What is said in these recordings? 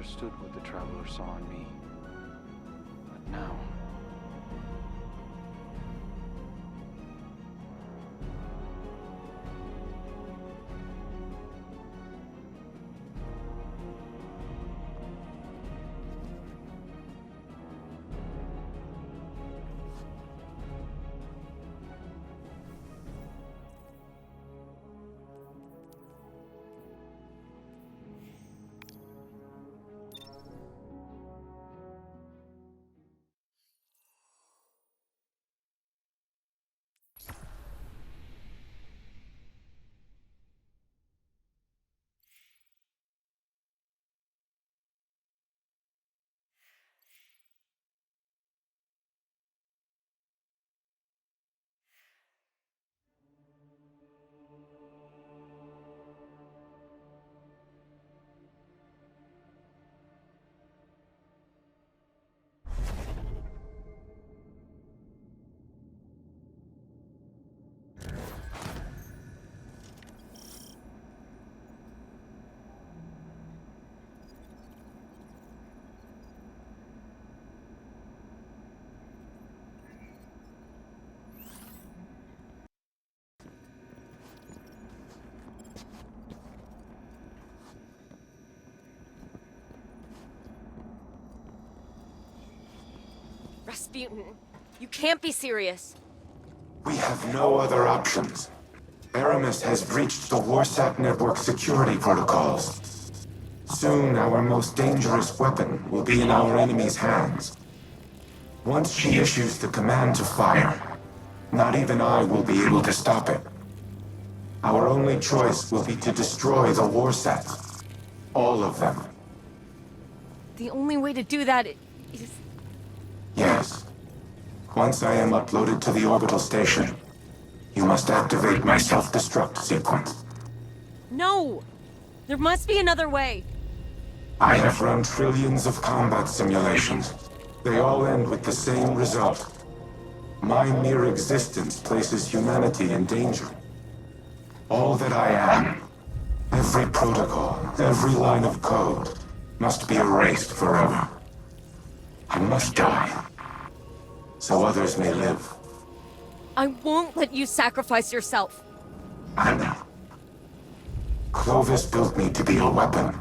understood what the Traveler saw in me. But now... Rasputin, you can't be serious. We have no other options. Aramis has breached the Warsat network security protocols. Soon, our most dangerous weapon will be in our enemy's hands. Once she issues the command to fire, not even I will be able to stop it. Our only choice will be to destroy the Warsats. All of them. The only way to do that is... Yes. Once I am uploaded to the orbital station, you must activate my self-destruct sequence. No! There must be another way. I have run trillions of combat simulations. They all end with the same result. My mere existence places humanity in danger. All that I am, every protocol, every line of code, must be erased forever. I must die, so others may live. I won't let you sacrifice yourself. I know. Clovis built me to be a weapon,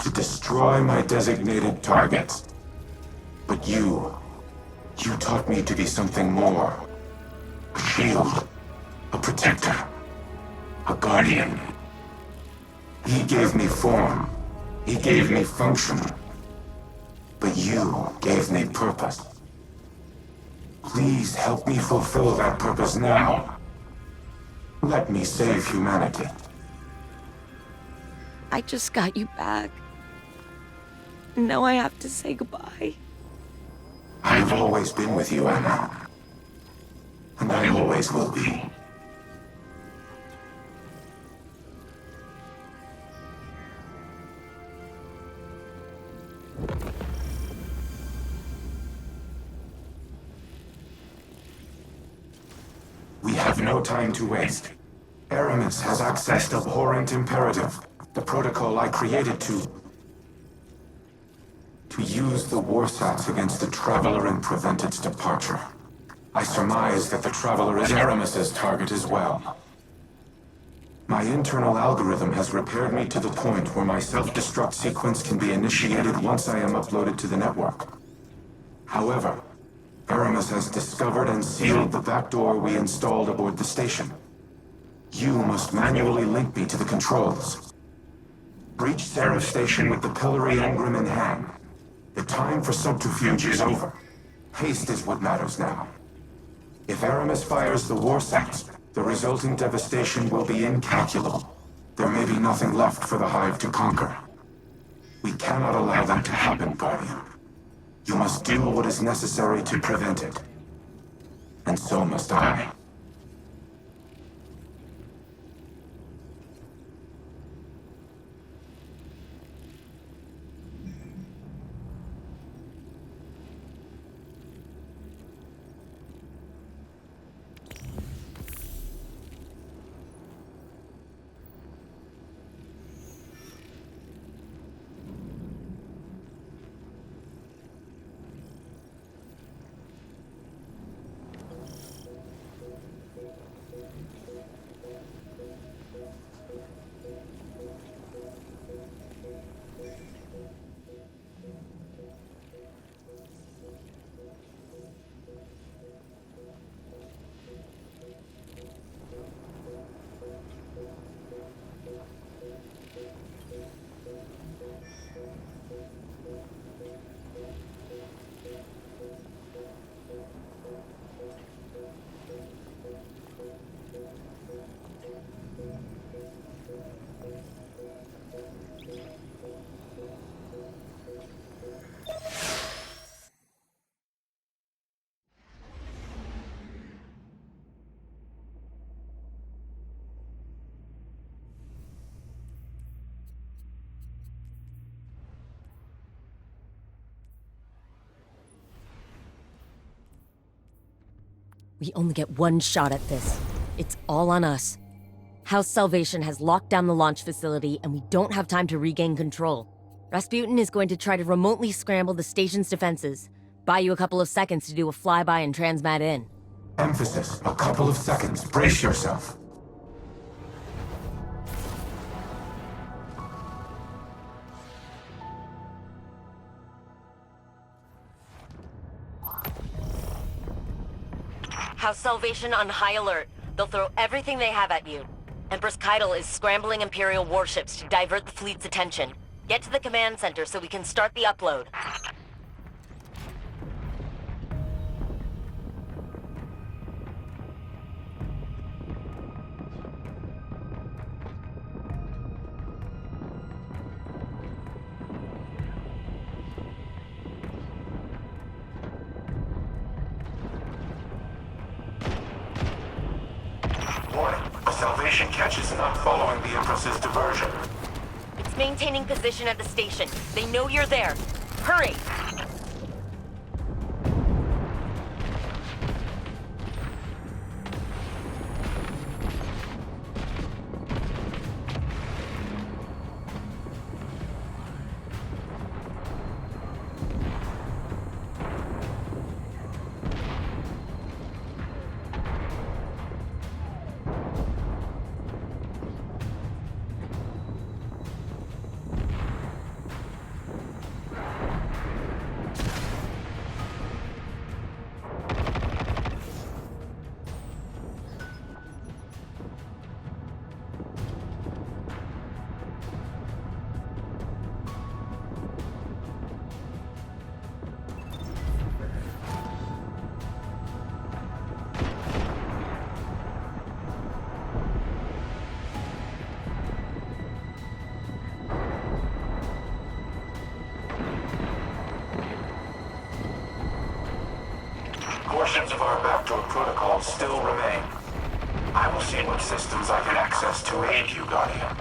to destroy my designated targets. But you taught me to be something more. A shield, a protector, a guardian. He gave me form, he gave me function. But you gave me purpose. Please help me fulfill that purpose now. Let me save humanity. I just got you back. Now I have to say goodbye. I've always been with you, Anna. And I always will be. We have no time to waste. Aramis has accessed Abhorrent Imperative, the protocol I created to use the Warsats against the Traveler and prevent its departure. I surmise that the Traveler is Aramis's target as well. My internal algorithm has repaired me to the point where my self-destruct sequence can be initiated once I am uploaded to the network. However, Aramis has discovered and sealed the backdoor we installed aboard the station. You must manually link me to the controls. Breach Seraph Station with the Pillory Engram in hand. The time for subterfuge is over. Haste is what matters now. If Aramis fires the Warsats, the resulting devastation will be incalculable. There may be nothing left for the Hive to conquer. We cannot allow that to happen, Guardian. You must do what is necessary to prevent it. And so must I. We only get one shot at this. It's all on us. House Salvation has locked down the launch facility, and we don't have time to regain control. Rasputin is going to try to remotely scramble the station's defenses. Buy you a couple of seconds to do a flyby and transmat in. Emphasis, a couple of seconds. Brace yourself. House Salvation on high alert. They'll throw everything they have at you. Empress Keitel is scrambling Imperial warships to divert the fleet's attention. Get to the command center so we can start the upload. Warning, a Salvation catch is not following the Empress's diversion. It's maintaining position at the station. They know you're there. Hurry! Portions of our backdoor protocol still remain. I will see what systems I can access to aid you, Guardian.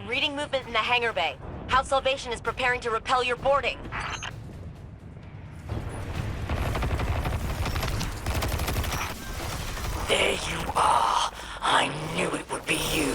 Reading movement in the hangar bay. House Salvation is preparing to repel your boarding. There you are. I knew it would be you.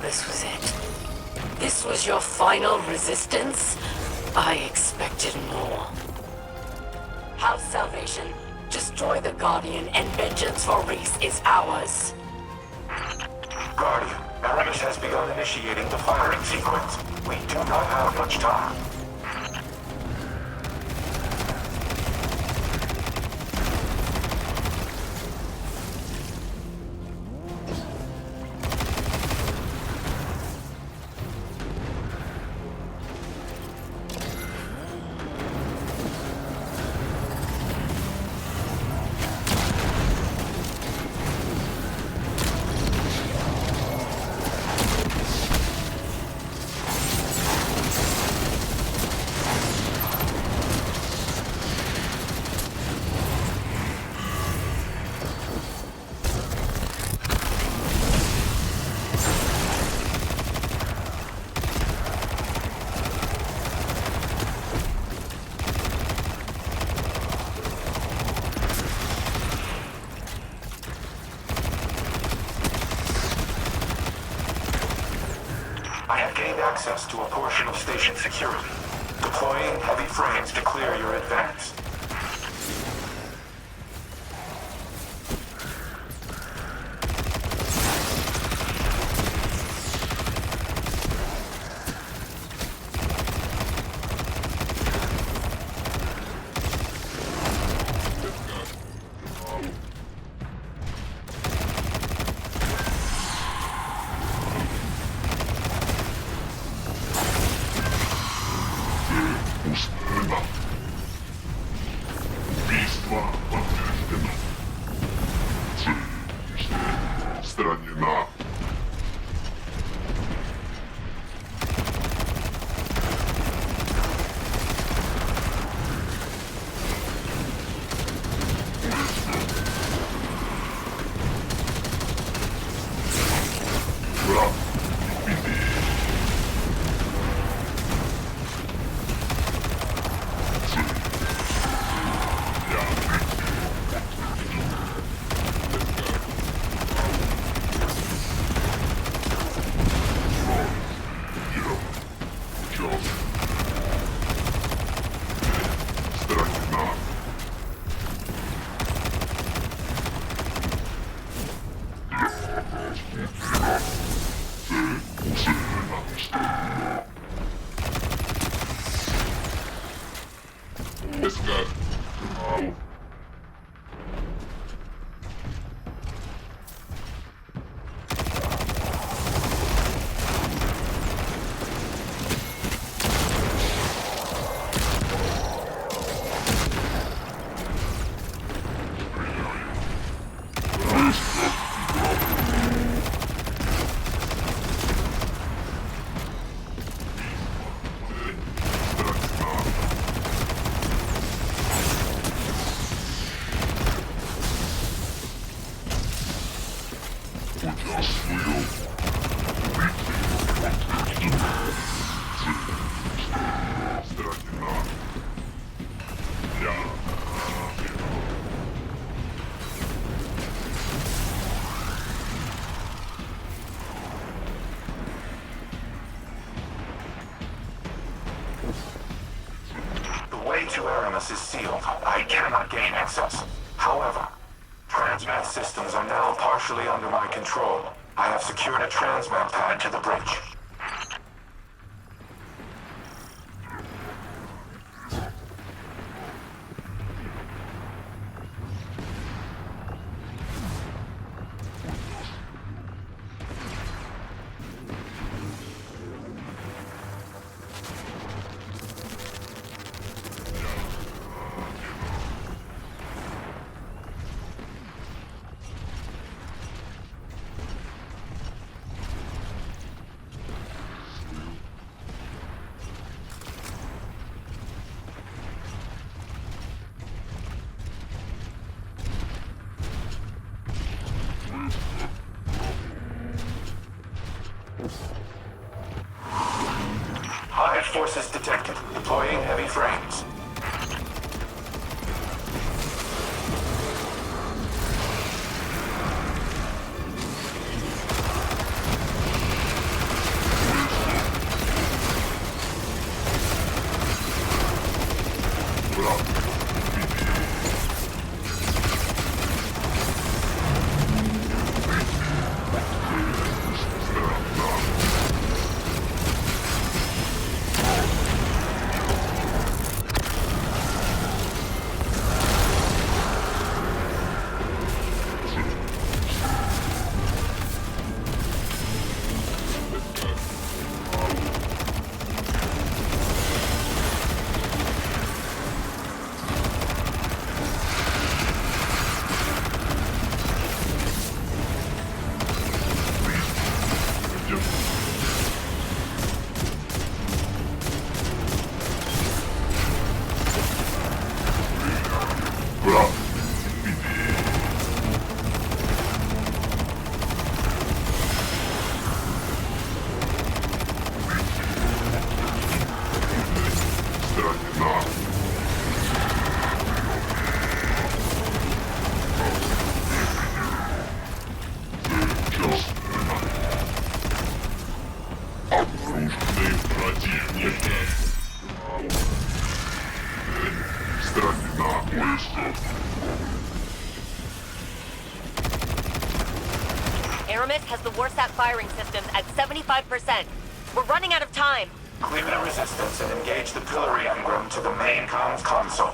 this was it. This was your final resistance? I expected more. House Salvation, destroy the Guardian and vengeance for Reese is ours. Guardian, Aramis has begun initiating the firing sequence. We do not have much time. I have gained access to a portion of station security. Deploying heavy frames to clear your advance. To Aramis is sealed. I cannot gain access. However, transmat systems are now partially under my control. I have secured a transmat pad to the bridge. Hive forces detected. Deploying heavy frames. Aramis has the Warsat firing systems at 75%. We're running out of time. Clear the resistance and engage the pillory engram to the main comms console.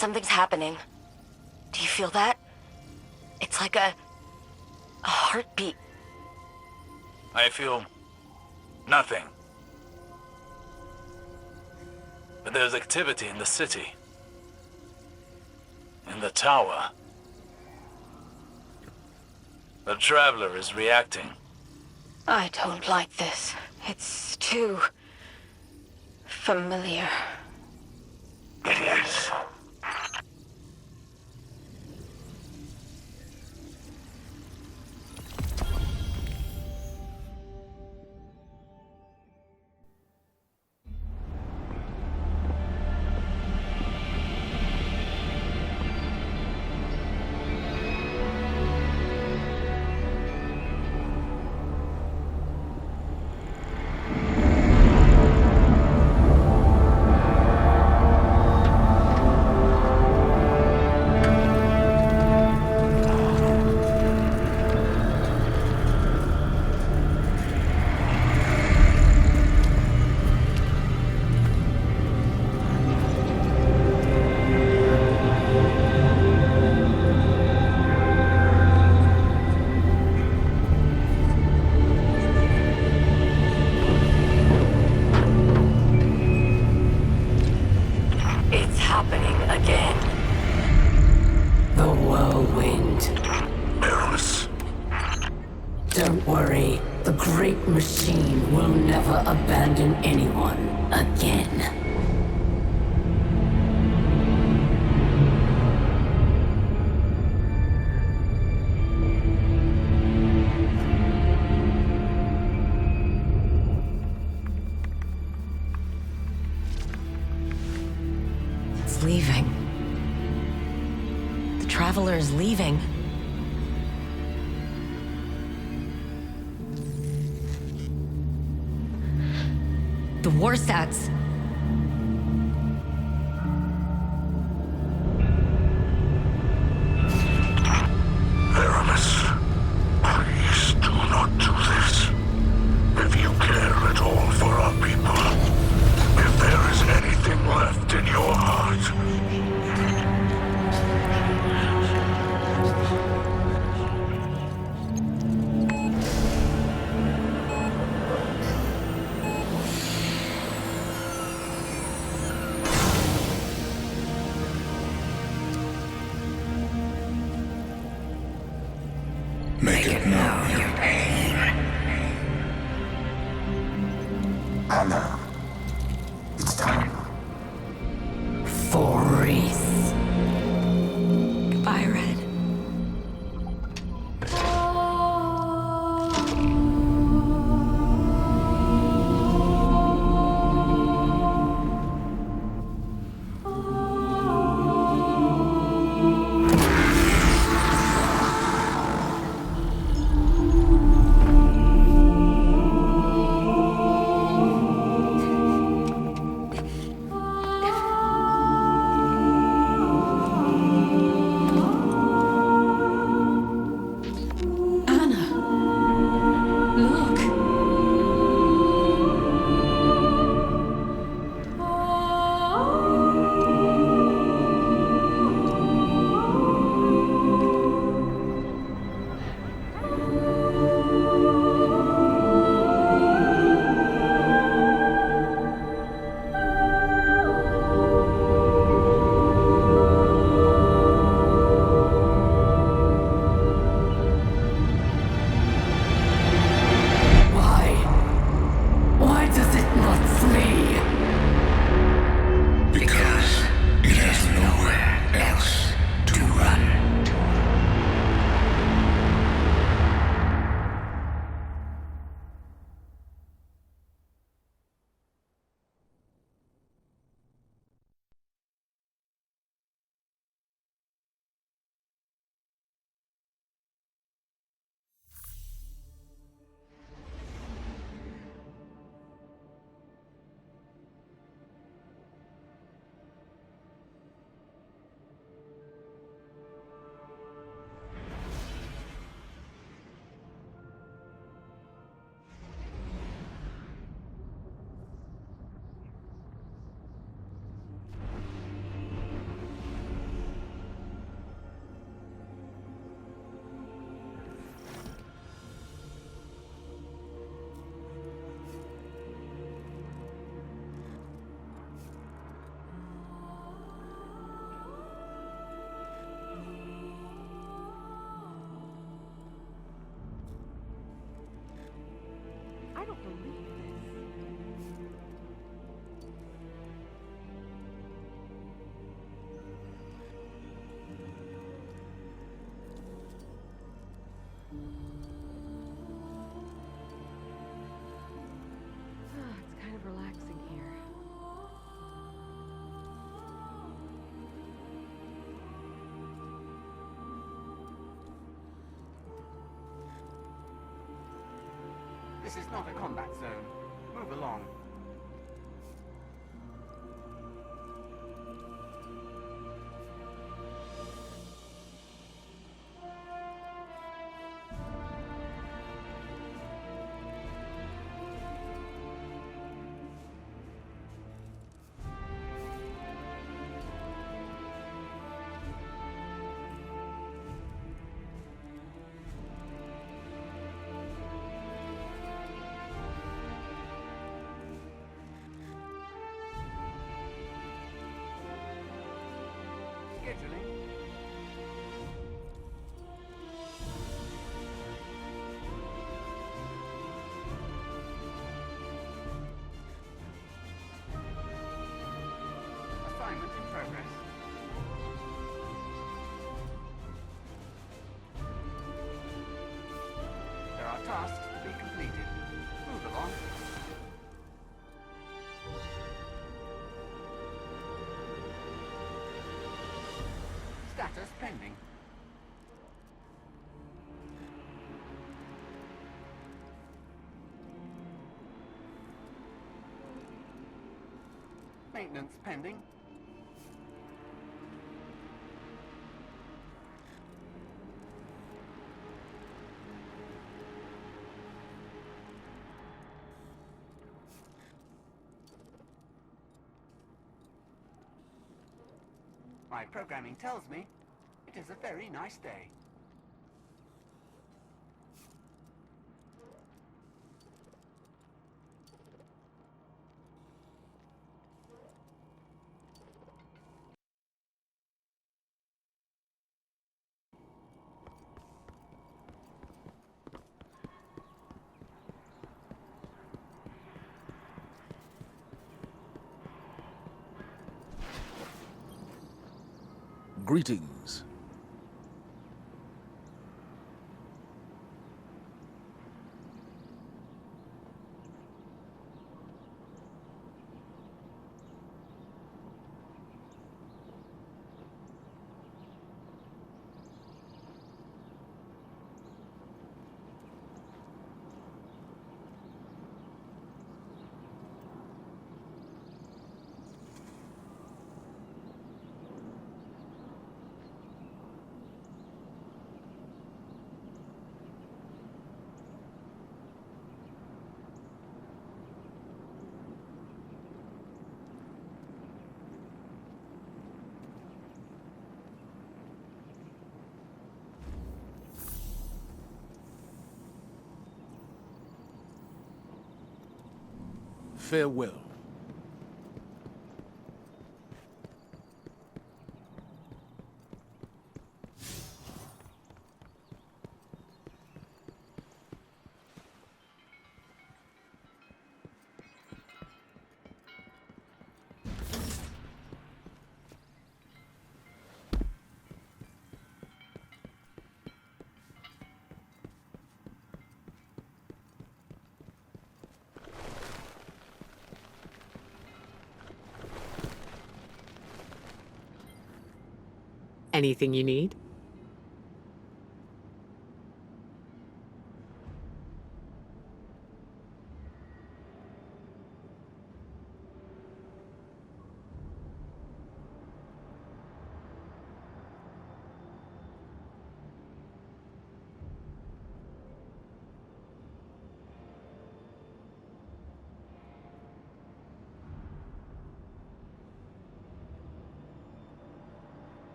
Something's happening. Do you feel that? It's like a heartbeat. I feel nothing. But there's activity in the city. In the tower. The Traveler is reacting. I don't like this. It's too familiar. It is. It's happening again. The whirlwind. Eris. Don't worry. The great machine will never abandon anyone again. It's leaving. The Traveler is leaving. The Warsats. Aramis, please do not do this. If you care at all for our people, if there is anything left in your heart, make it known your pain. Anna, it's time. For Reese. Goodbye, Red. I don't believe this. It's kind of relaxing here. This is not a combat zone. Move along. Scheduling. Assignment in progress. There are tasks to be completed. Move along. Status pending. Maintenance pending. My programming tells me it is a very nice day. Greetings. Farewell. Anything you need?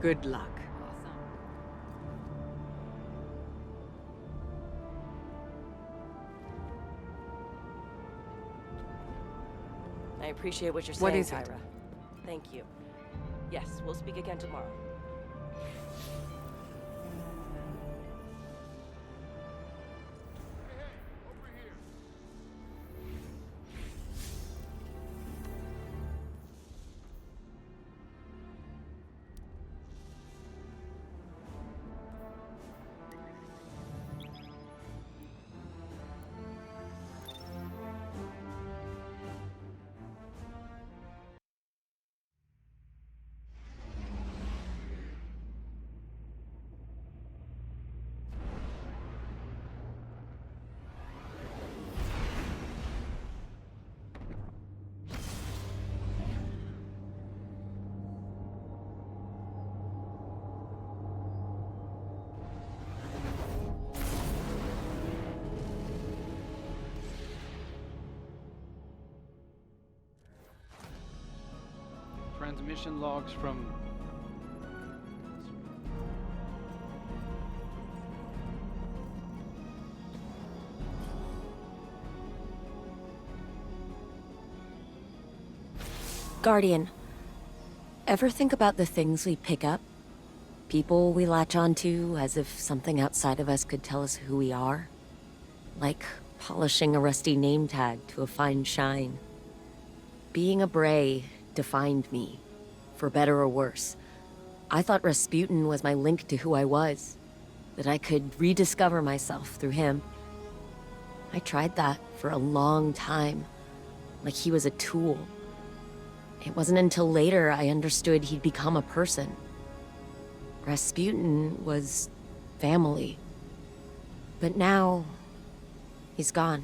Good luck. I appreciate what you're saying, What is it? Kyra. Thank you. Yes, we'll speak again tomorrow. Transmission logs from... Guardian, ever think about the things we pick up? People we latch onto as if something outside of us could tell us who we are? Like polishing a rusty name tag to a fine shine. Being a Bray defined me, for better or worse. I thought Rasputin was my link to who I was, that I could rediscover myself through him. I tried that for a long time, like he was a tool. It wasn't until later I understood he'd become a person. Rasputin was family. But now, he's gone.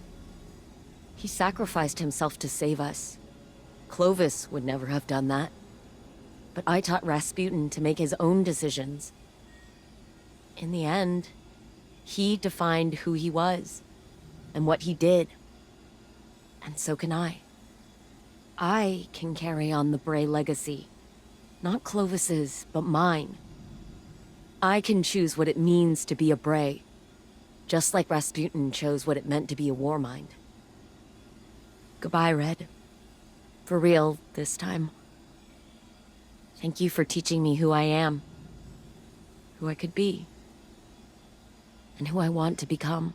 He sacrificed himself to save us. Clovis would never have done that. But I taught Rasputin to make his own decisions. In the end, he defined who he was, and what he did. And so can I. I can carry on the Bray legacy. Not Clovis's, but mine. I can choose what it means to be a Bray, just like Rasputin chose what it meant to be a Warmind. Goodbye, Red. For real, this time. Thank you for teaching me who I am, who I could be, and who I want to become.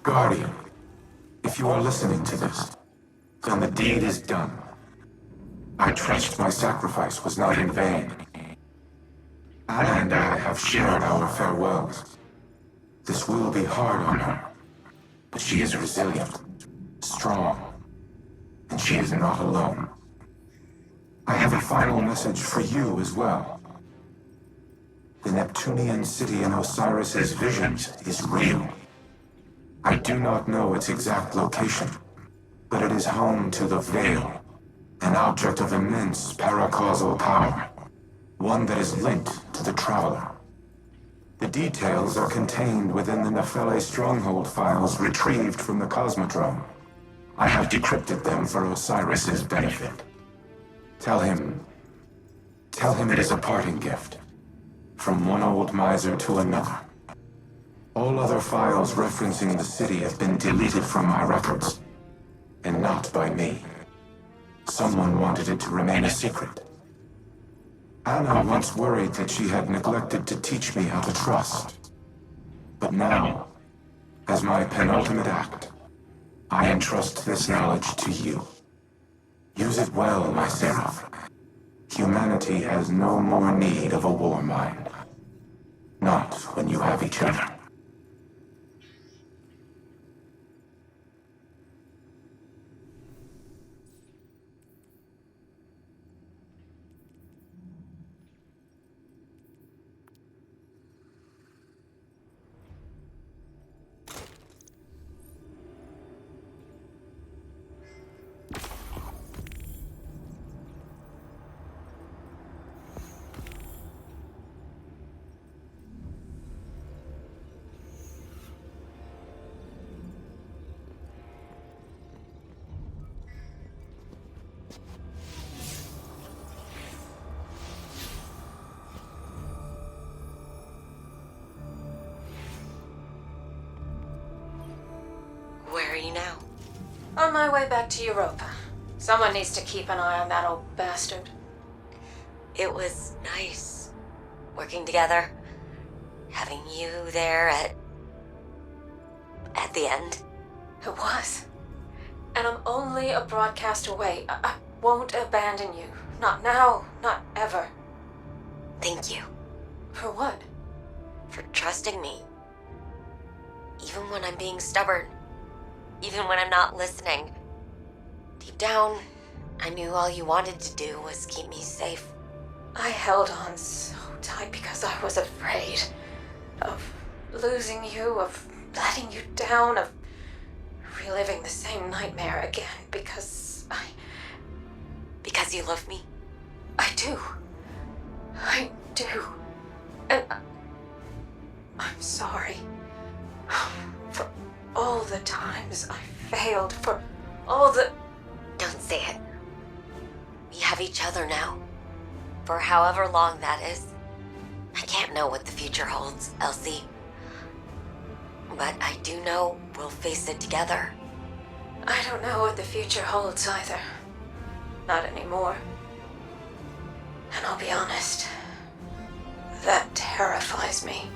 Guardian, if you are listening to this, then the deed is done. I trust my sacrifice was not in vain. Anna and I have shared our farewells. This will be hard on her, but she is resilient, strong, and she is not alone. I have a final message for you as well. The Neptunian city in Osiris's visions is real. I do not know its exact location, but it is home to the Veil, an object of immense paracausal power, one that is linked to the Traveler. The details are contained within the Nephele stronghold files retrieved from the Cosmodrome. I have decrypted them for Osiris's benefit. Tell him it is a parting gift, from one old miser to another. All other files referencing the city have been deleted from my records, and not by me. Someone wanted it to remain a secret. Anna once worried that she had neglected to teach me how to trust. But now, as my penultimate act, I entrust this knowledge to you. Use it well, my Seraph. Humanity has no more need of a war mind. Not when you have each other. you now? On my way back to Europa. Someone needs to keep an eye on that old bastard. It was nice working together. Having you there at the end. It was. And I'm only a broadcast away. I won't abandon you. Not now, not ever. Thank you. For what? For trusting me. Even when I'm being stubborn. Even when I'm not listening. Deep down, I knew all you wanted to do was keep me safe. I held on so tight because I was afraid of losing you, of letting you down, of reliving the same nightmare again because Because you love me? I do. I do. And I'm sorry. For all the times I failed, for all the... Don't say it. We have each other now. For however long that is. I can't know what the future holds, Elsie. But I do know we'll face it together. I don't know what the future holds either. Not anymore. And I'll be honest, that terrifies me.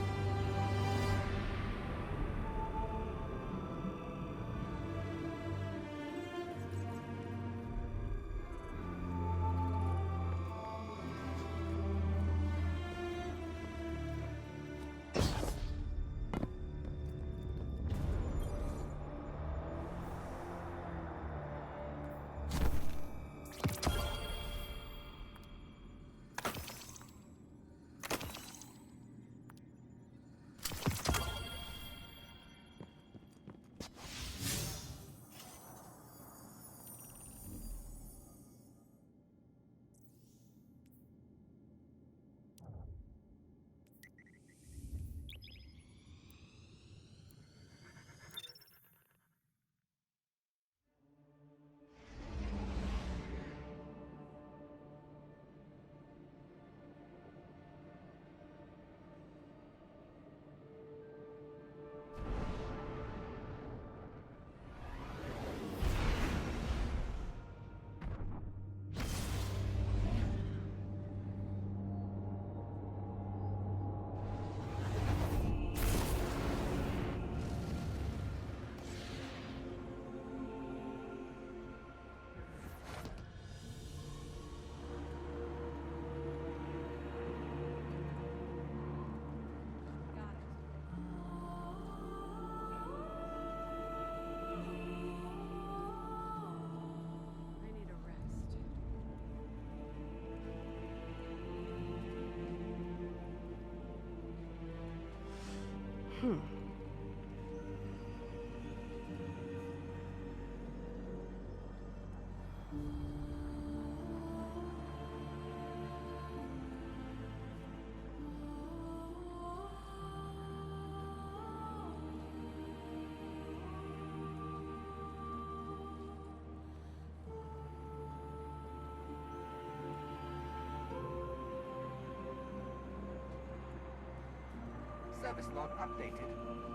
Service log updated.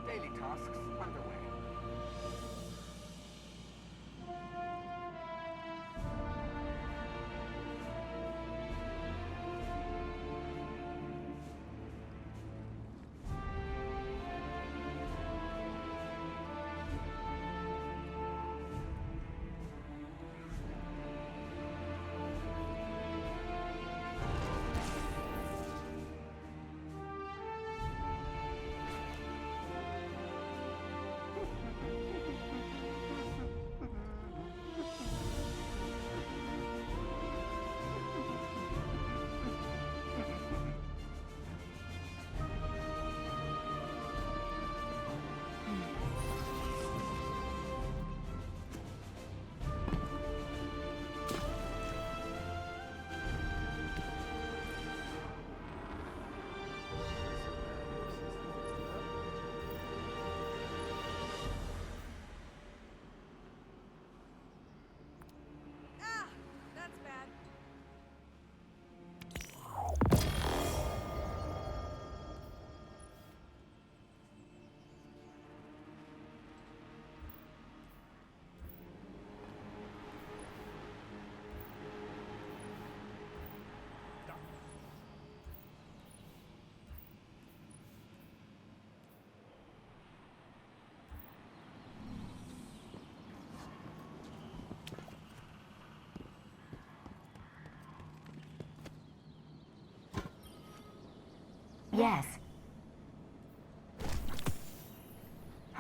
Daily tasks underway.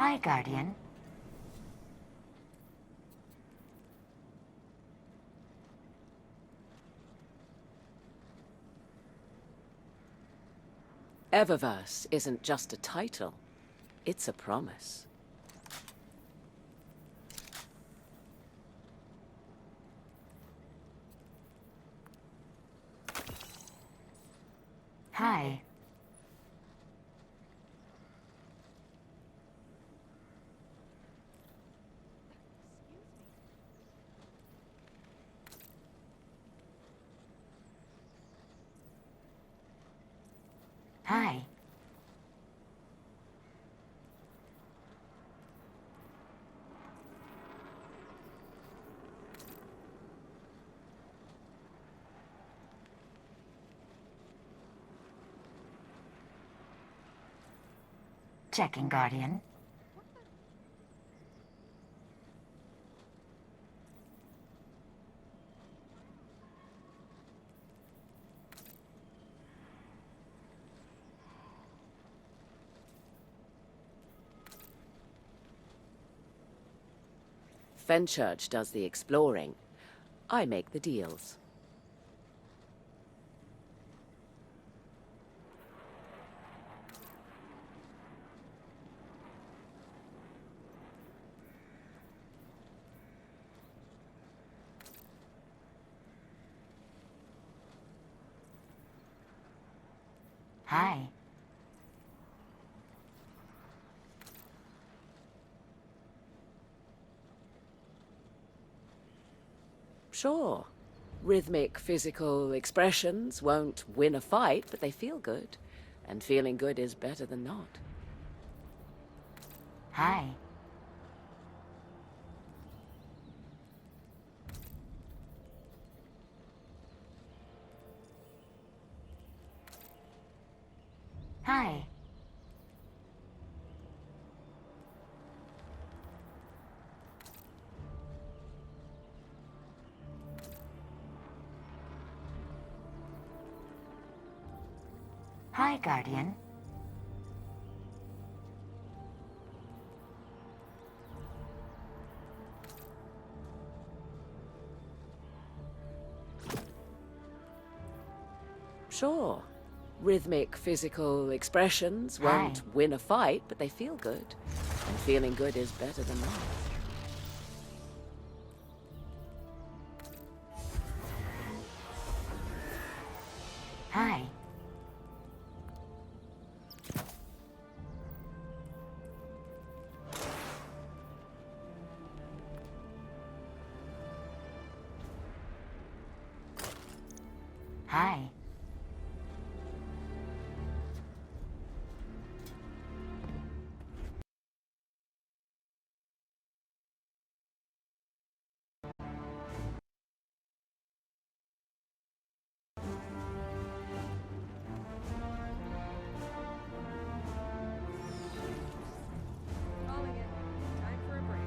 Hi, Guardian. Eververse isn't just a title, it's a promise. Hi. Hi. Checking, Guardian. Fenchurch does the exploring. I make the deals. Hi. Sure. Rhythmic physical expressions won't win a fight, but they feel good. And feeling good is better than not. Hi. Hi. Hi, Guardian. Sure. Rhythmic physical expressions won't win a fight, but they feel good. And feeling good is better than not. Hi. Hi. Calling it. Time for a break.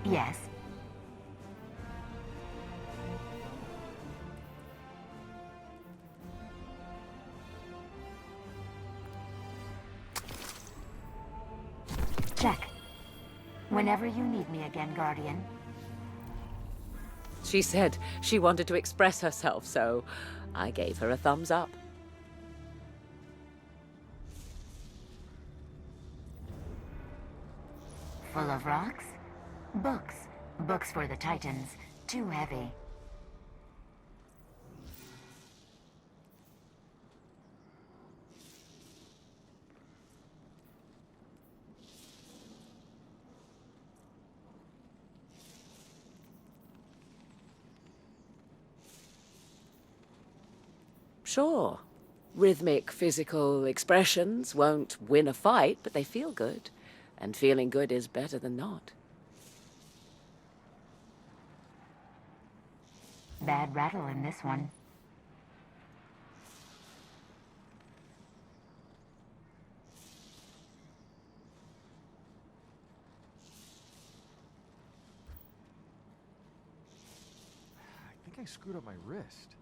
Yes. Check. Whenever you need me again, Guardian. She said she wanted to express herself, so I gave her a thumbs up. Full of rocks? Books. Books for the Titans. Too heavy. Sure. Rhythmic physical expressions won't win a fight, but they feel good. And feeling good is better than not. Bad rattle in this one. I think I screwed up my wrist.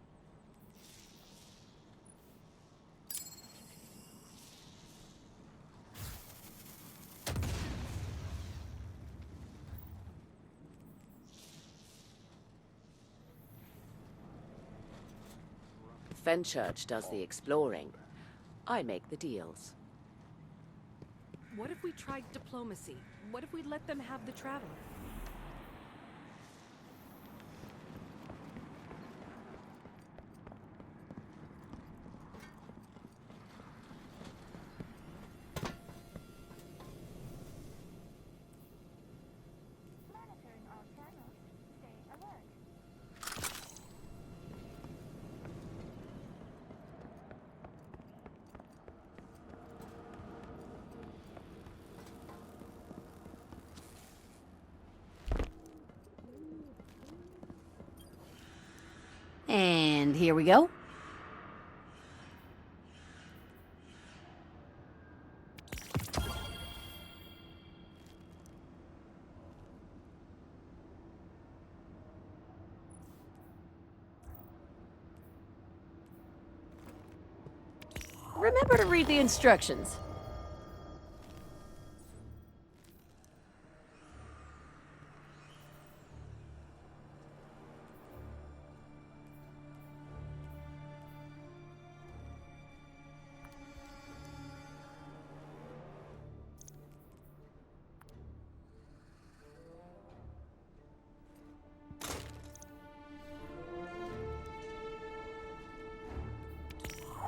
Fenchurch does the exploring. I make the deals. What if we tried diplomacy? What if we let them have the traveler? Monitoring all channels. Stay alert. And here we go. Remember to read the instructions.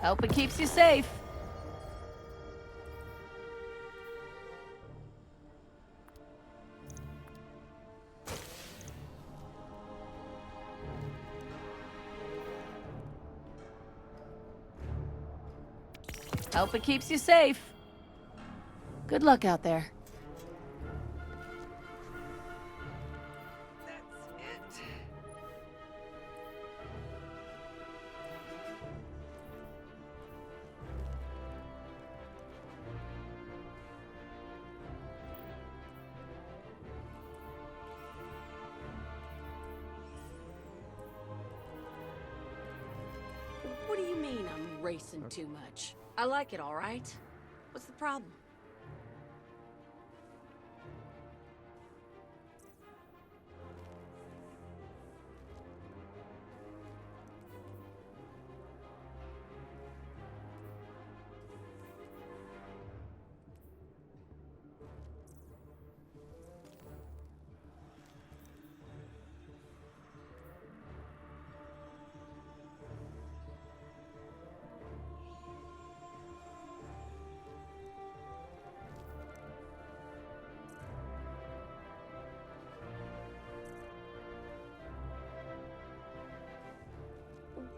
Hope it keeps you safe. Hope it keeps you safe. Good luck out there. What do you mean I'm racing too much? I like it, all right. What's the problem?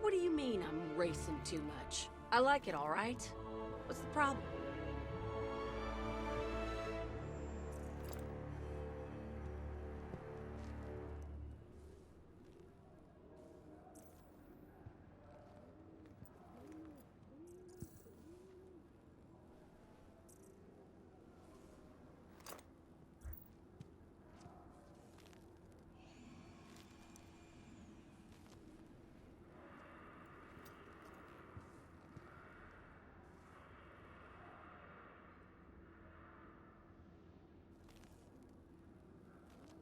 What do you mean I'm racing too much? I like it, all right. What's the problem?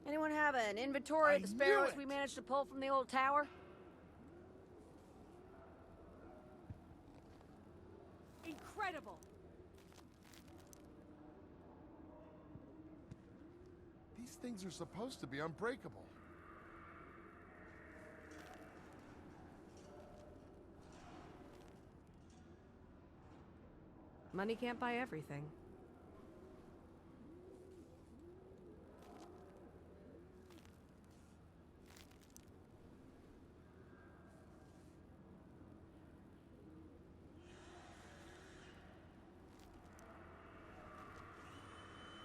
Anyone have an inventory of the sparrows we managed to pull from the old tower? Incredible! These things are supposed to be unbreakable. Money can't buy everything.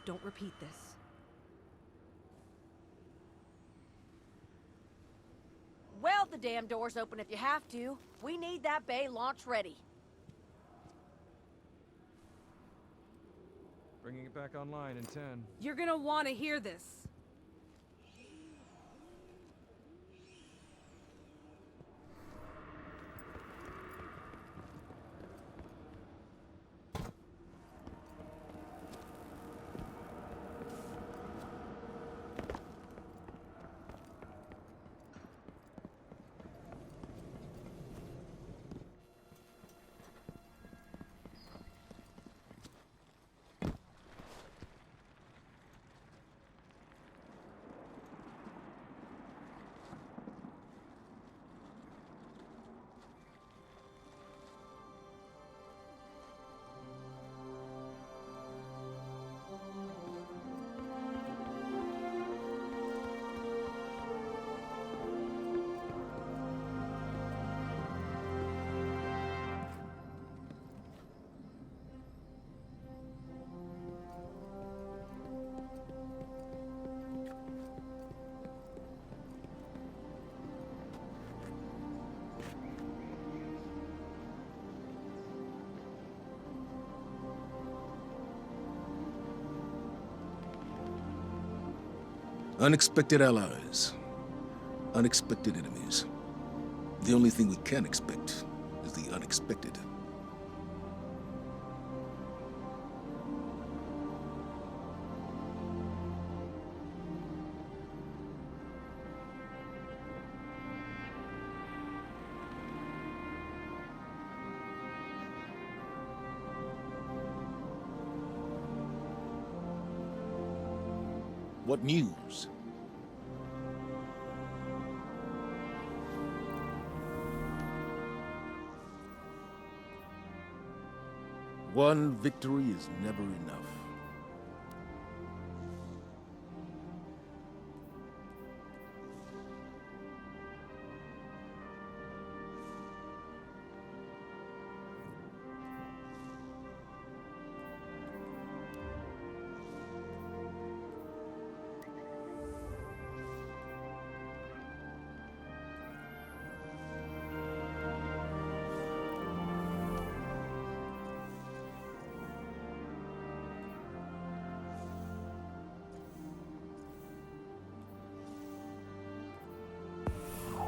Don't repeat this. Weld the damn doors open if you have to. We need that bay launch ready. Bringing it back online in 10. You're gonna want to hear this. Unexpected allies. Unexpected enemies. The only thing we can expect is the unexpected. What news? One victory is never enough.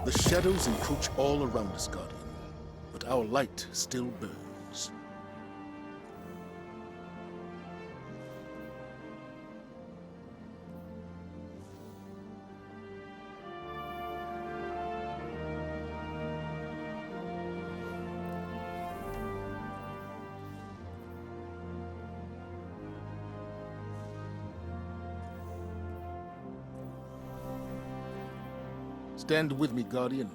The shadows encroach all around us, Guardian, but our light still burns. Stand with me, Guardian.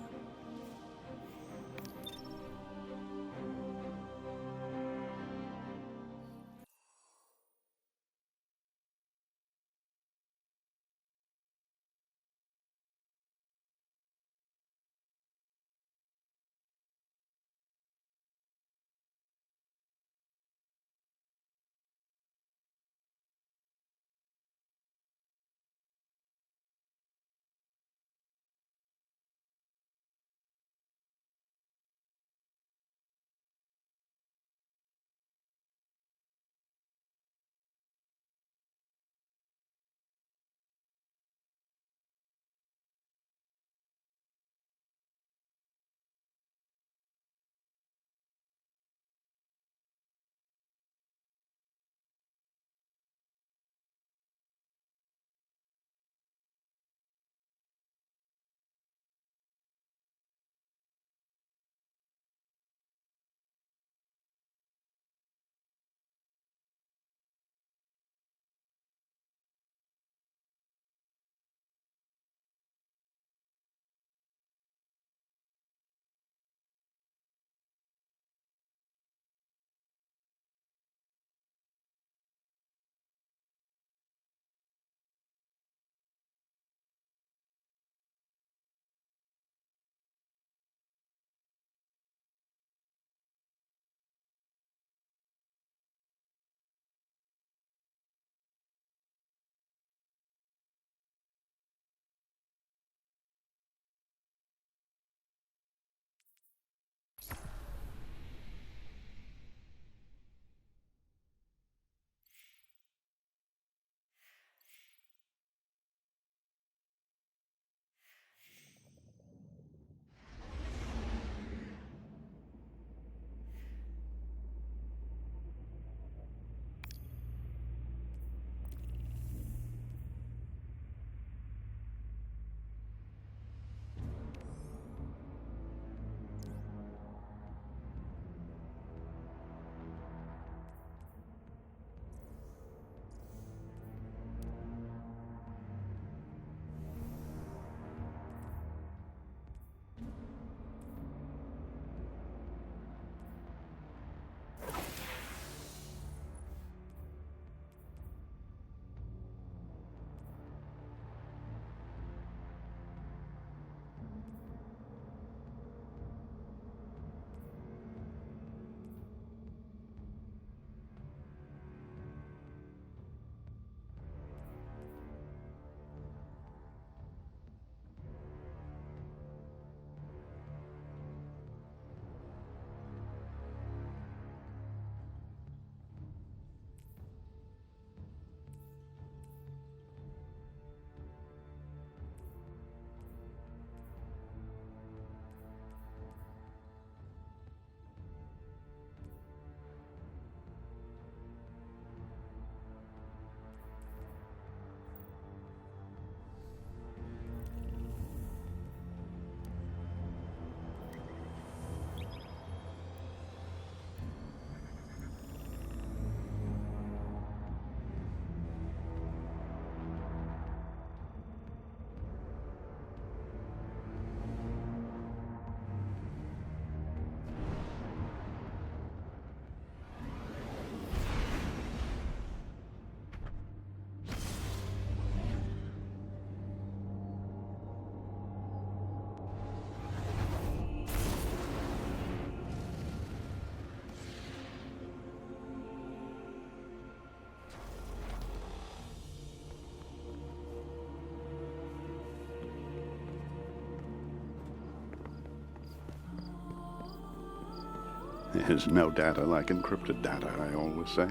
There's no data like encrypted data, I always say.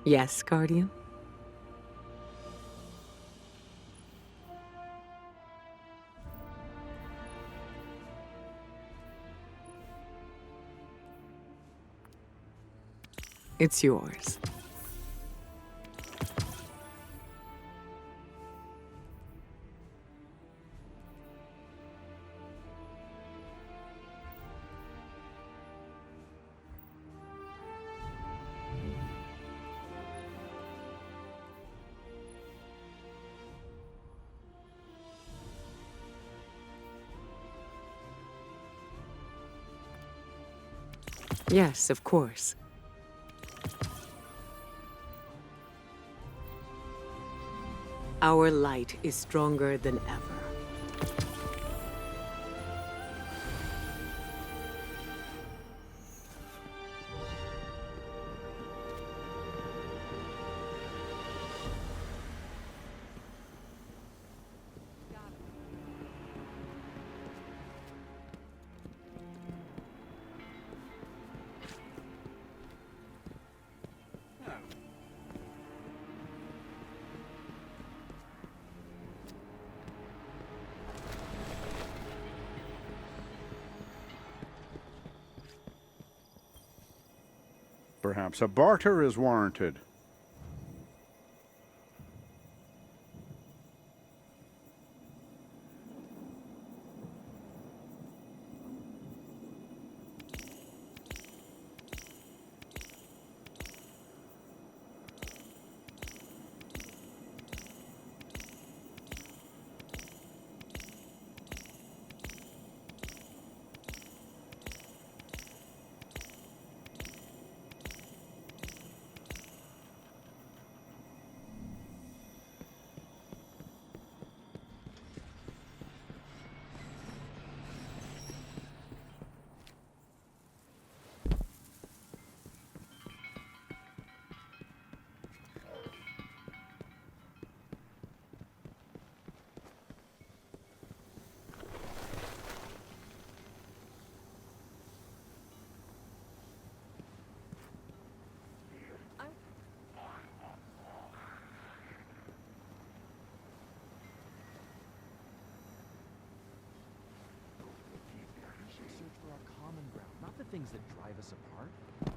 Yes, Guardian? It's yours. Yes, of course. Our light is stronger than ever. Perhaps a barter is warranted. Things that drive us apart.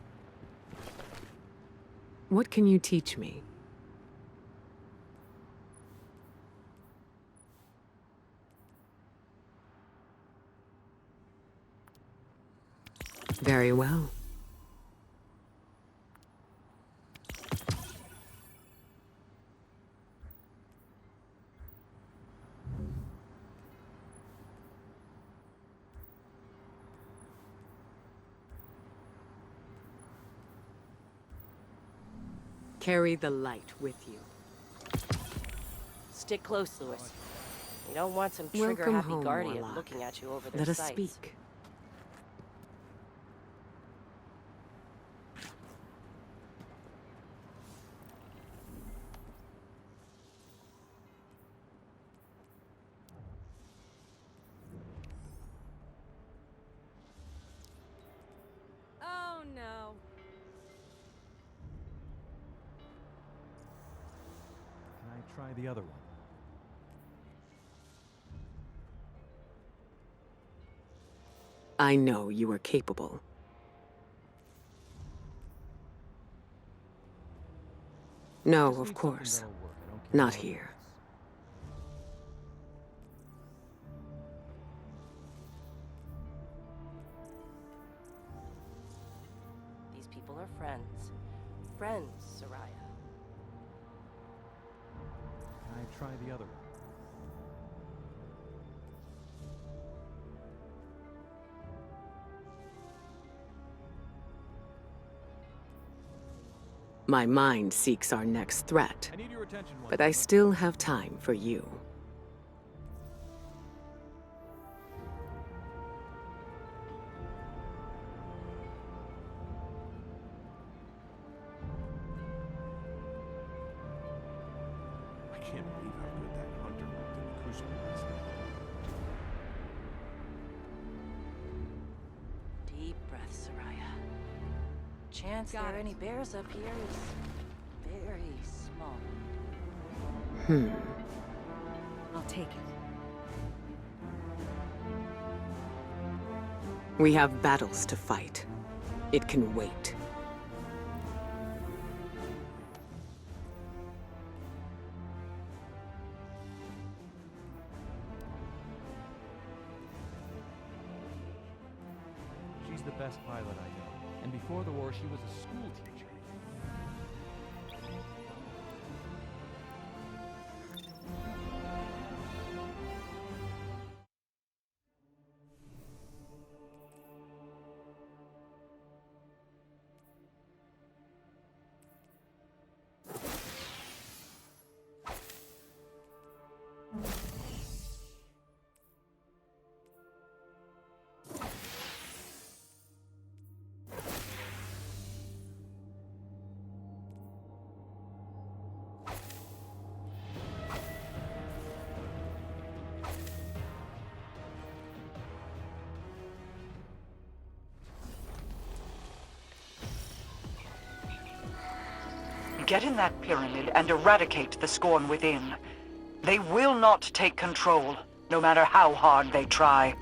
What can you teach me? Very well. Carry the light with you. Stick close, Lewis. You don't want some Welcome trigger-happy home, guardian Warlock. looking at you over their Let us sights. speak. Oh no. Can I try the other one? I know you are capable. No, of course. Not here. These people are friends. Friends, Soraya. I try the other one? My mind seeks our next threat, but I still have time for you. I can't believe how good that hunter looked in the crucible last night. Deep breath, Soraya. Chance there are any bears up here is very small. I'll take it. We have battles to fight. It can wait. She's the best pilot I know. And before the war, she was a school teacher. Get in that pyramid and eradicate the scorn within. They will not take control, no matter how hard they try.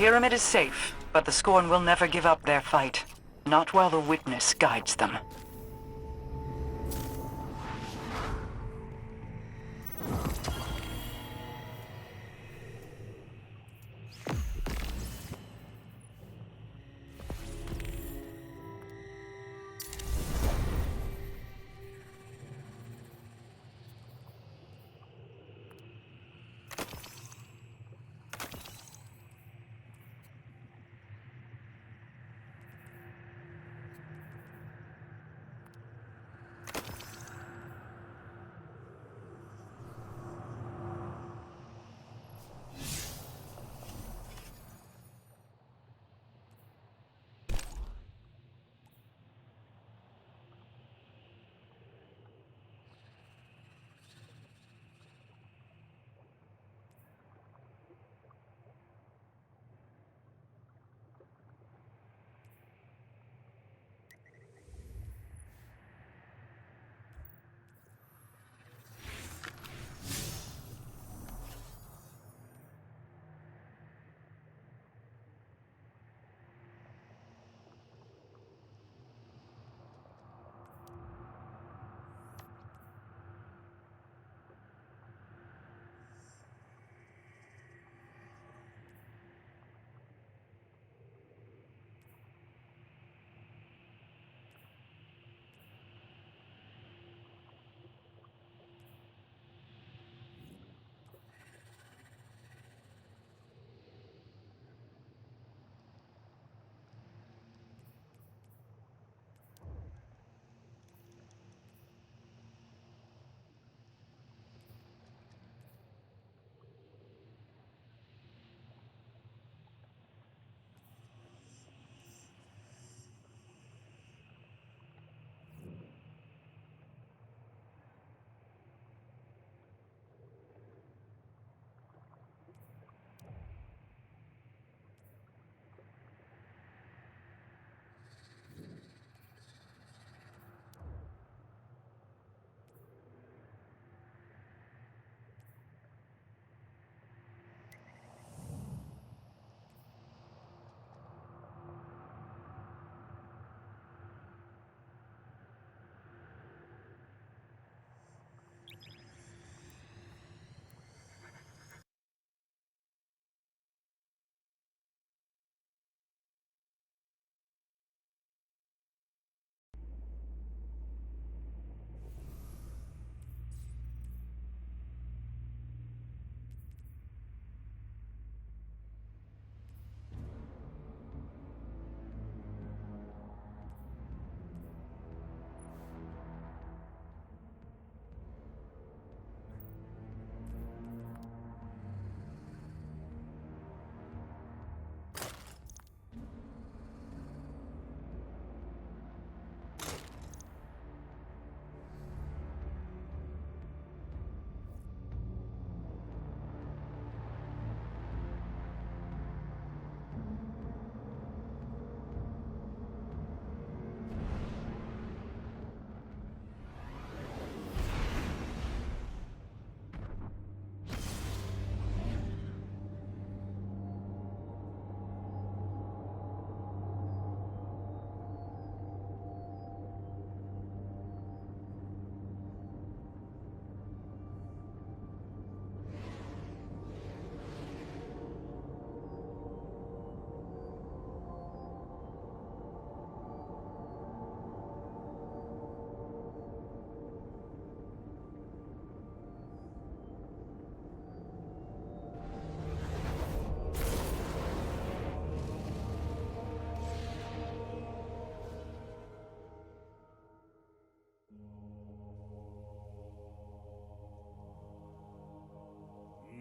pyramid is safe, but the Scorn will never give up their fight. Not while the Witness guides them.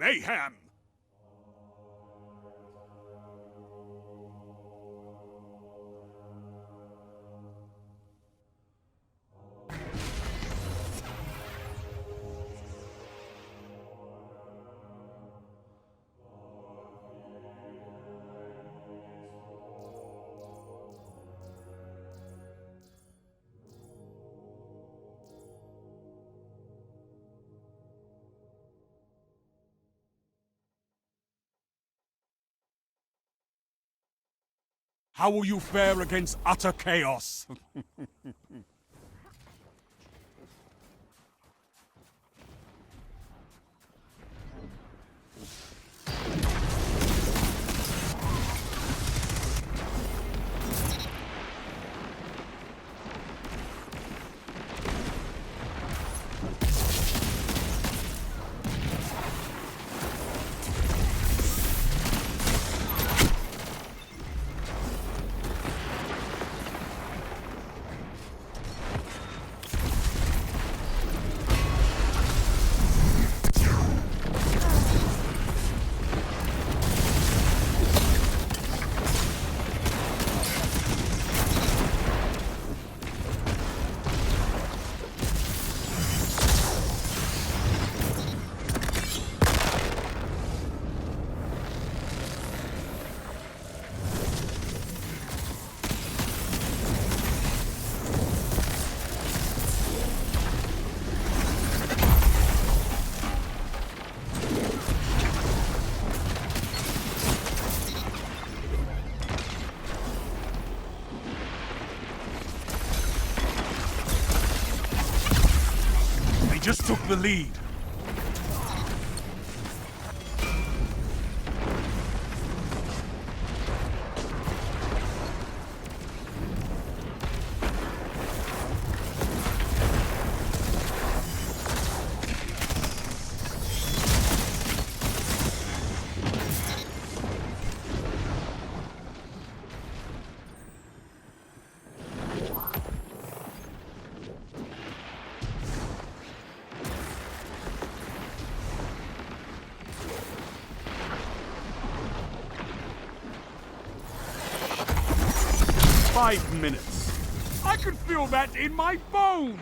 Mayhem! How will you fare against utter chaos? Just took the lead. Five minutes. I can feel that in my bones!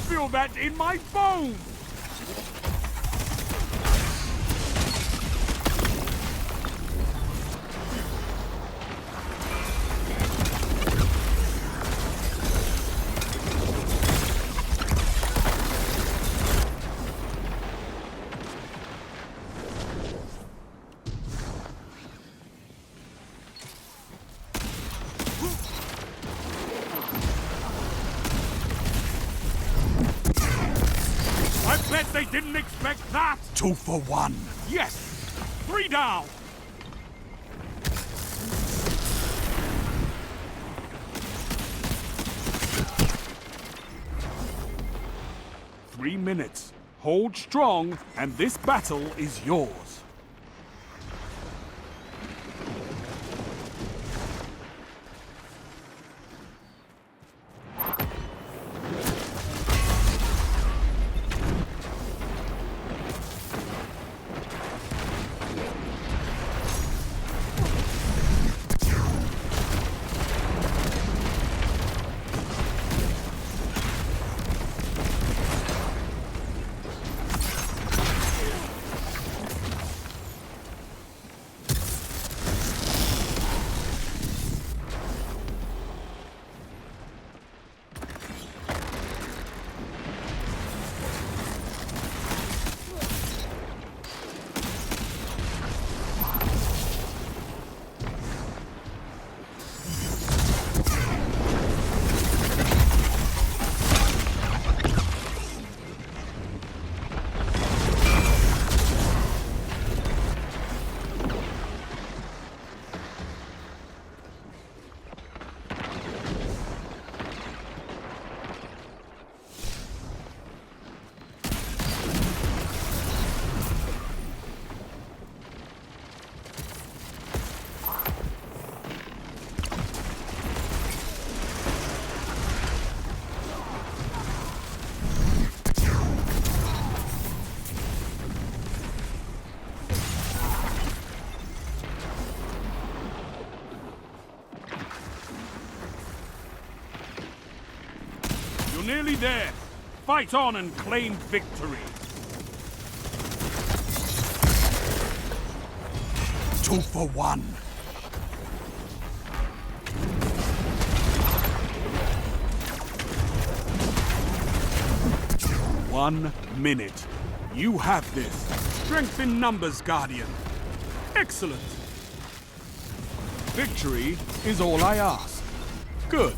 Feel that in my bones! Bet they didn't expect that! 2 for 1. Yes! 3 down! Three minutes. Hold strong, and this battle is yours. nearly there. Fight on and claim victory. 2 for 1. One minute. You have this. Strength in numbers, Guardian. Excellent. Victory is all I ask. Good.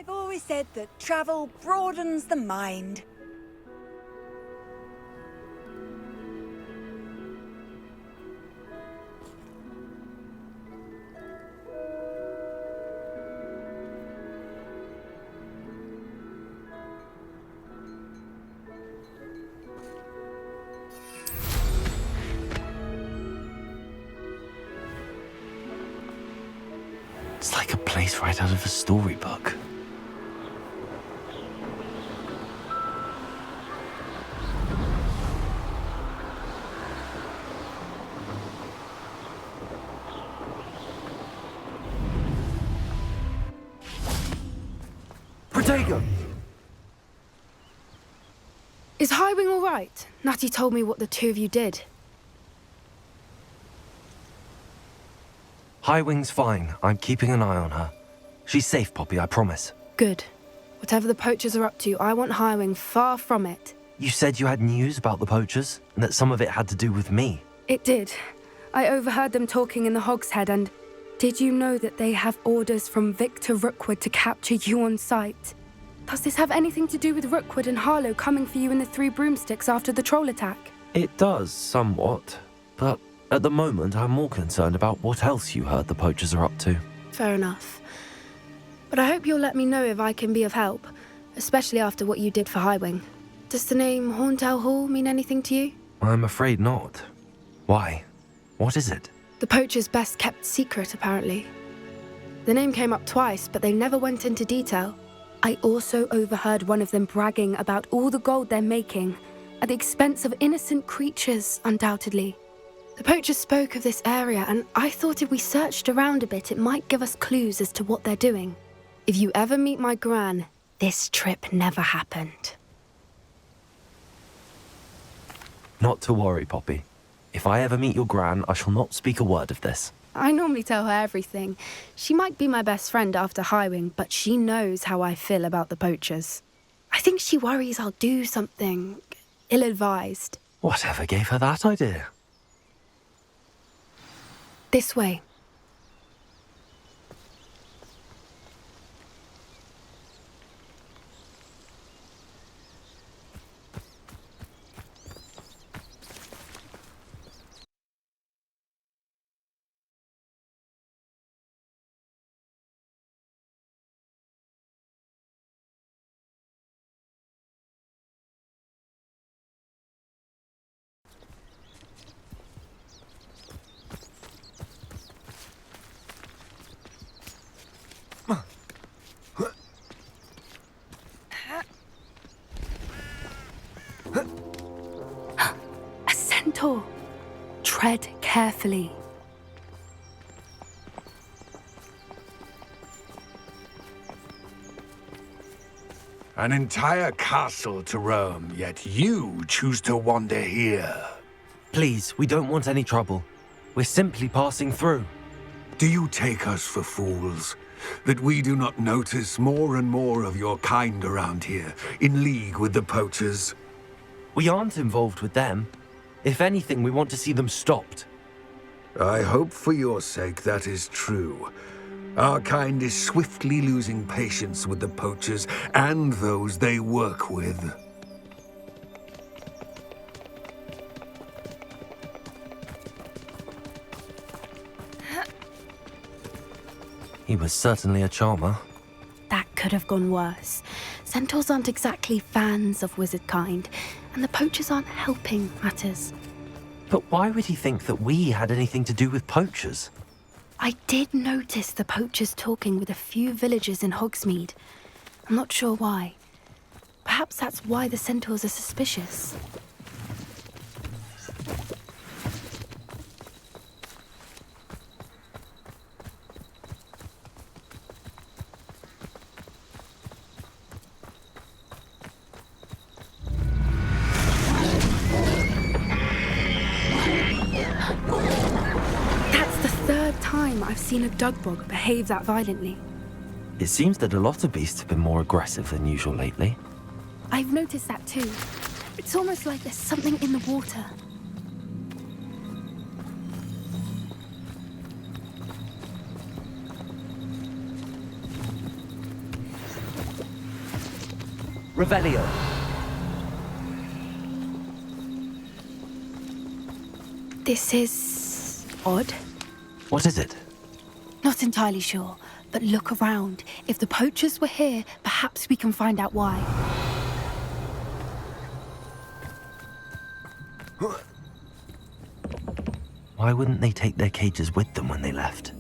I've always said that travel broadens the mind. It's like a place right out of a storybook. Take him! Is Highwing all right? Natty told me what the two of you did. Highwing's fine. I'm keeping an eye on her. She's safe, Poppy, I promise. Good. Whatever the poachers are up to, I want Highwing far from it. You said you had news about the poachers, and that some of it had to do with me. It did. I overheard them talking in the Hogshead, and did you know that they have orders from Victor Rookwood to capture you on sight? Does this have anything to do with Rookwood and Harlow coming for you in the Three Broomsticks after the troll attack? It does, somewhat. But at the moment, I'm more concerned about what else you heard the poachers are up to. Fair enough. But I hope you'll let me know if I can be of help, especially after what you did for Highwing. Does the name Hauntel Hall mean anything to you? I'm afraid not. Why? What is it? The poachers' best kept secret, apparently. The name came up twice, but they never went into detail. I also overheard one of them bragging about all the gold they're making, at the expense of innocent creatures, undoubtedly. The poachers spoke of this area, and I thought if we searched around a bit, it might give us clues as to what they're doing. If you ever meet my gran, this trip never happened. Not to worry, Poppy. If I ever meet your gran, I shall not speak a word of this. I normally tell her everything. She might be my best friend after Highwing, but she knows how I feel about the poachers. I think she worries I'll do something ill-advised. Whatever gave her that idea? This way. A centaur. Tread carefully. An entire castle to roam, yet you choose to wander here. Please, we don't want any trouble. We're simply passing through. Do you take us for fools? That we do not notice more and more of your kind around here, in league with the poachers? We aren't involved with them. If anything, we want to see them stopped. I hope for your sake that is true. Our kind is swiftly losing patience with the poachers and those they work with. He was certainly a charmer. That could have gone worse. Centaurs aren't exactly fans of wizard kind, and the poachers aren't helping matters. But why would he think that we had anything to do with poachers? I did notice the poachers talking with a few villagers in Hogsmeade. I'm not sure why. Perhaps that's why the centaurs are suspicious. I've seen a dugbog behave that violently. It seems that a lot of beasts have been more aggressive than usual lately. I've noticed that too. It's almost like there's something in the water. Revelio. This is odd. What is it? Not entirely sure, but look around. If the poachers were here, perhaps we can find out why. Why wouldn't they take their cages with them when they left?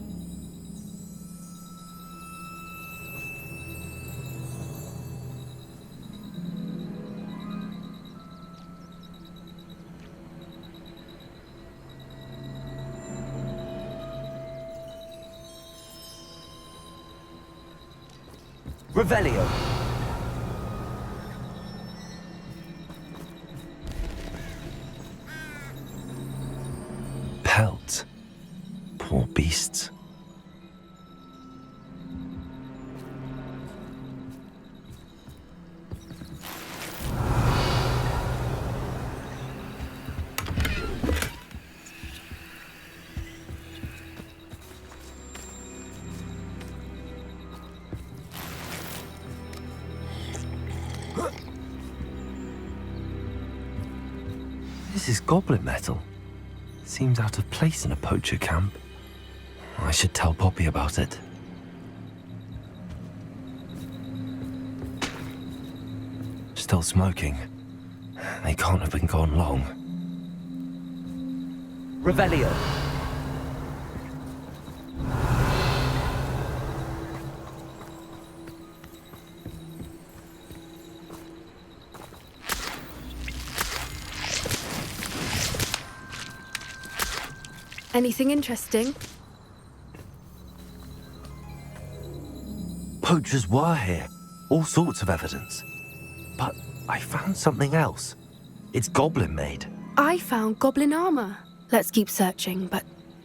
Revelio. pelts. Poor beasts. This is goblin metal. Seems out of place in a poacher camp. I should tell Poppy about it. Still smoking. They can't have been gone long. Revelio. Anything interesting? Poachers were here. All sorts of evidence. But I found something else. It's goblin made. I found goblin armor. Let's keep searching, but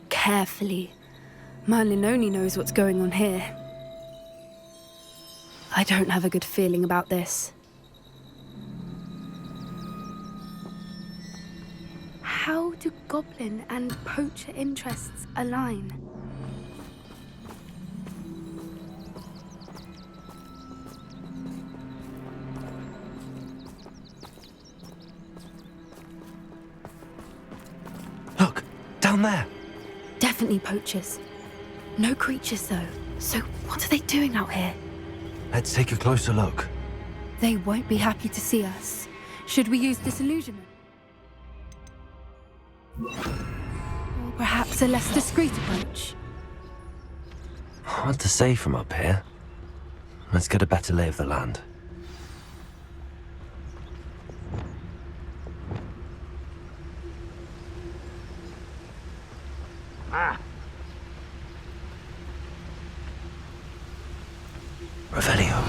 carefully. Merlin only knows what's going on here. I don't have a good feeling about this. How do goblin and poacher interests align? Look, down there. Definitely poachers. No creatures, though. So what are they doing out here? Let's take a closer look. They won't be happy to see us. Should we use disillusionment? Or perhaps a less discreet approach? Hard to say from up here. Let's get a better lay of the land. Revelio.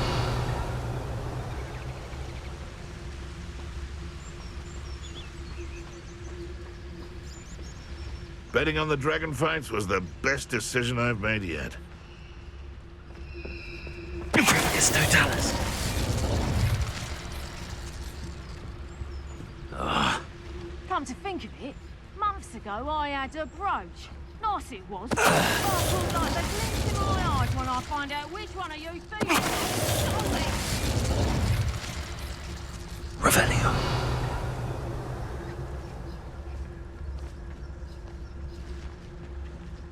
Betting on the dragon fights was the best decision I've made yet. It's Totalis. Come to think of it, months ago I had a brooch. Nice it was. I felt like the glint in my eyes when I find out which one of you thieves stole it. Revelio.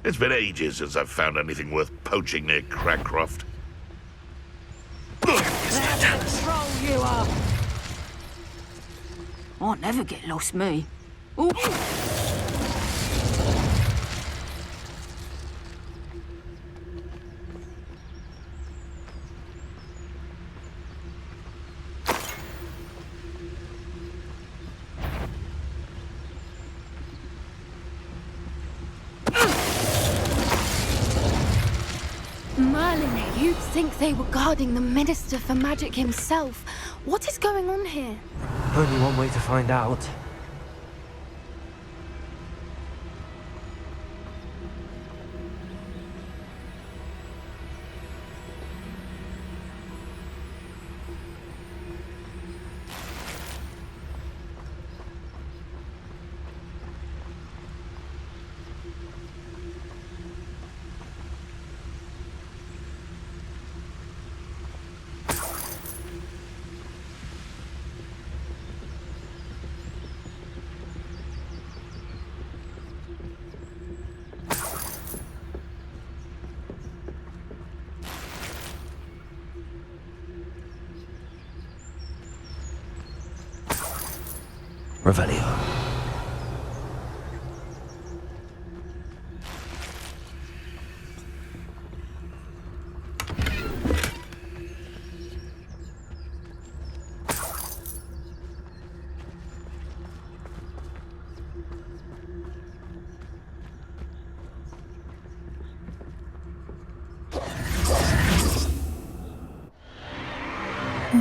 It's been ages since I've found anything worth poaching near Crackcroft. That's the troll you are. I'll never get lost, me. Ooh. Merlin, you'd think they were guarding the Minister for Magic himself. What is going on here? Only one way to find out. Revelio.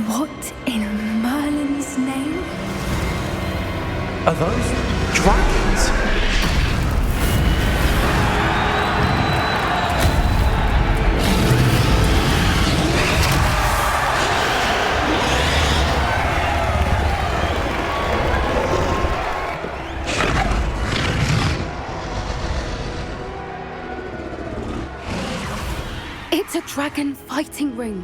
What in Merlin's name? Are those dragons? It's a dragon fighting ring.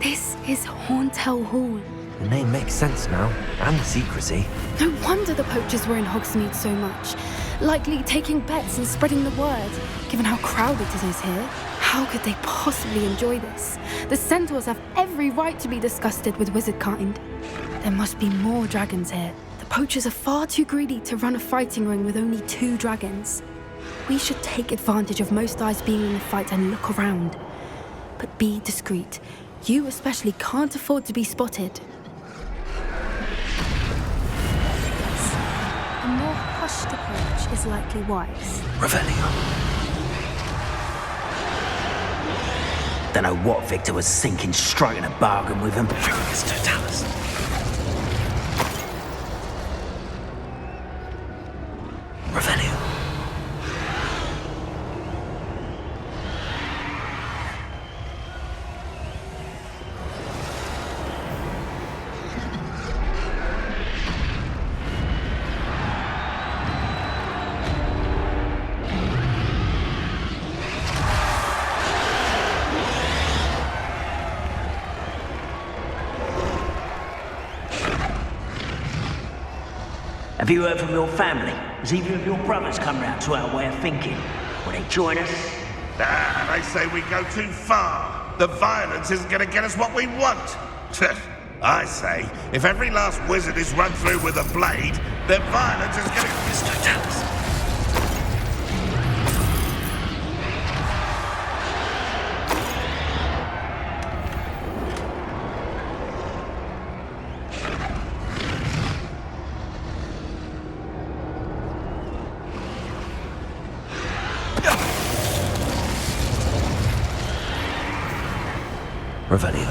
This is Horntail Hall. The name makes sense now, and the secrecy. No wonder the poachers were in Hogsmeade so much. Likely taking bets and spreading the word, given how crowded it is here. How could they possibly enjoy this? The centaurs have every right to be disgusted with wizard kind. There must be more dragons here. The poachers are far too greedy to run a fighting ring with only 2 dragons. We should take advantage of most eyes being in the fight and look around. But be discreet. You especially can't afford to be spotted. Yes. A more hushed approach is likely wise. Revelio. Don't know what Victor was thinking, striking a bargain with him. Furious Totalis. Revelio. Have you heard from your family? Has either of your brothers come round to our way of thinking? Will they join us? They say we go too far. The violence isn't going to get us what we want. I say, if every last wizard is run through with a blade, then violence is going to... It's Totalis. Revelio.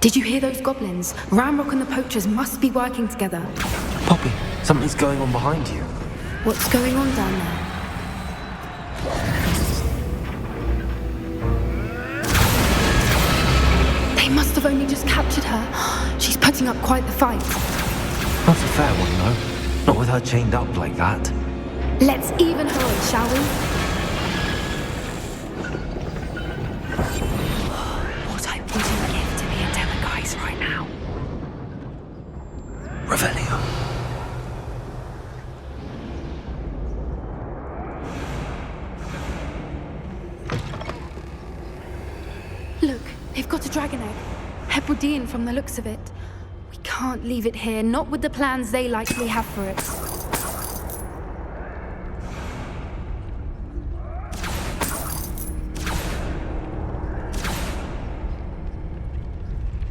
Did you hear those goblins? Ramrock and the poachers must be working together. Poppy, something's going on behind you. What's going on down there? They must have only just captured her. She's putting up quite the fight. Not a fair one, though. Not with her chained up like that. Let's even her on, shall we? Revelio. Look, they've got a dragon egg. Hebridean from the looks of it. We can't leave it here, not with the plans they likely have for it.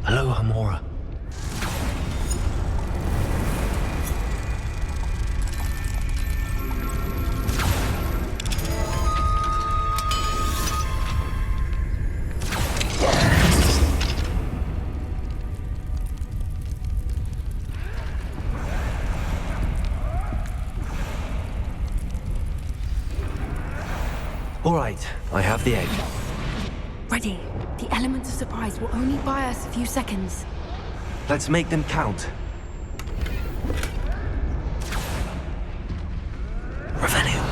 Hello, Hamora. All right, I have the egg. Ready. The element of surprise will only buy us a few seconds. Let's make them count. Revelio.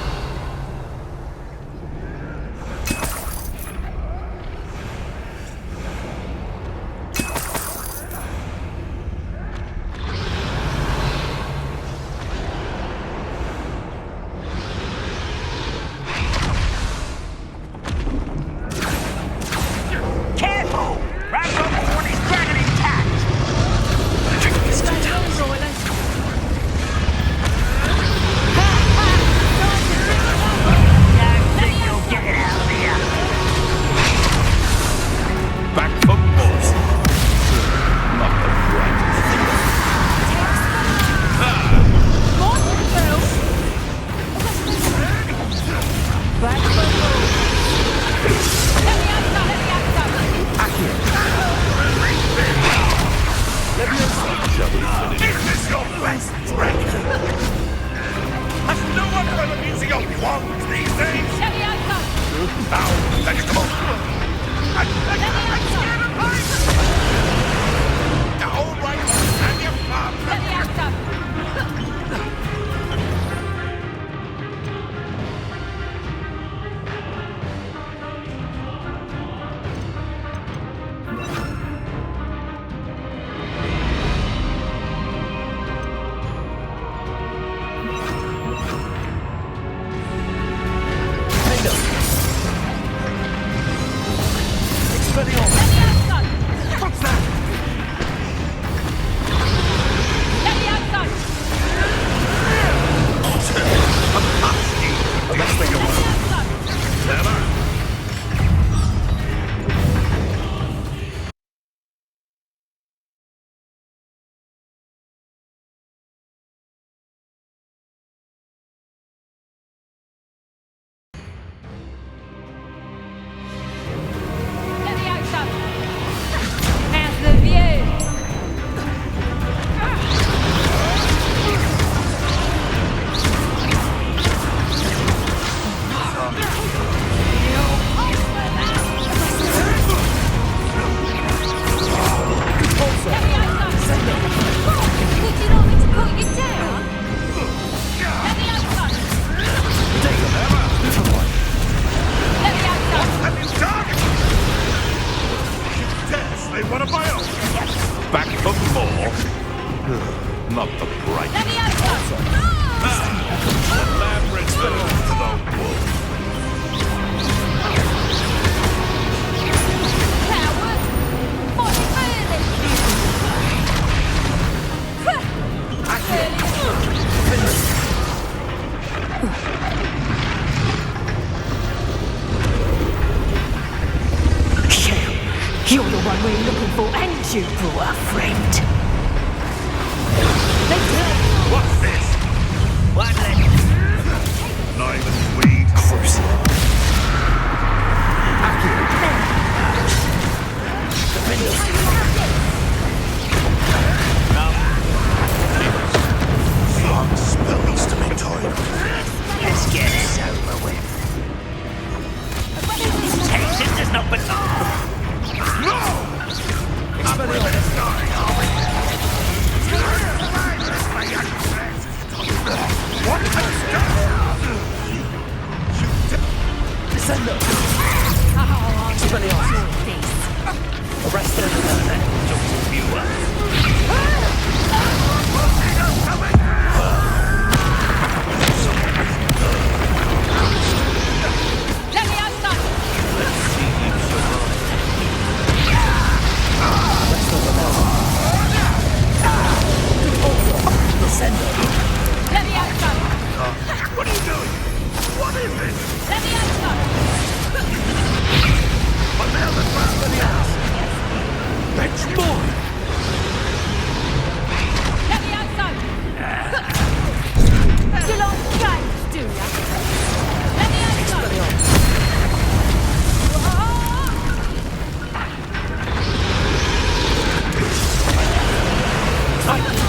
You poor friend. What's this? One left. Not even weed. Crucible. Fuck, spill needs to be tied. Let's get this over with. Tension does not belong. No! I'm with the story, are we? What has done? Descendo! Expelliarmus! Arrest them! Let me outside! Let's see you survive. Descendo! Let me outside! What are you doing? What is this? Let me outside! What the hell is that? That's mine! Let me outside! You like games, do ya? Let me outside!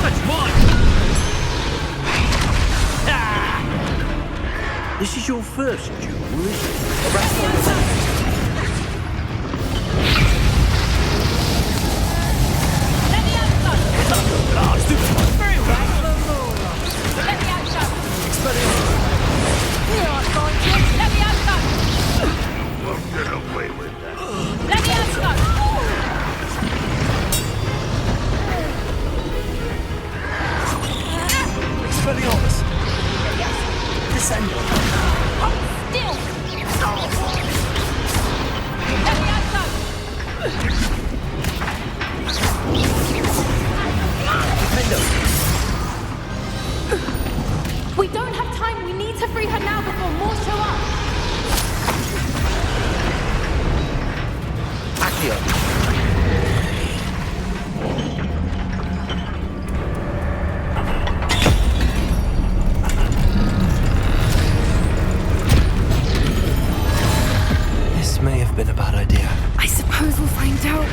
That's mine! This is your first duel, is it? Arrest them! Let me outside! Let's do it! Very well. Let me outside! Expelliarmus! Here I find you! Let me outside! Won't get away with that. Let me outside! Expelliarmus! Descendo! Still! Let me outside! Defendo! We don't have time. We need to free her now before more show up. Accio! This may have been a bad idea. I suppose we'll find out.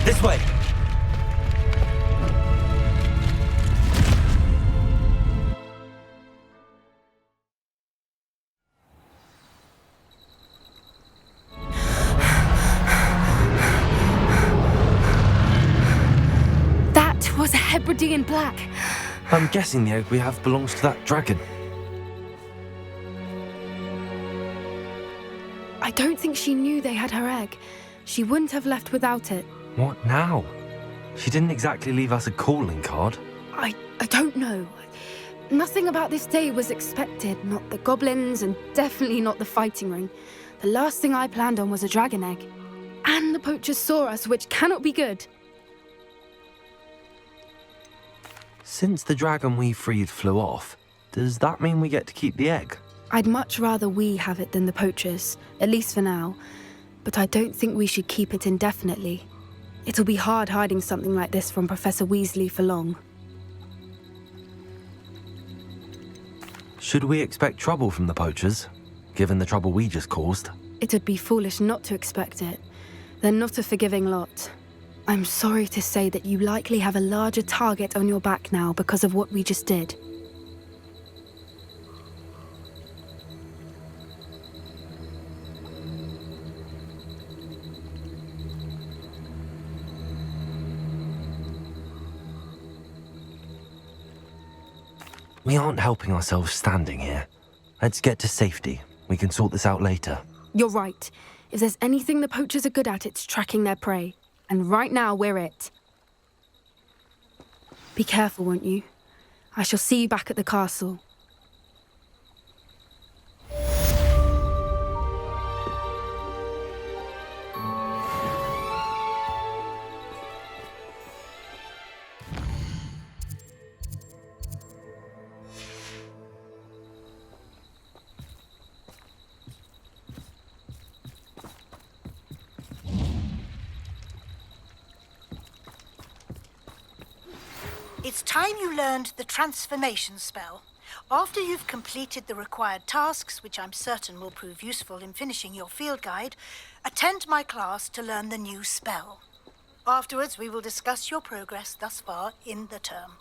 This way! That was a Hebridean black. I'm guessing the egg we have belongs to that dragon. I don't think she knew they had her egg. She wouldn't have left without it. What now? She didn't exactly leave us a calling card. I don't know. Nothing about this day was expected. Not the goblins, and definitely not the fighting ring. The last thing I planned on was a dragon egg. And the poachers saw us, which cannot be good. Since the dragon we freed flew off, does that mean we get to keep the egg? I'd much rather we have it than the poachers, at least for now. But I don't think we should keep it indefinitely. It'll be hard hiding something like this from Professor Weasley for long. Should we expect trouble from the poachers, given the trouble we just caused? It'd be foolish not to expect it. They're not a forgiving lot. I'm sorry to say that you likely have a larger target on your back now because of what we just did. We aren't helping ourselves standing here. Let's get to safety. We can sort this out later. You're right. If there's anything the poachers are good at, it's tracking their prey. And right now, we're it. Be careful, won't you? I shall see you back at the castle. It's time you learned the transformation spell. After you've completed the required tasks, which I'm certain will prove useful in finishing your field guide, attend my class to learn the new spell. Afterwards, we will discuss your progress thus far in the term.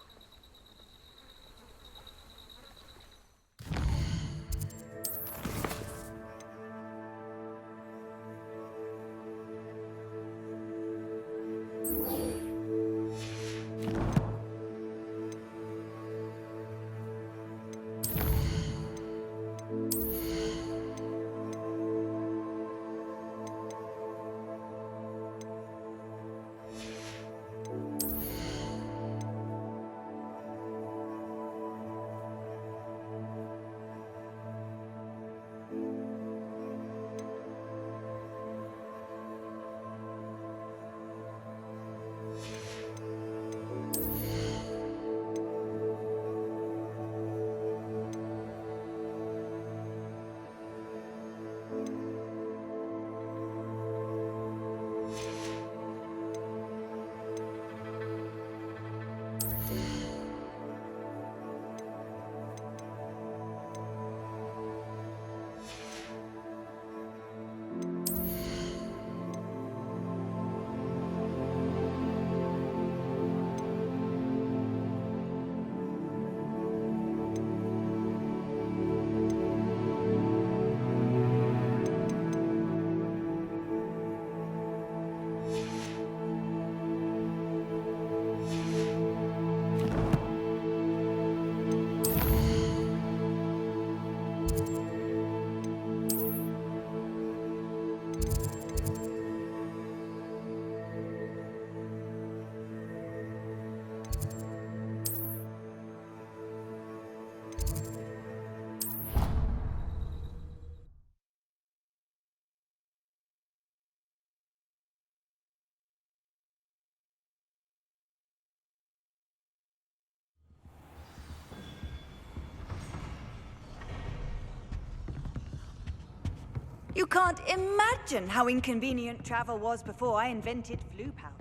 You can't imagine how inconvenient travel was before I invented flu powder.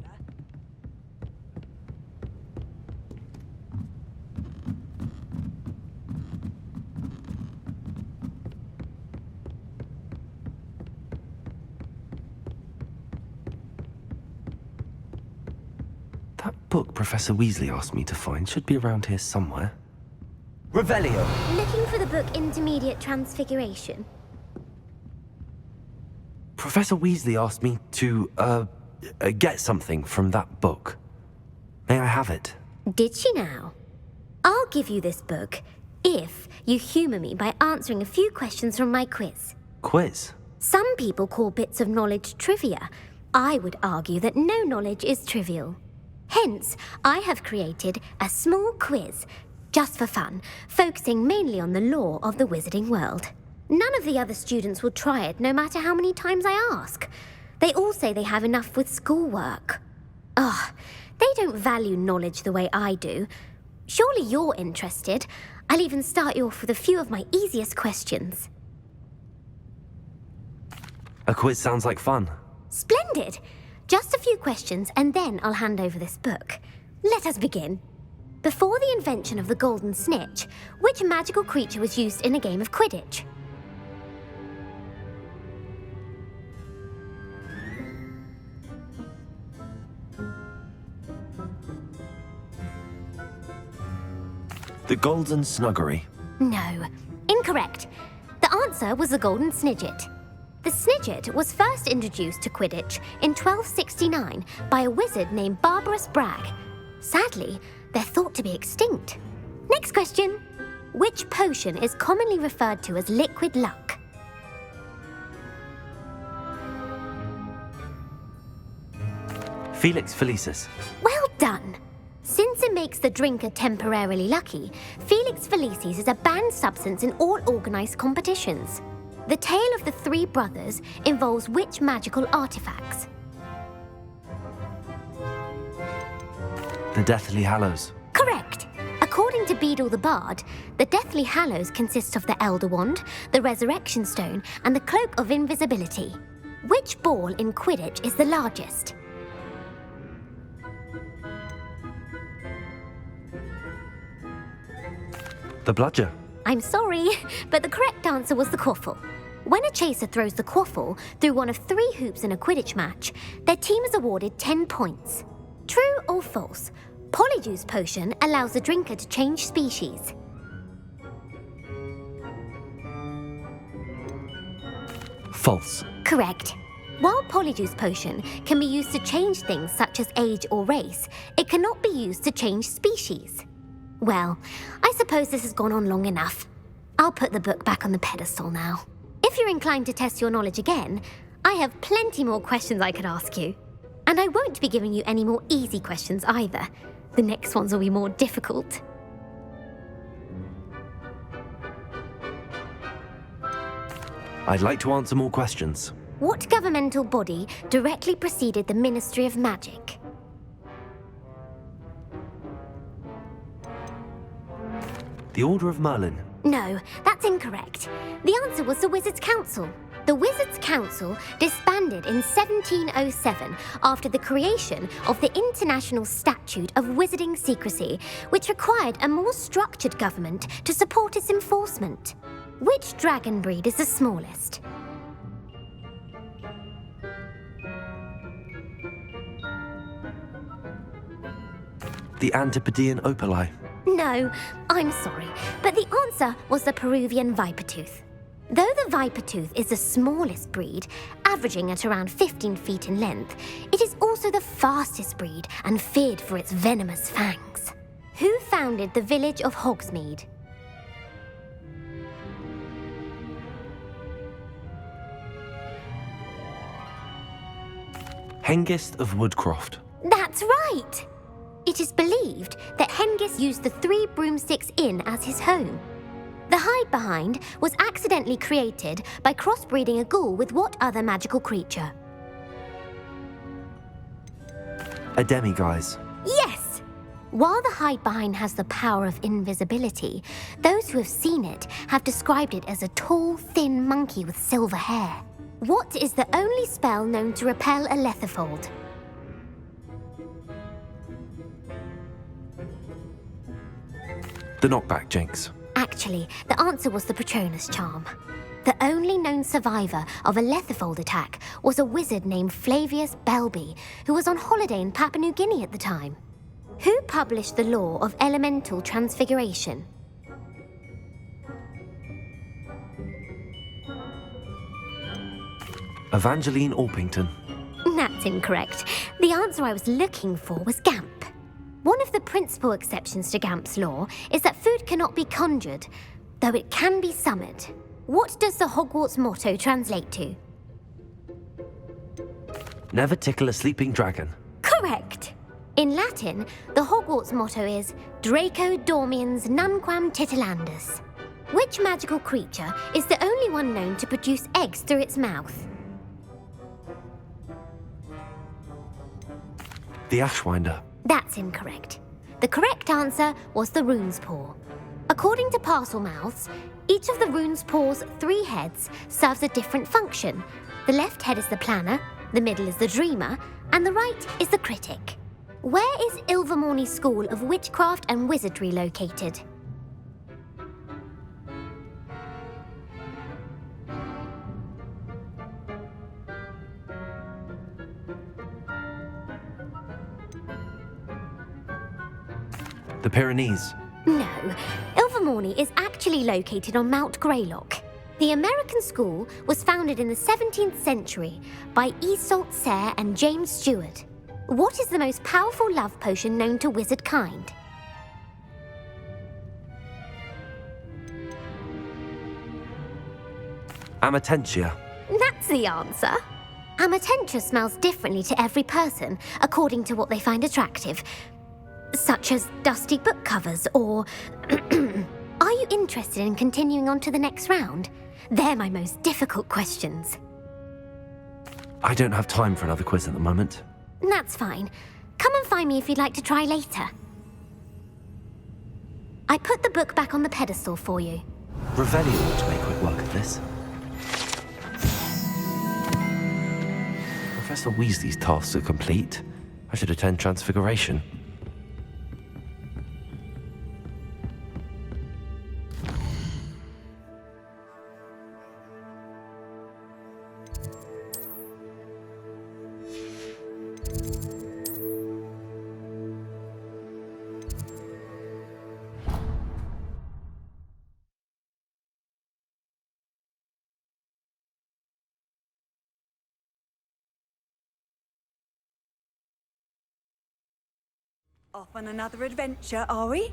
That book Professor Weasley asked me to find should be around here somewhere. Revelio! Looking for the book Intermediate Transfiguration? Professor Weasley asked me to, get something from that book. May I have it? Did she now? I'll give you this book if you humour me by answering a few questions from my quiz. Quiz? Some people call bits of knowledge trivia. I would argue that no knowledge is trivial. Hence, I have created a small quiz, just for fun, focusing mainly on the lore of the wizarding world. None of the other students will try it, no matter how many times I ask. They all say they have enough with schoolwork. Ugh, they don't value knowledge the way I do. Surely you're interested. I'll even start you off with a few of my easiest questions. A quiz sounds like fun. Splendid! Just a few questions, and then I'll hand over this book. Let us begin. Before the invention of the golden snitch, which magical creature was used in a game of Quidditch? The Golden Snuggery. No, incorrect. The answer was the Golden Snidget. The Snidget was first introduced to Quidditch in 1269 by a wizard named Barbarous Bragg. Sadly, they're thought to be extinct. Next question. Which potion is commonly referred to as liquid luck? Felix Felicis. Well done. Since it makes the drinker temporarily lucky, Felix Felicis is a banned substance in all organised competitions. The tale of the three brothers involves which magical artifacts? The Deathly Hallows. Correct. According to Beadle the Bard, the Deathly Hallows consists of the Elder Wand, the Resurrection Stone, and the Cloak of Invisibility. Which ball in Quidditch is the largest? The Bludger. I'm sorry, but the correct answer was the quaffle. When a chaser throws the quaffle through one of 3 hoops in a Quidditch match, their team is awarded 10 points. True or false? Polyjuice Potion allows the drinker to change species. False. Correct. While Polyjuice Potion can be used to change things such as age or race, it cannot be used to change species. Well, I suppose this has gone on long enough. I'll put the book back on the pedestal now. If you're inclined to test your knowledge again, I have plenty more questions I could ask you. And I won't be giving you any more easy questions either. The next ones will be more difficult. I'd like to answer more questions. What governmental body directly preceded the Ministry of Magic? The Order of Merlin. No, that's incorrect. The answer was the Wizards' Council. The Wizards' Council disbanded in 1707 after the creation of the International Statute of Wizarding Secrecy, which required a more structured government to support its enforcement. Which dragon breed is the smallest? The Antipodean Opali. No, I'm sorry, but the answer was the Peruvian Vipertooth. Though the Vipertooth is the smallest breed, averaging at around 15 feet in length, it is also the fastest breed and feared for its venomous fangs. Who founded the village of Hogsmeade? Hengist of Woodcroft. That's right! It is believed that Hengist used the 3 Broomsticks Inn as his home. The hide-behind was accidentally created by crossbreeding a ghoul with what other magical creature? A demiguise. Yes! While the hide-behind has the power of invisibility, those who have seen it have described it as a tall, thin monkey with silver hair. What is the only spell known to repel a Lethifold? The Knockback Jinx. Actually, the answer was the Patronus Charm. The only known survivor of a Lethifold attack was a wizard named Flavius Belby, who was on holiday in Papua New Guinea at the time. Who published the law of elemental transfiguration? Evangeline Orpington. That's incorrect. The answer I was looking for was Gamp. One of the principal exceptions to Gamp's law is that food cannot be conjured, though it can be summoned. What does the Hogwarts motto translate to? Never tickle a sleeping dragon. Correct. In Latin, the Hogwarts motto is Draco Dormiens Nunquam Titilandus. Which magical creature is the only one known to produce eggs through its mouth? The Ashwinder. That's incorrect. The correct answer was the Rune's Paw. According to Parselmouths, each of the Rune's Paw's 3 heads serves a different function. The left head is the planner, the middle is the dreamer, and the right is the critic. Where is Ilvermorny School of Witchcraft and Wizardry located? The Pyrenees. No, Ilvermorny is actually located on Mount Greylock. The American school was founded in the 17th century by Isolde Sayre and James Stewart. What is the most powerful love potion known to wizard kind? Amatentia. That's the answer. Amatentia smells differently to every person, according to what they find attractive, such as dusty book covers or... Are you interested in continuing on to the next round? They're my most difficult questions. I don't have time for another quiz at the moment. That's fine. Come and find me if you'd like to try later. I put the book back on the pedestal for you. Revelio ought to make quick work of this. Professor Weasley's tasks are complete. I should attend Transfiguration. Off on another adventure, are we?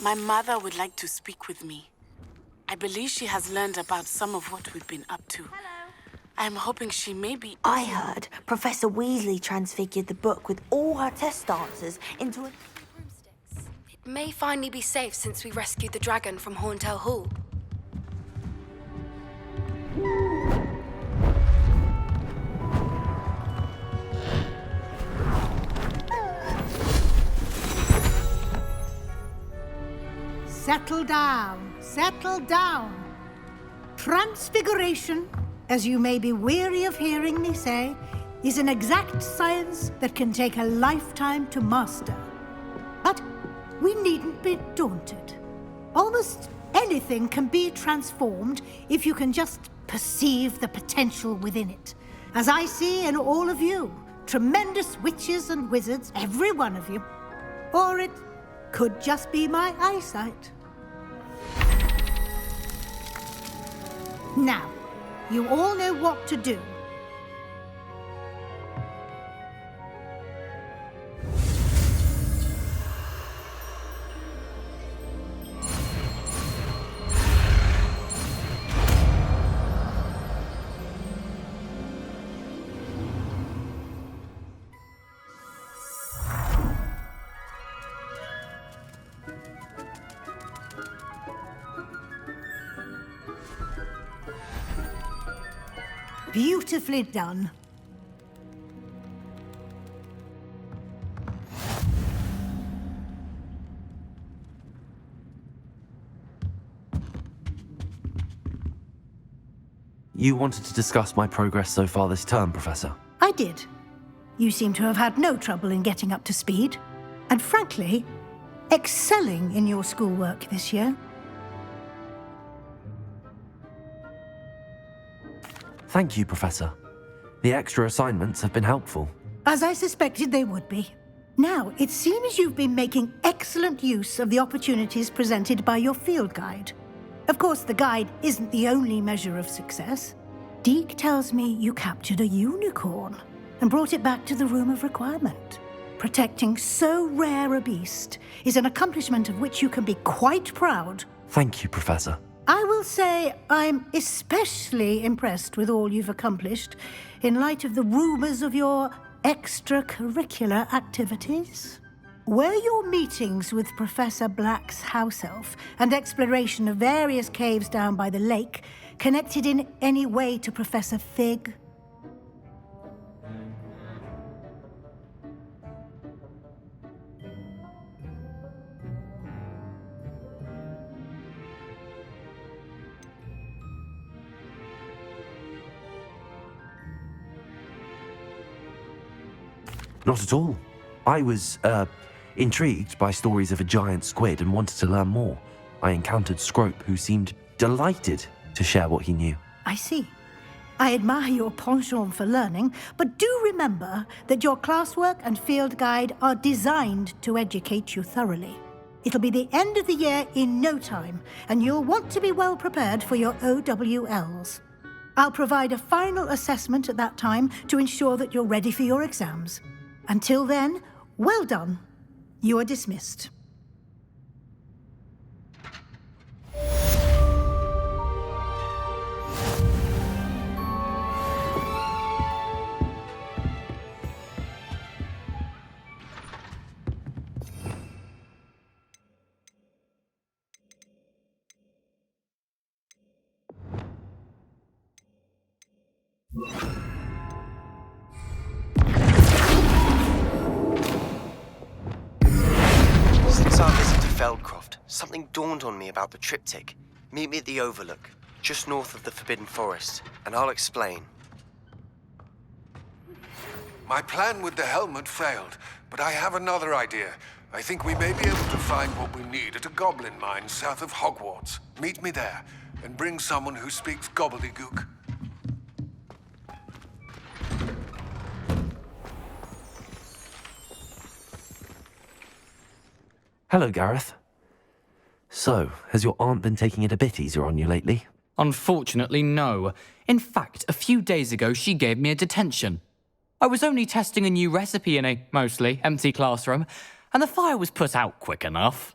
My mother would like to speak with me. I believe she has learned about some of what we've been up to. Hello. I'm hoping she may be... I heard Professor Weasley transfigured the book with all her test answers into a... It may finally be safe since we rescued the dragon from Horntail Hall. Settle down, settle down. Transfiguration, as you may be weary of hearing me say, is an exact science that can take a lifetime to master. But we needn't be daunted. Almost anything can be transformed if you can just perceive the potential within it. As I see in all of you, tremendous witches and wizards, every one of you. Or it could just be my eyesight. Now, you all know what to do. Beautifully done. You wanted to discuss my progress so far this term, Professor? I did. You seem to have had no trouble in getting up to speed. And frankly, excelling in your schoolwork this year. Thank you, Professor. The extra assignments have been helpful. As I suspected they would be. Now, it seems you've been making excellent use of the opportunities presented by your field guide. Of course, the guide isn't the only measure of success. Deke tells me you captured a unicorn and brought it back to the Room of Requirement. Protecting so rare a beast is an accomplishment of which you can be quite proud. Thank you, Professor. I will say I'm especially impressed with all you've accomplished in light of the rumors of your extracurricular activities. Were your meetings with Professor Black's house elf and exploration of various caves down by the lake connected in any way to Professor Fig? Not at all. I was, intrigued by stories of a giant squid and wanted to learn more. I encountered Scrope, who seemed delighted to share what he knew. I see. I admire your penchant for learning, but do remember that your classwork and field guide are designed to educate you thoroughly. It'll be the end of the year in no time, and you'll want to be well prepared for your OWLs. I'll provide a final assessment at that time to ensure that you're ready for your exams. Until then, well done. You are dismissed. Since our visit to Feldcroft, something dawned on me about the triptych. Meet me at the Overlook, just north of the Forbidden Forest, and I'll explain. My plan with the helmet failed, but I have another idea. I think we may be able to find what we need at a goblin mine south of Hogwarts. Meet me there, and bring someone who speaks gobbledygook. Hello, Gareth. So, has your aunt been taking it a bit easier on you lately? Unfortunately, no. In fact, a few days ago, she gave me a detention. I was only testing a new recipe in a mostly empty classroom, and the fire was put out quick enough.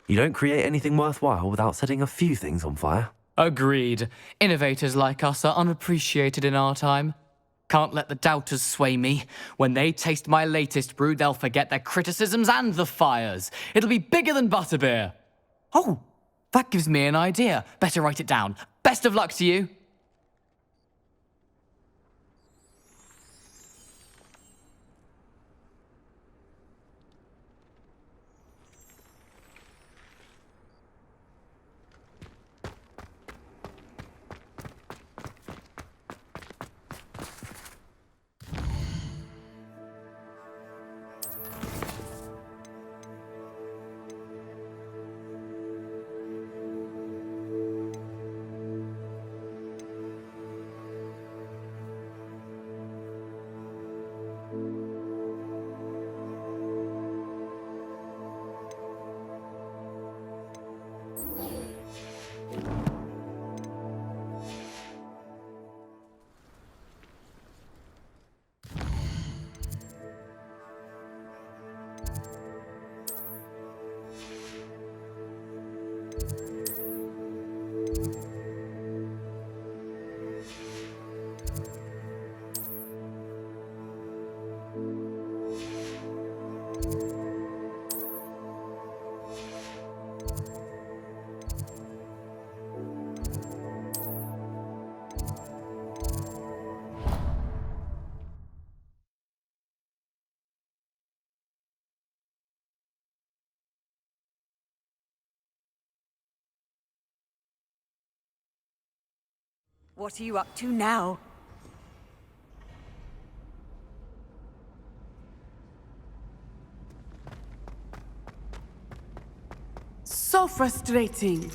You don't create anything worthwhile without setting a few things on fire. Agreed. Innovators like us are unappreciated in our time. Can't let the doubters sway me. When they taste my latest brew, they'll forget their criticisms and the fires. It'll be bigger than butterbeer. Oh, that gives me an idea. Better write it down. Best of luck to you. What are you up to now? So frustrating.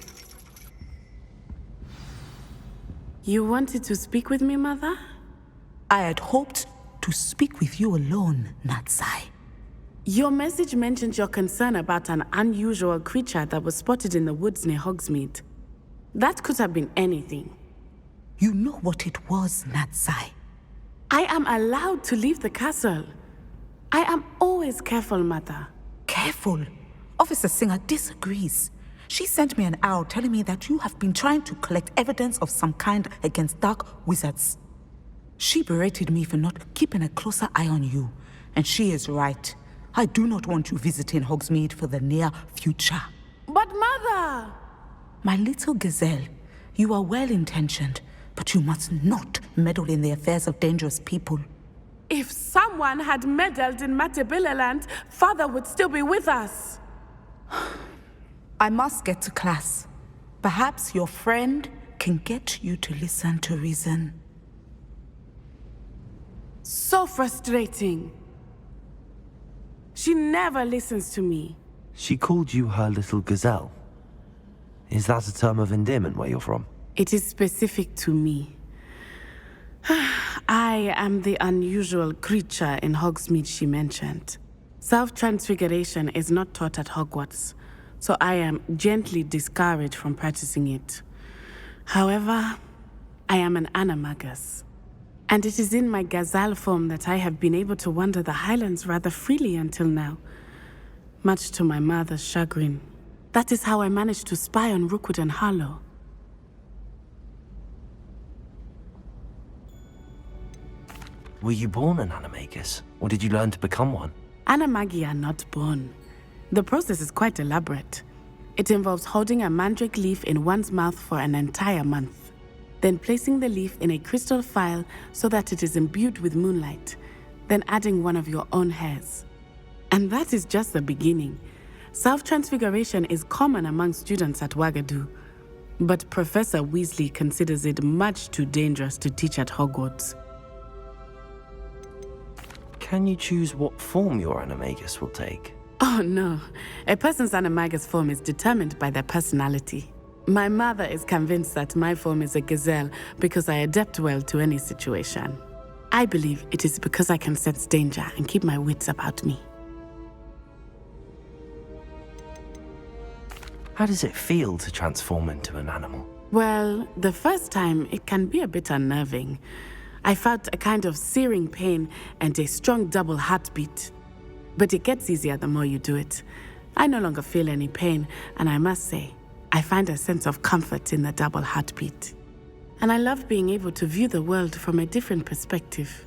You wanted to speak with me, Mother? I had hoped to speak with you alone, Natsai. Your message mentioned your concern about an unusual creature that was spotted in the woods near Hogsmeade. That could have been anything. You know what it was, Natsai. I am allowed to leave the castle. I am always careful, Mother. Careful? Officer Singer disagrees. She sent me an owl telling me that you have been trying to collect evidence of some kind against dark wizards. She berated me for not keeping a closer eye on you, and she is right. I do not want you visiting Hogsmeade for the near future. But Mother! My little gazelle, you are well-intentioned, but you must not meddle in the affairs of dangerous people. If someone had meddled in Matabeleland, Father would still be with us. I must get to class. Perhaps your friend can get you to listen to reason. So frustrating. She never listens to me. She called you her little gazelle. Is that a term of endearment where you're from? It is specific to me. I am the unusual creature in Hogsmeade she mentioned. Self-transfiguration is not taught at Hogwarts, so I am gently discouraged from practicing it. However, I am an animagus, and it is in my gazelle form that I have been able to wander the Highlands rather freely until now, much to my mother's chagrin. That is how I managed to spy on Rookwood and Harlow. Were you born an animagus, or did you learn to become one? Animagi are not born. The process is quite elaborate. It involves holding a mandrake leaf in one's mouth for an entire month, then placing the leaf in a crystal phial so that it is imbued with moonlight, then adding one of your own hairs. And that is just the beginning. Self-transfiguration is common among students at Wagadu, but Professor Weasley considers it much too dangerous to teach at Hogwarts. Can you choose what form your animagus will take? Oh no, a person's animagus form is determined by their personality. My mother is convinced that my form is a gazelle because I adapt well to any situation. I believe it is because I can sense danger and keep my wits about me. How does it feel to transform into an animal? Well, the first time it can be a bit unnerving. I felt a kind of searing pain and a strong double heartbeat. But it gets easier the more you do it. I no longer feel any pain, and I must say, I find a sense of comfort in the double heartbeat. And I love being able to view the world from a different perspective.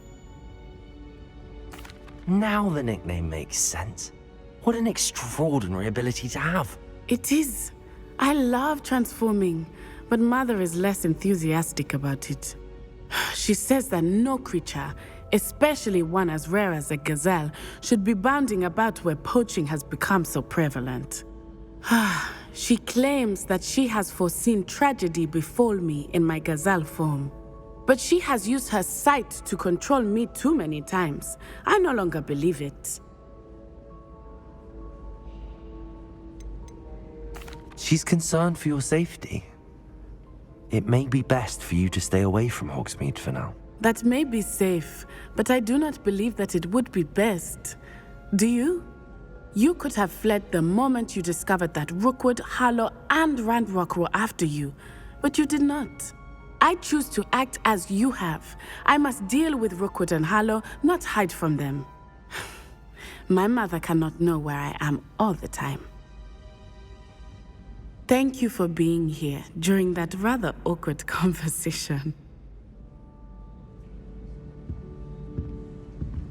Now the nickname makes sense. What an extraordinary ability to have. It is. I love transforming, but Mother is less enthusiastic about it. She says that no creature, especially one as rare as a gazelle, should be bounding about where poaching has become so prevalent. She claims that she has foreseen tragedy befall me in my gazelle form. But she has used her sight to control me too many times. I no longer believe it. She's concerned for your safety. It may be best for you to stay away from Hogsmeade for now. That may be safe, but I do not believe that it would be best. Do you? You could have fled the moment you discovered that Rookwood, Harlow, and Ranrock were after you, but you did not. I choose to act as you have. I must deal with Rookwood and Harlow, not hide from them. My mother cannot know where I am all the time. Thank you for being here during that rather awkward conversation.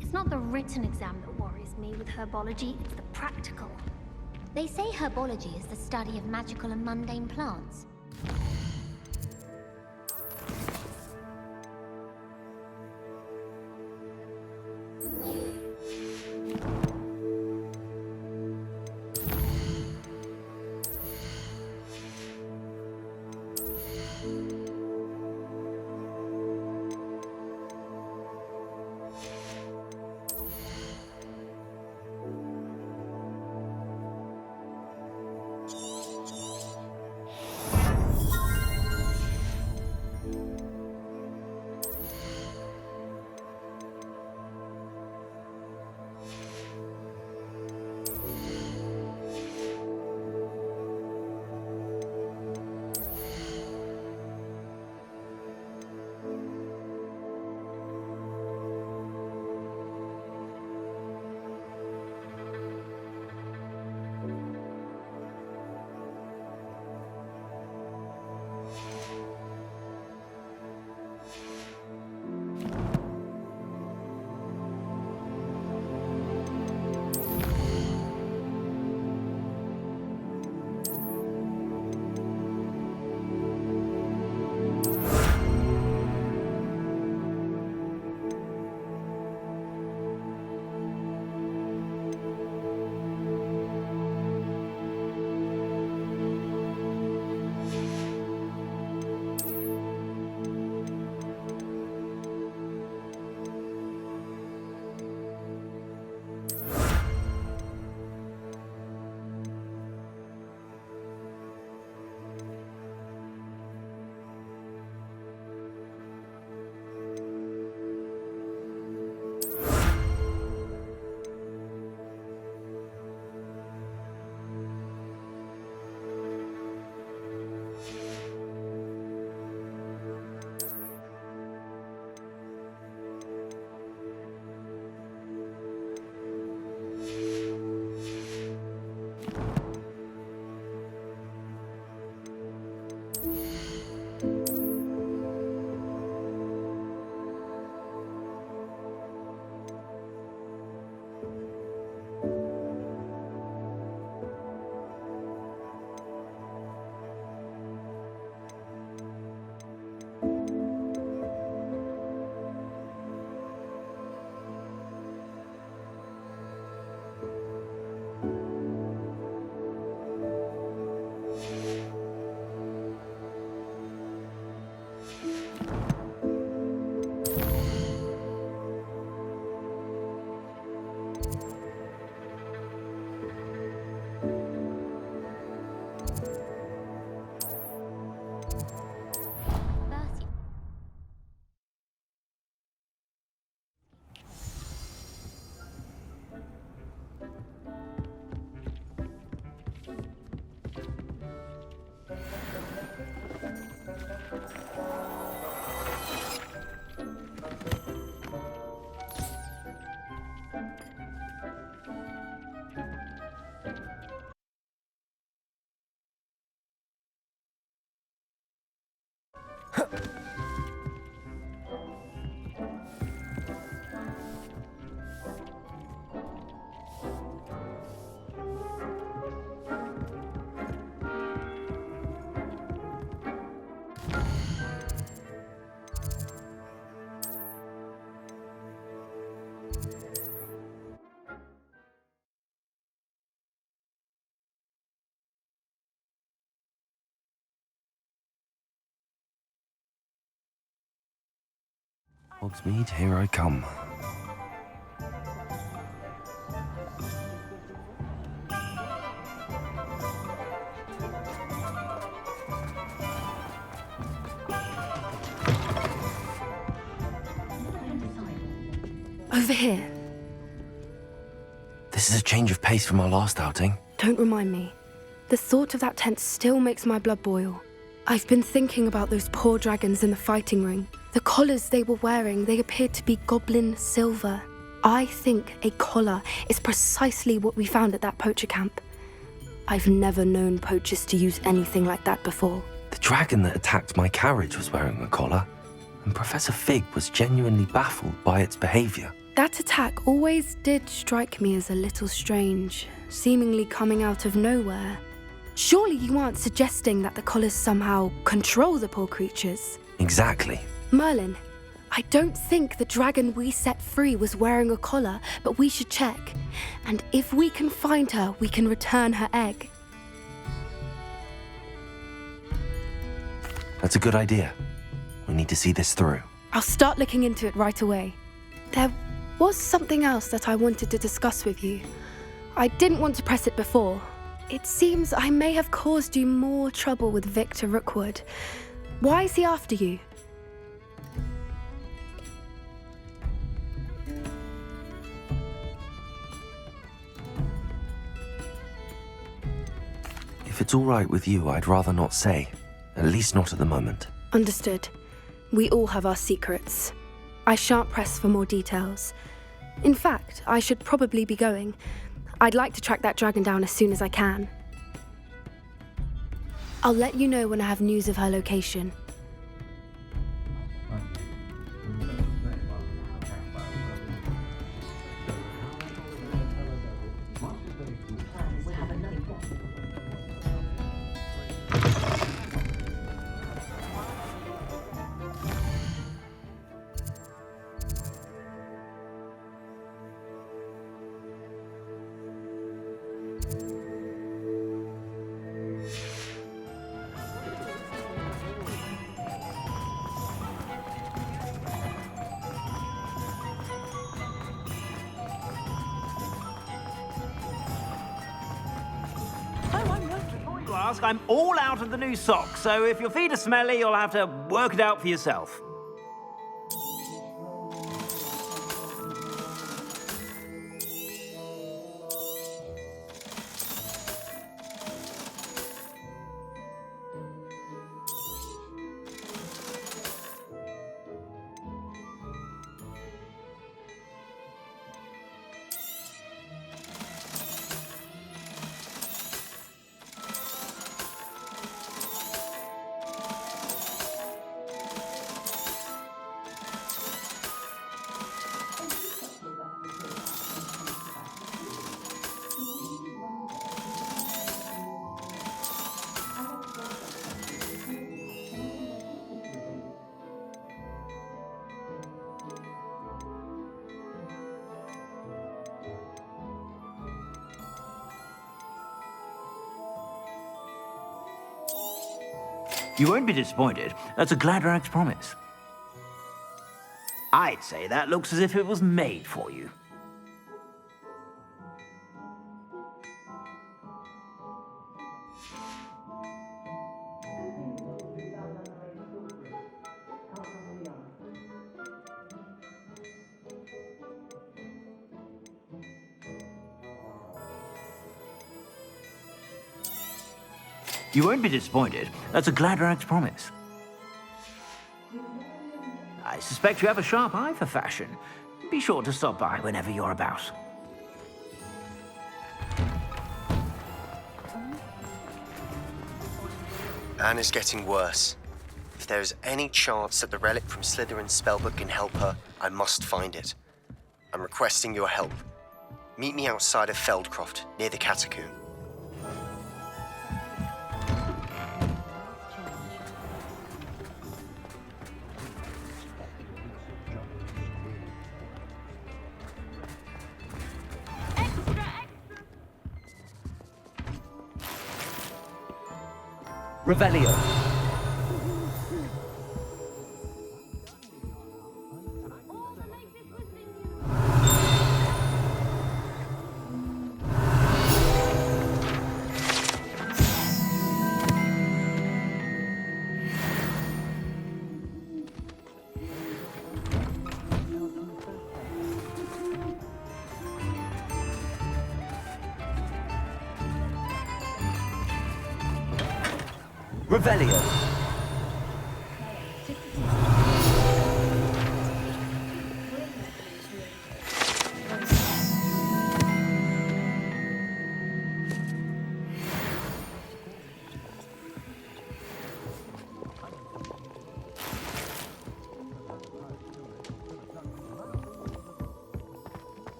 It's not the written exam that worries me with herbology, it's the practical. They say herbology is the study of magical and mundane plants. Hogsmeade, here I come. Over here. This is a change of pace from our last outing. Don't remind me. The thought of that tent still makes my blood boil. I've been thinking about those poor dragons in the fighting ring. The collars they were wearing, they appeared to be goblin silver. I think a collar is precisely what we found at that poacher camp. I've never known poachers to use anything like that before. The dragon that attacked my carriage was wearing a collar, and Professor Fig was genuinely baffled by its behavior. That attack always did strike me as a little strange, seemingly coming out of nowhere. Surely you aren't suggesting that the collars somehow control the poor creatures? Exactly. Merlin, I don't think the dragon we set free was wearing a collar, but we should check. And if we can find her, we can return her egg. That's a good idea. We need to see this through. I'll start looking into it right away. There was something else that I wanted to discuss with you. I didn't want to press it before. It seems I may have caused you more trouble with Victor Rookwood. Why is he after you? If it's all right with you, I'd rather not say. At least not at the moment. Understood. We all have our secrets. I shan't press for more details. In fact, I should probably be going. I'd like to track that dragon down as soon as I can. I'll let you know when I have news of her location. I'm all out of the new socks, so if your feet are smelly, you'll have to work it out for yourself. You won't be disappointed. That's a Gladrax promise. I'd say that looks as if it was made for you. You won't be disappointed. That's a Gladrax promise. I suspect you have a sharp eye for fashion. Be sure to stop by whenever you're about. Anna's getting worse. If there is any chance that the relic from Slytherin's spellbook can help her, I must find it. I'm requesting your help. Meet me outside of Feldcroft, near the catacomb. Revelio. Revelio.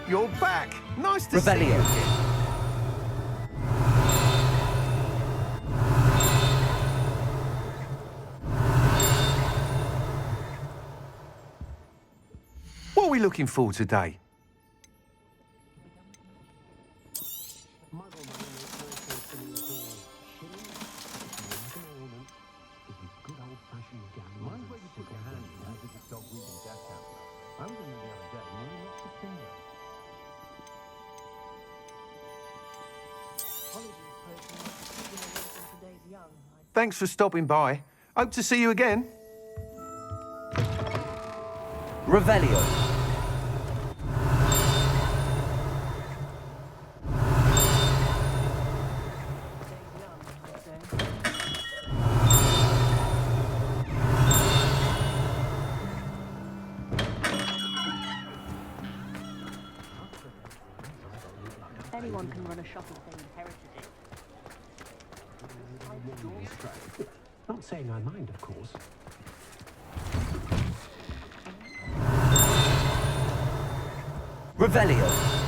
You're back. Nice to Revelio. see you again. What are we looking for today? Thanks for stopping by. Hope to see you again. Revelio. Anyone can run a shop if they inherited it. Not saying I mind, of course. Revelio.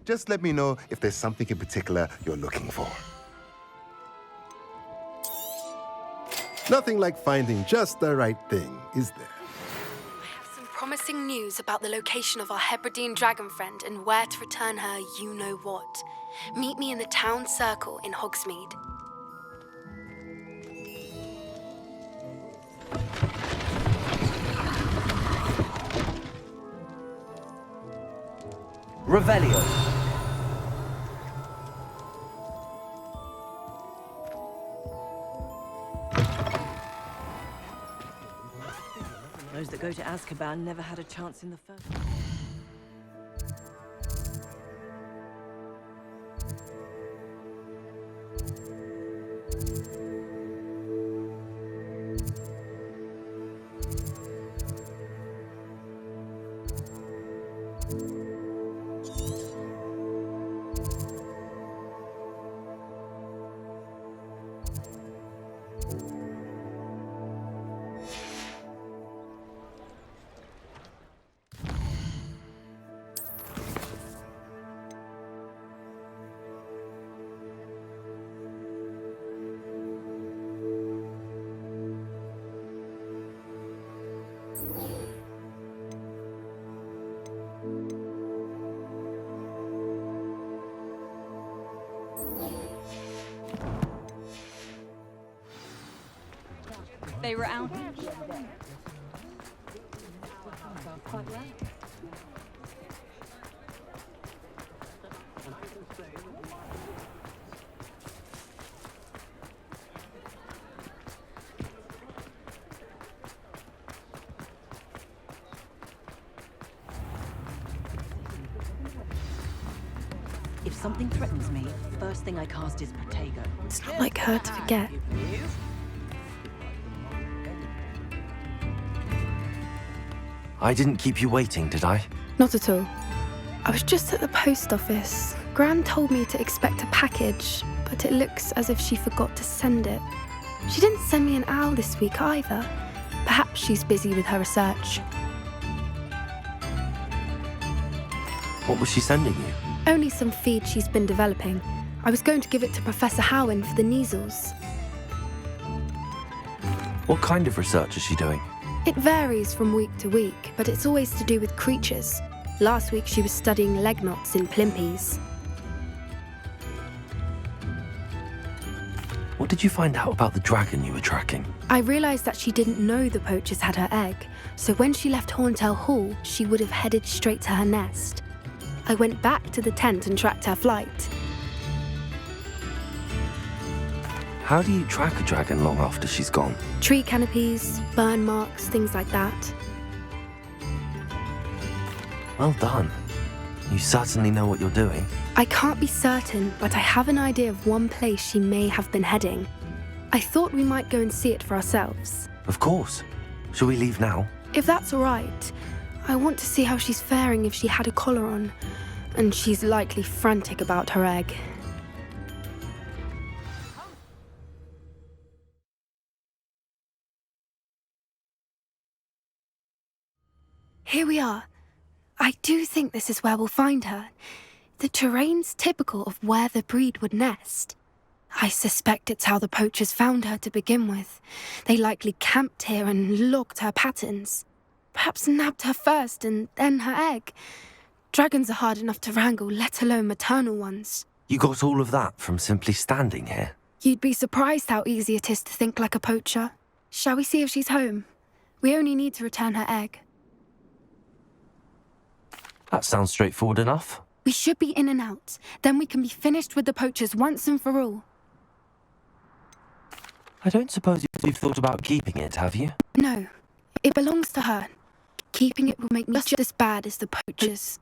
Just let me know if there's something in particular you're looking for. Nothing like finding just the right thing, is there? I have some promising news about the location of our Hebridean dragon friend and where to return her you-know-what. Meet me in the town circle in Hogsmeade. Revelio. Those that go to Azkaban never had a chance in the first. They were out. If something threatens me, first thing I cast is Protego. It's not like her to forget. I didn't keep you waiting, did I? Not at all. I was just at the post office. Gran told me to expect a package, but it looks as if she forgot to send it. She didn't send me an owl this week either. Perhaps she's busy with her research. What was she sending you? Only some feed she's been developing. I was going to give it to Professor Howen for the measles. What kind of research is she doing? It varies from week to week, but it's always to do with creatures. Last week she was studying leg knots in plimpies. What did you find out about the dragon you were tracking? I realised that she didn't know the poachers had her egg, so when she left Horntail Hall, she would have headed straight to her nest. I went back to the tent and tracked her flight. How do you track a dragon long after she's gone? Tree canopies, burn marks, things like that. Well done. You certainly know what you're doing. I can't be certain, but I have an idea of one place she may have been heading. I thought we might go and see it for ourselves. Of course. Shall we leave now? If that's all right. I want to see how she's faring if she had a collar on. And she's likely frantic about her egg. Here we are. I do think this is where we'll find her. The terrain's typical of where the breed would nest. I suspect it's how the poachers found her to begin with. They likely camped here and logged her patterns. Perhaps nabbed her first and then her egg. Dragons are hard enough to wrangle, let alone maternal ones. You got all of that from simply standing here? You'd be surprised how easy it is to think like a poacher. Shall we see if she's home? We only need to return her egg. That sounds straightforward enough. We should be in and out. Then we can be finished with the poachers once and for all. I don't suppose you've thought about keeping it, have you? No. It belongs to her. Keeping it will make me just as bad as the poachers.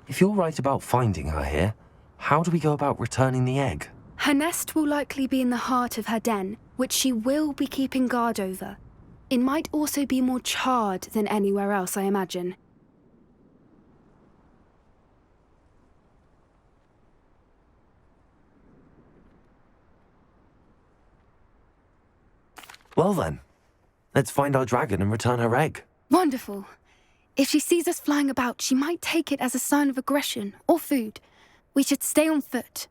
If you're right about finding her here, how do we go about returning the egg? Her nest will likely be in the heart of her den, which she will be keeping guard over. It might also be more charred than anywhere else, I imagine. Well then, let's find our dragon and return her egg. Wonderful. If she sees us flying about, she might take it as a sign of aggression or food. We should stay on foot.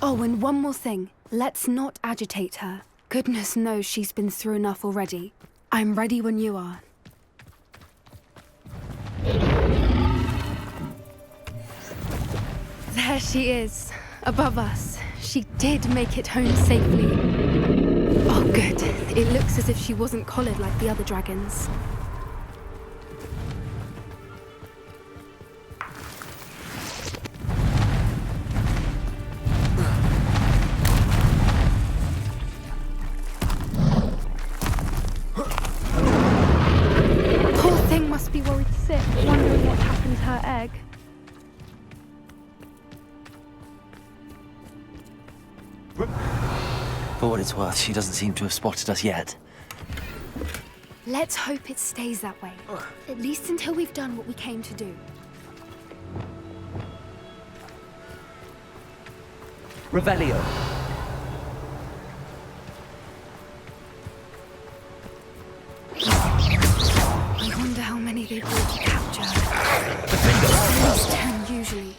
Oh, and one more thing. Let's not agitate her. Goodness knows she's been through enough already. I'm ready when you are. There she is, above us. She did make it home safely. Oh, good. It looks as if she wasn't collared like the other dragons. For what it's worth, she doesn't seem to have spotted us yet. Let's hope it stays that way. At least until we've done what we came to do. Revelio. I wonder how many they brought to capture. At least 10 usually.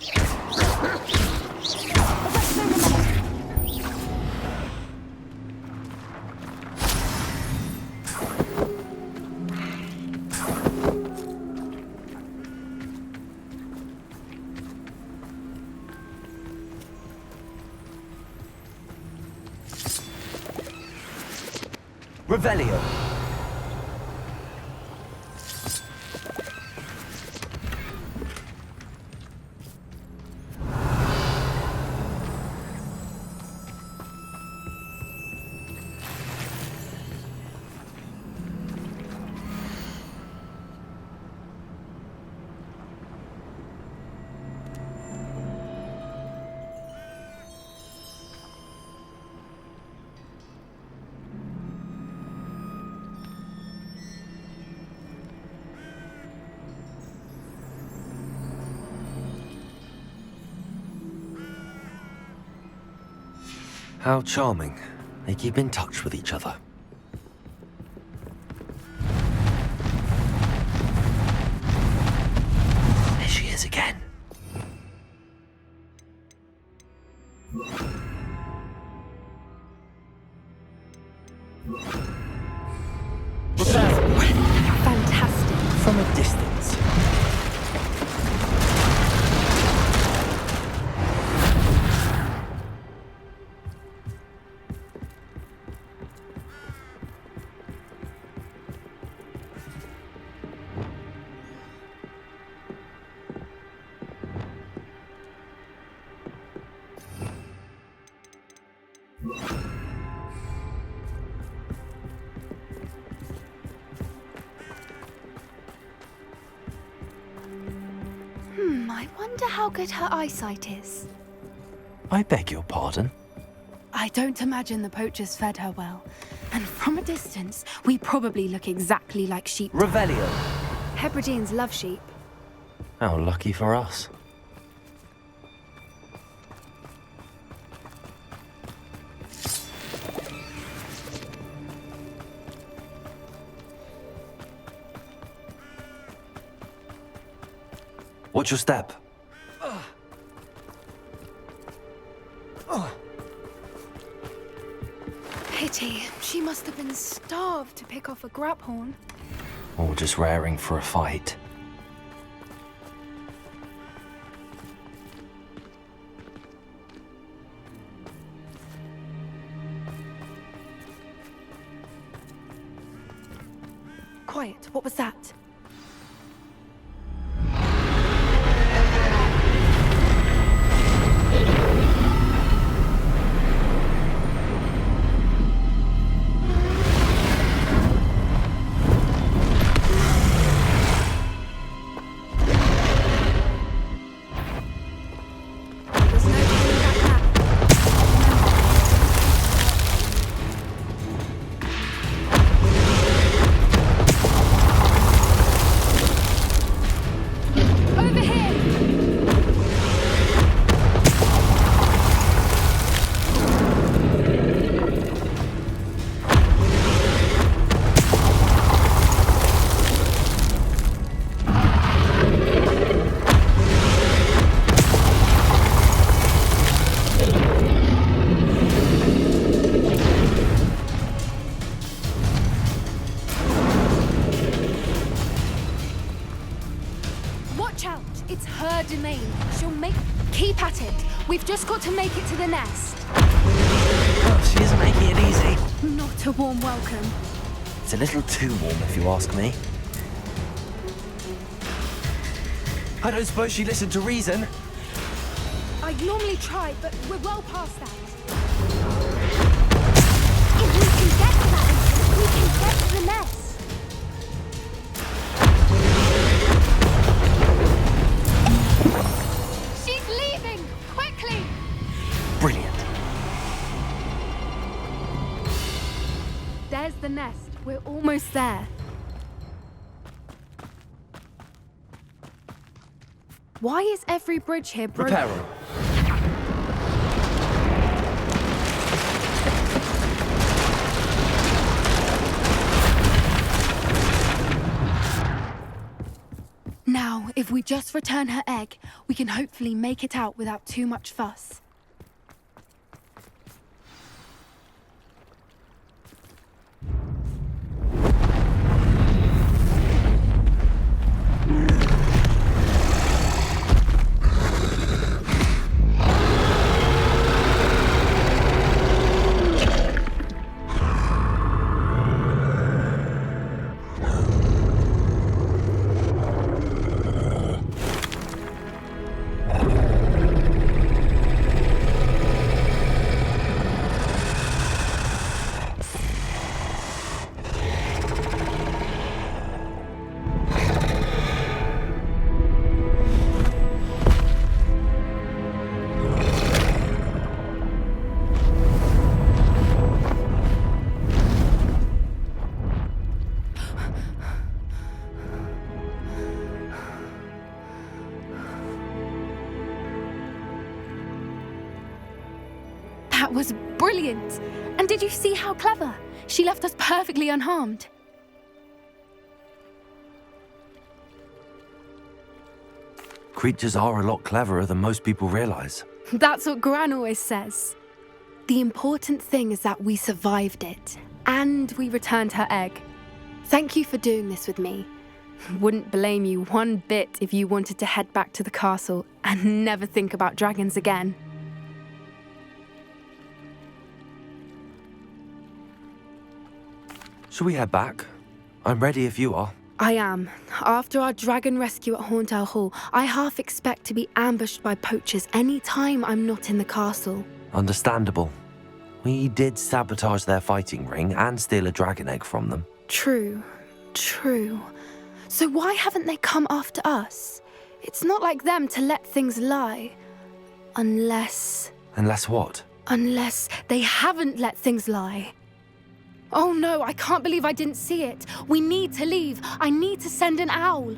Revelio. How charming. They keep in touch with each other. There she is again. Fantastic. From a distance. I wonder how good her eyesight is. I beg your pardon? I don't imagine the poachers fed her well. And from a distance, we probably look exactly like sheep. Revelio. Hebrideans love sheep. How lucky for us. Watch your step. Pity. She must have been starved to pick off a graphorn. Or just raring for a fight. Quiet. What was that? Keep at it. We've just got to make it to the nest. Oh, she isn't making it easy. Not a warm welcome. It's a little too warm, if you ask me. I don't suppose she listened to reason. I'd normally try, but we're well past that. If we can get to that, we can get to the nest. She's leaving! Quickly! Brilliant. there. Why is every bridge here broken? Repair. Now, if we just return her egg, we can hopefully make it out without too much fuss. That was brilliant! And did you see how clever? She left us perfectly unharmed. Creatures are a lot cleverer than most people realize. That's what Gran always says. The important thing is that we survived it, and we returned her egg. Thank you for doing this with me. Wouldn't blame you one bit if you wanted to head back to the castle and never think about dragons again. Shall we head back? I'm ready if you are. I am. After our dragon rescue at Hauntel Hall, I half expect to be ambushed by poachers any time I'm not in the castle. Understandable. We did sabotage their fighting ring and steal a dragon egg from them. True. So why haven't they come after us? It's not like them to let things lie. Unless what? Unless they haven't let things lie. Oh no, I can't believe I didn't see it. We need to leave. I need to send an owl.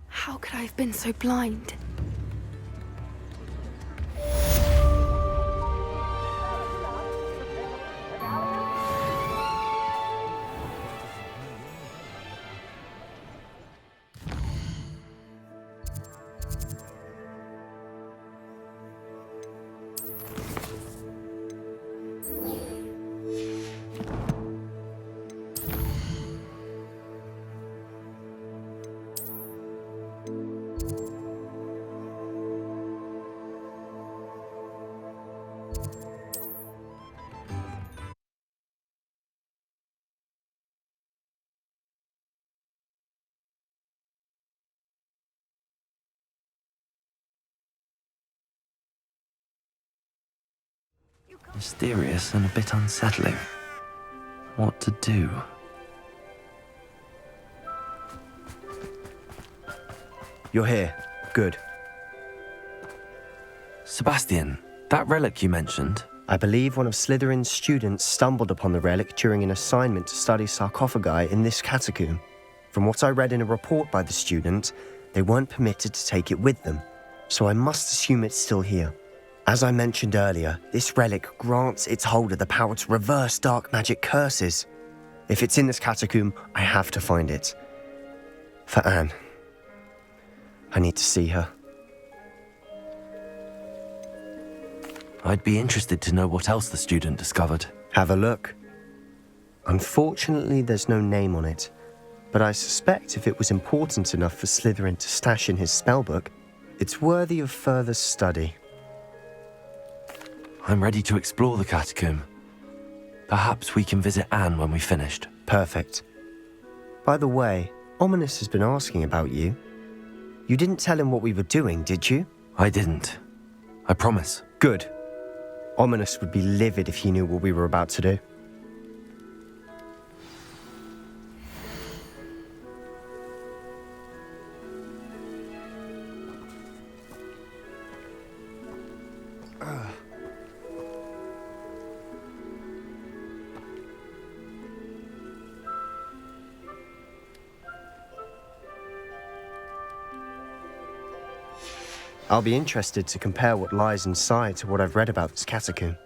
How could I have been so blind? Mysterious and a bit unsettling. What to do? You're here. Good. Sebastian, that relic you mentioned? I believe one of Slytherin's students stumbled upon the relic during an assignment to study sarcophagi in this catacomb. From what I read in a report by the student, they weren't permitted to take it with them, so I must assume it's still here. As I mentioned earlier, this relic grants its holder the power to reverse dark magic curses. If it's in this catacomb, I have to find it. For Anne. I need to see her. I'd be interested to know what else the student discovered. Have a look. Unfortunately, there's no name on it, but I suspect if it was important enough for Slytherin to stash in his spellbook, it's worthy of further study. I'm ready to explore the catacomb. Perhaps we can visit Anne when we've finished. Perfect. By the way, Ominous has been asking about you. You didn't tell him what we were doing, did you? I didn't. I promise. Good. Ominous would be livid if he knew what we were about to do. I'll be interested to compare what lies inside to what I've read about this catacomb.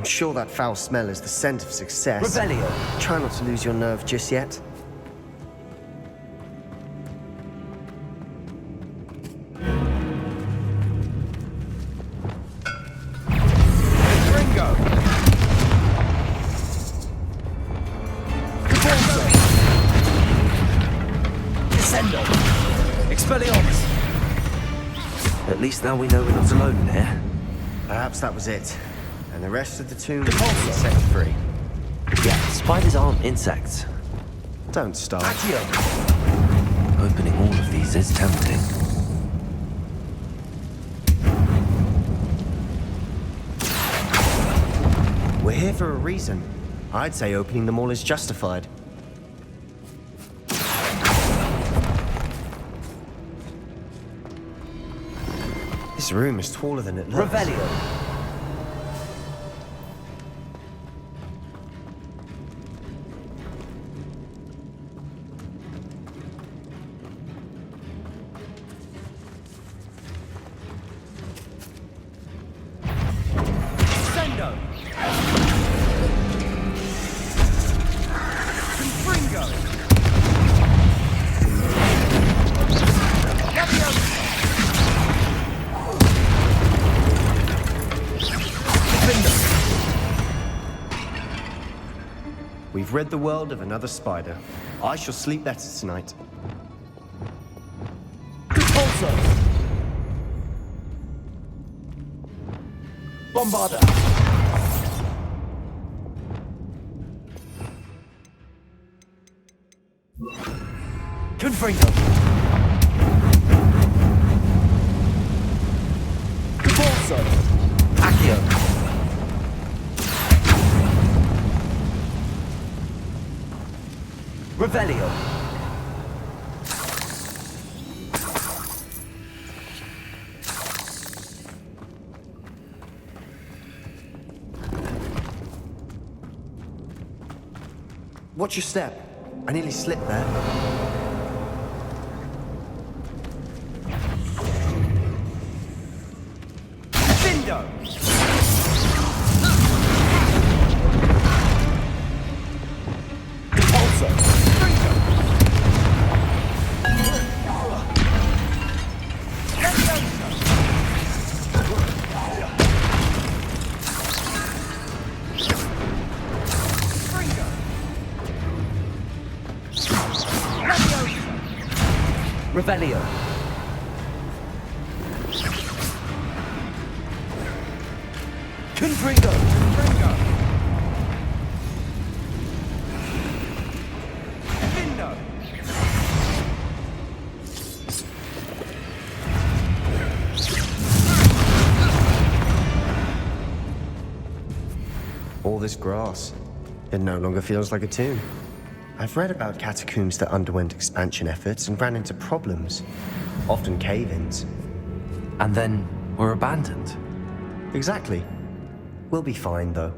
I'm sure that foul smell is the scent of success. Revelio. Try not to lose your nerve just yet. Ringo! Descendo! Expelliarmus! At least now we know we're not alone in here. Perhaps that was it. And the rest of the tomb is set free. Yeah, spiders aren't insects. Don't start. Opening all of these is tempting. We're here for a reason. I'd say opening them all is justified. This room is taller than it looks. Revelio. Sendo! Confringo! We've rid the world of another spider. I shall sleep better tonight. Bombarda! Confringo! Cabalso! Accio! Revelio! Watch your step. I nearly slipped there. Findo! Repulsor! Revelio! Confringo! Findo! All this grass. It no longer feels like a tomb. I've read about catacombs that underwent expansion efforts and ran into problems. Often cave-ins. And then were abandoned. Exactly. We'll be fine, though.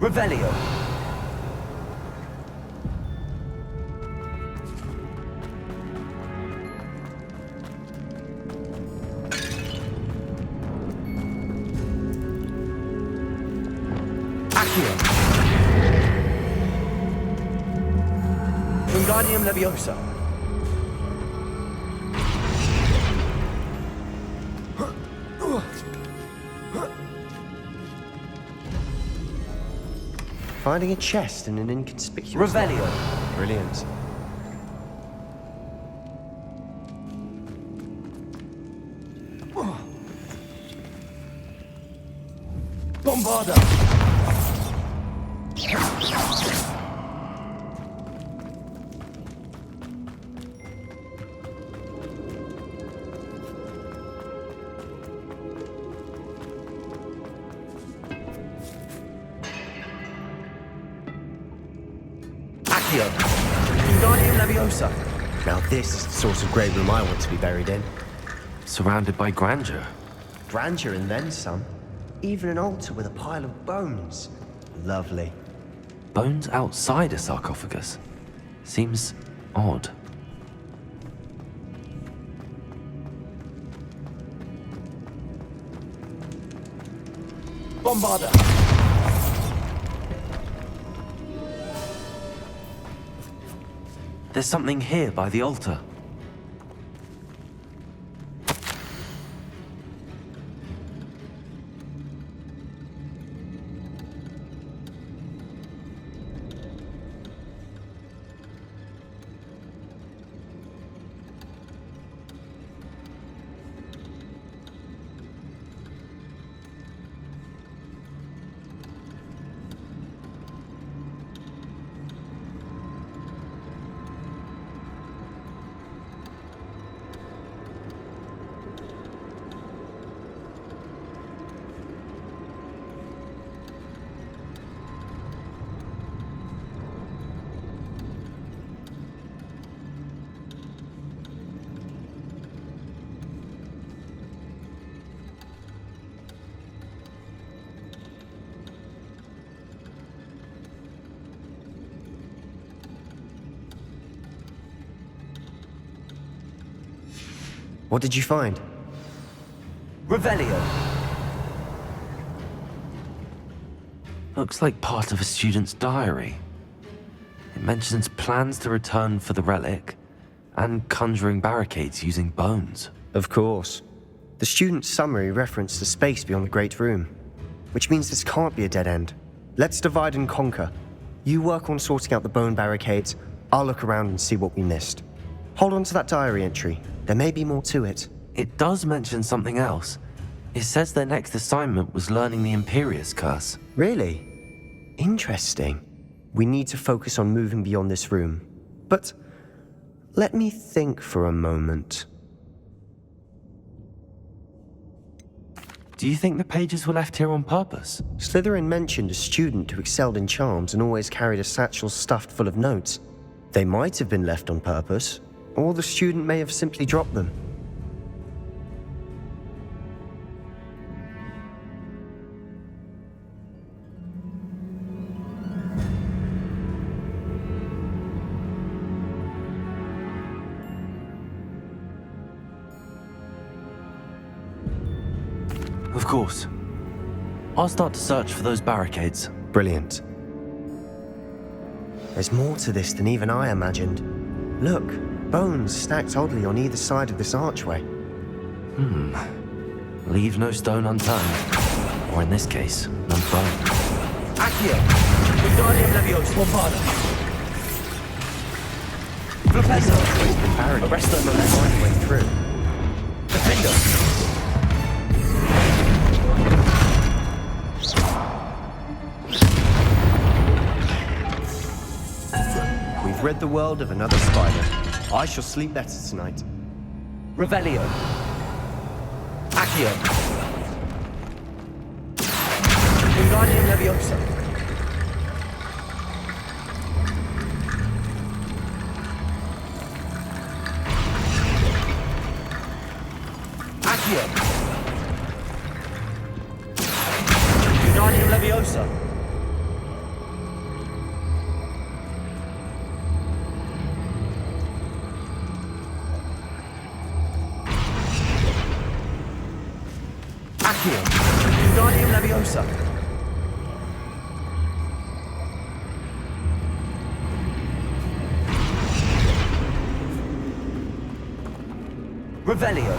Revelio. Accio. Wingardium Leviosa. Finding a chest in an inconspicuous... Revelio. Brilliant. Bombarda. Accio. Wingardium Leviosa. Now this is the sort of grave room I want to be buried in. Surrounded by grandeur. Grandeur and then some. Even an altar with a pile of bones. Lovely. Bones outside a sarcophagus. Seems odd. Bombarda. There's something here by the altar. What did you find? Revelio. Looks like part of a student's diary. It mentions plans to return for the relic and conjuring barricades using bones. Of course. The student's summary referenced the space beyond the Great Room, which means this can't be a dead end. Let's divide and conquer. You work on sorting out the bone barricades, I'll look around and see what we missed. Hold on to that diary entry. There may be more to it. It does mention something else. It says their next assignment was learning the Imperius Curse. Really? Interesting. We need to focus on moving beyond this room. But let me think for a moment. Do you think the pages were left here on purpose? Slytherin mentioned a student who excelled in charms and always carried a satchel stuffed full of notes. They might have been left on purpose, or the student may have simply dropped them. Of course. I'll start to search for those barricades. Brilliant. There's more to this than even I imagined. Look, bones stacked oddly on either side of this archway. Leave no stone unturned. Or in this case, no bone. Accio. Wingardium Leviosa. Bombarda. Professor. Arrest them and find a way through. Defender. We've rid the world of another spider. I shall sleep better tonight. Revelio. Accio. Wingardium Leviosa. Accio. Wingardium Leviosa. Leviosa! Revelio!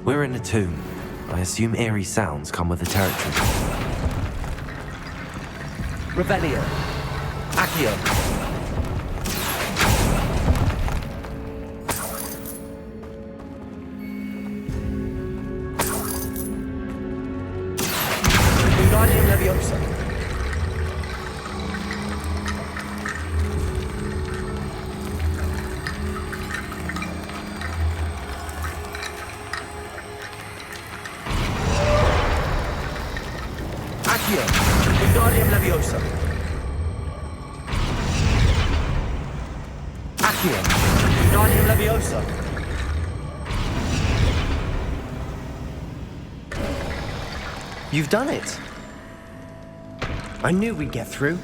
We're in a tomb. I assume eerie sounds come with the territory. Revelio! Accio! Wingardium Leviosa! Accio! Wingardium Leviosa! Accio! Wingardium Leviosa! You've done it! I knew we'd get through.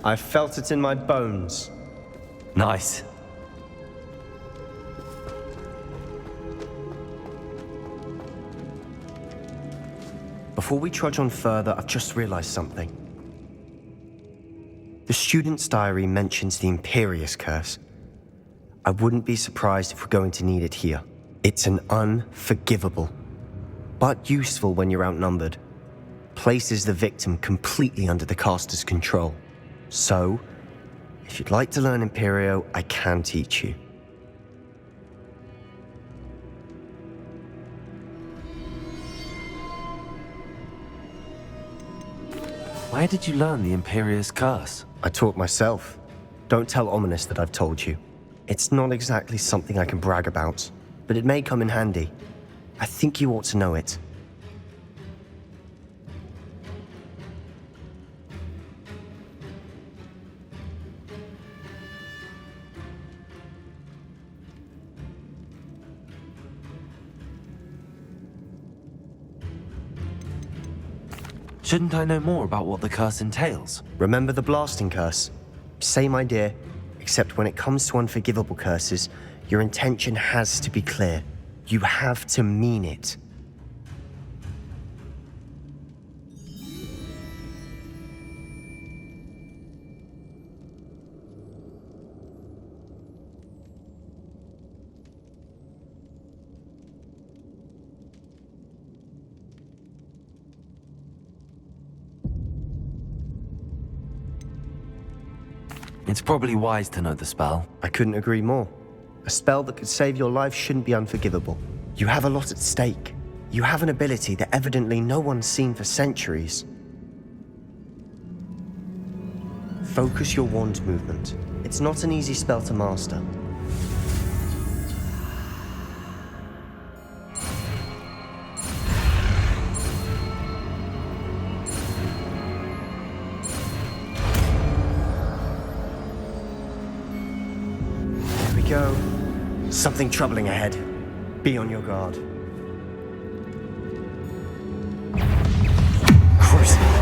I felt it in my bones. Nice. Before we trudge on further, I've just realized something. The student's diary mentions the Imperious Curse. I wouldn't be surprised if we're going to need it here. It's an unforgivable, but useful when you're outnumbered. Places the victim completely under the caster's control. So, if you'd like to learn Imperio, I can teach you. Where did you learn the Imperious Curse? I taught myself. Don't tell Ominous that I've told you. It's not exactly something I can brag about, but it may come in handy. I think you ought to know it. Shouldn't I know more about what the curse entails? Remember the blasting curse? Same idea, except when it comes to unforgivable curses, your intention has to be clear. You have to mean it. It's probably wise to know the spell. I couldn't agree more. A spell that could save your life shouldn't be unforgivable. You have a lot at stake. You have an ability that evidently no one's seen for centuries. Focus your wand movement. It's not an easy spell to master. Go. Something troubling ahead. Be on your guard. Crucible.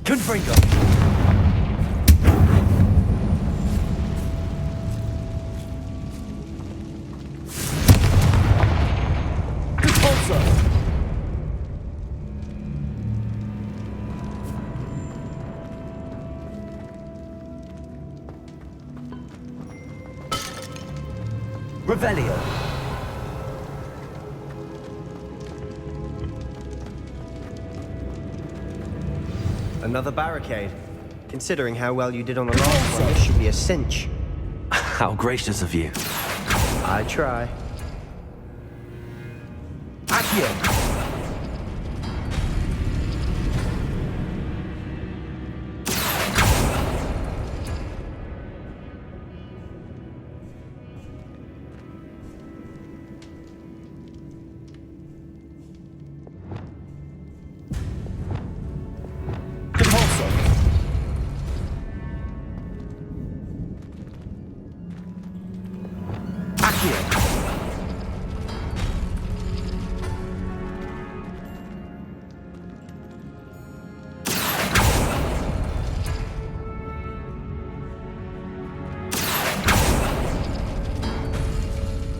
Confringo! Expulso! Revelio! Another barricade. Considering how well you did on the last one, this should be a cinch. How gracious of you. I try. Accio.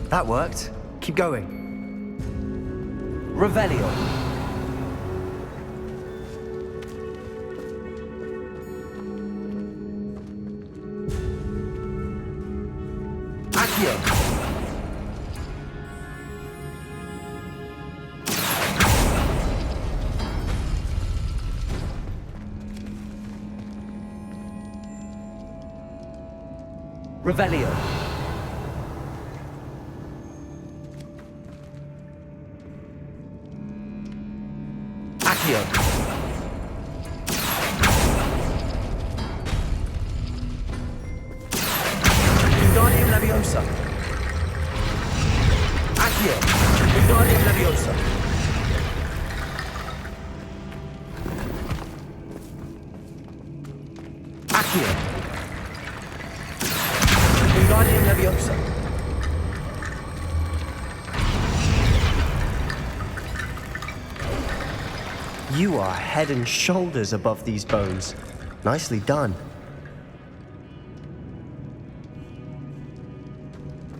That worked. Keep going. Revelio. Accio. Revelio. Accio. Wingardium Leviosa. Accio. Wingardium Leviosa. Accio. Wingardium Leviosa. You are head and shoulders above these bones. Nicely done.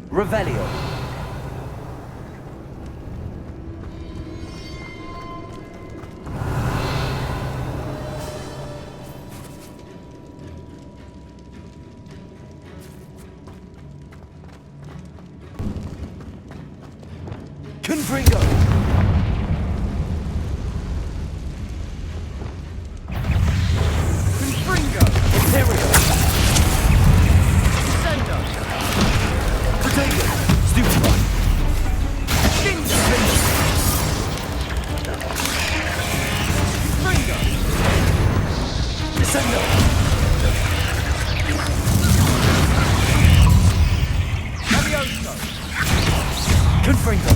Revelio. Confringo. Confringo. Imperio. Sendo. Potato. Stupefy. Ninja. Confringo. Descendo. Levioso. Confringo.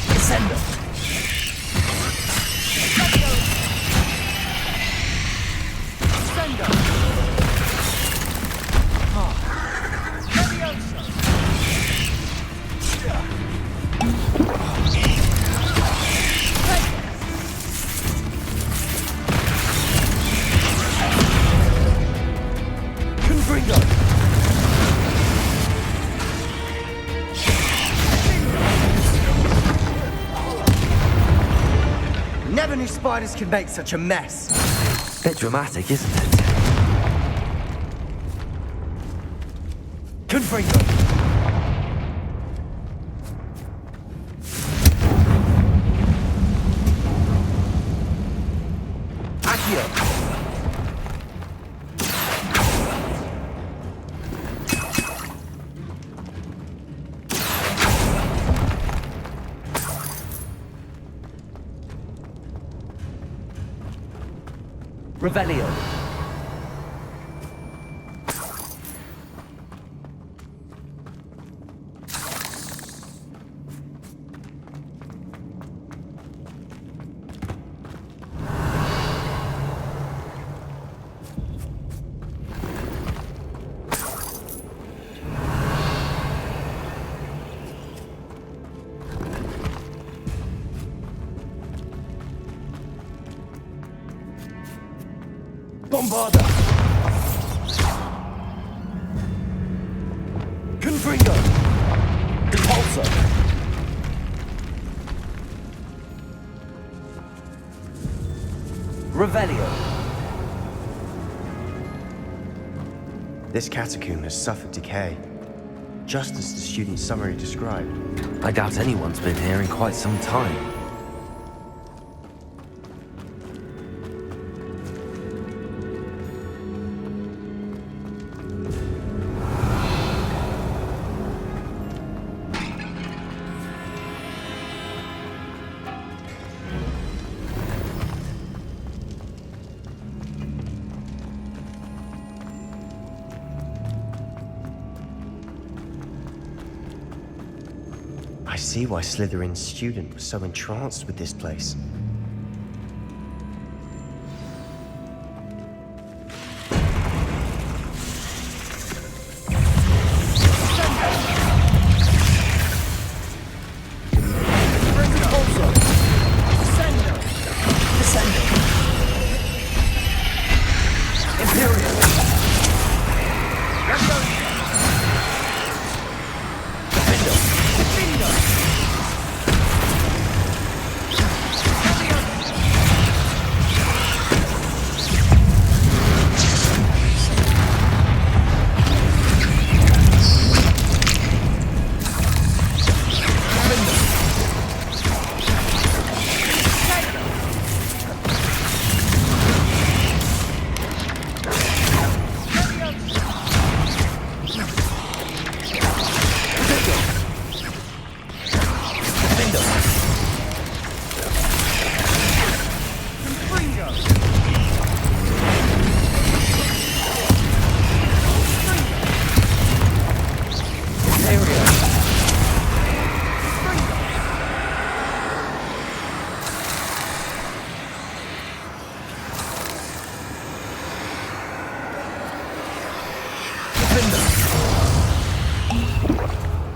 Descendo. Descendo. Levioso. Confringo. Never knew spiders could make such a mess. Bit dramatic, isn't it? Confringo. Accio. Revelio. Bombarda. Confringo. Repulsor. Revelio. This catacomb has suffered decay. just as the student summary described. I doubt anyone's been here in quite some time. I see why Slytherin's student was so entranced with this place.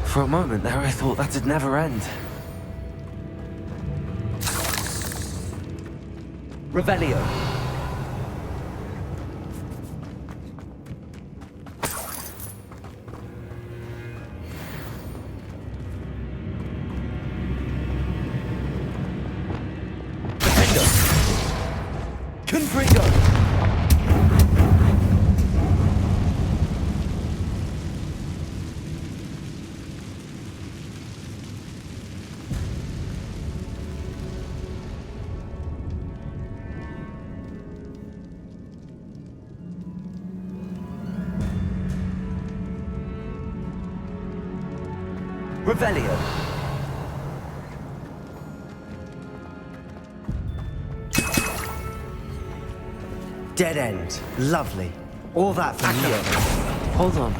For a moment there, I thought that'd never end. Revelio. Confringo. Revelio. Dead end. Lovely. All that for nothing. Hold on.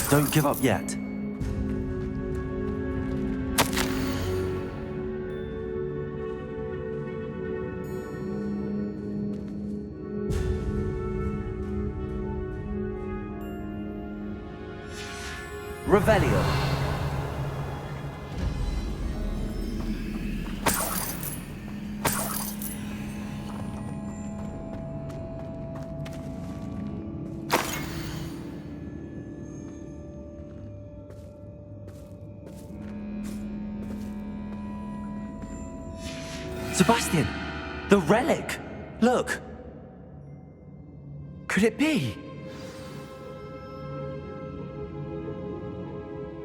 Don't give up yet. Revelio. Sebastian! The relic! Look! Could it be?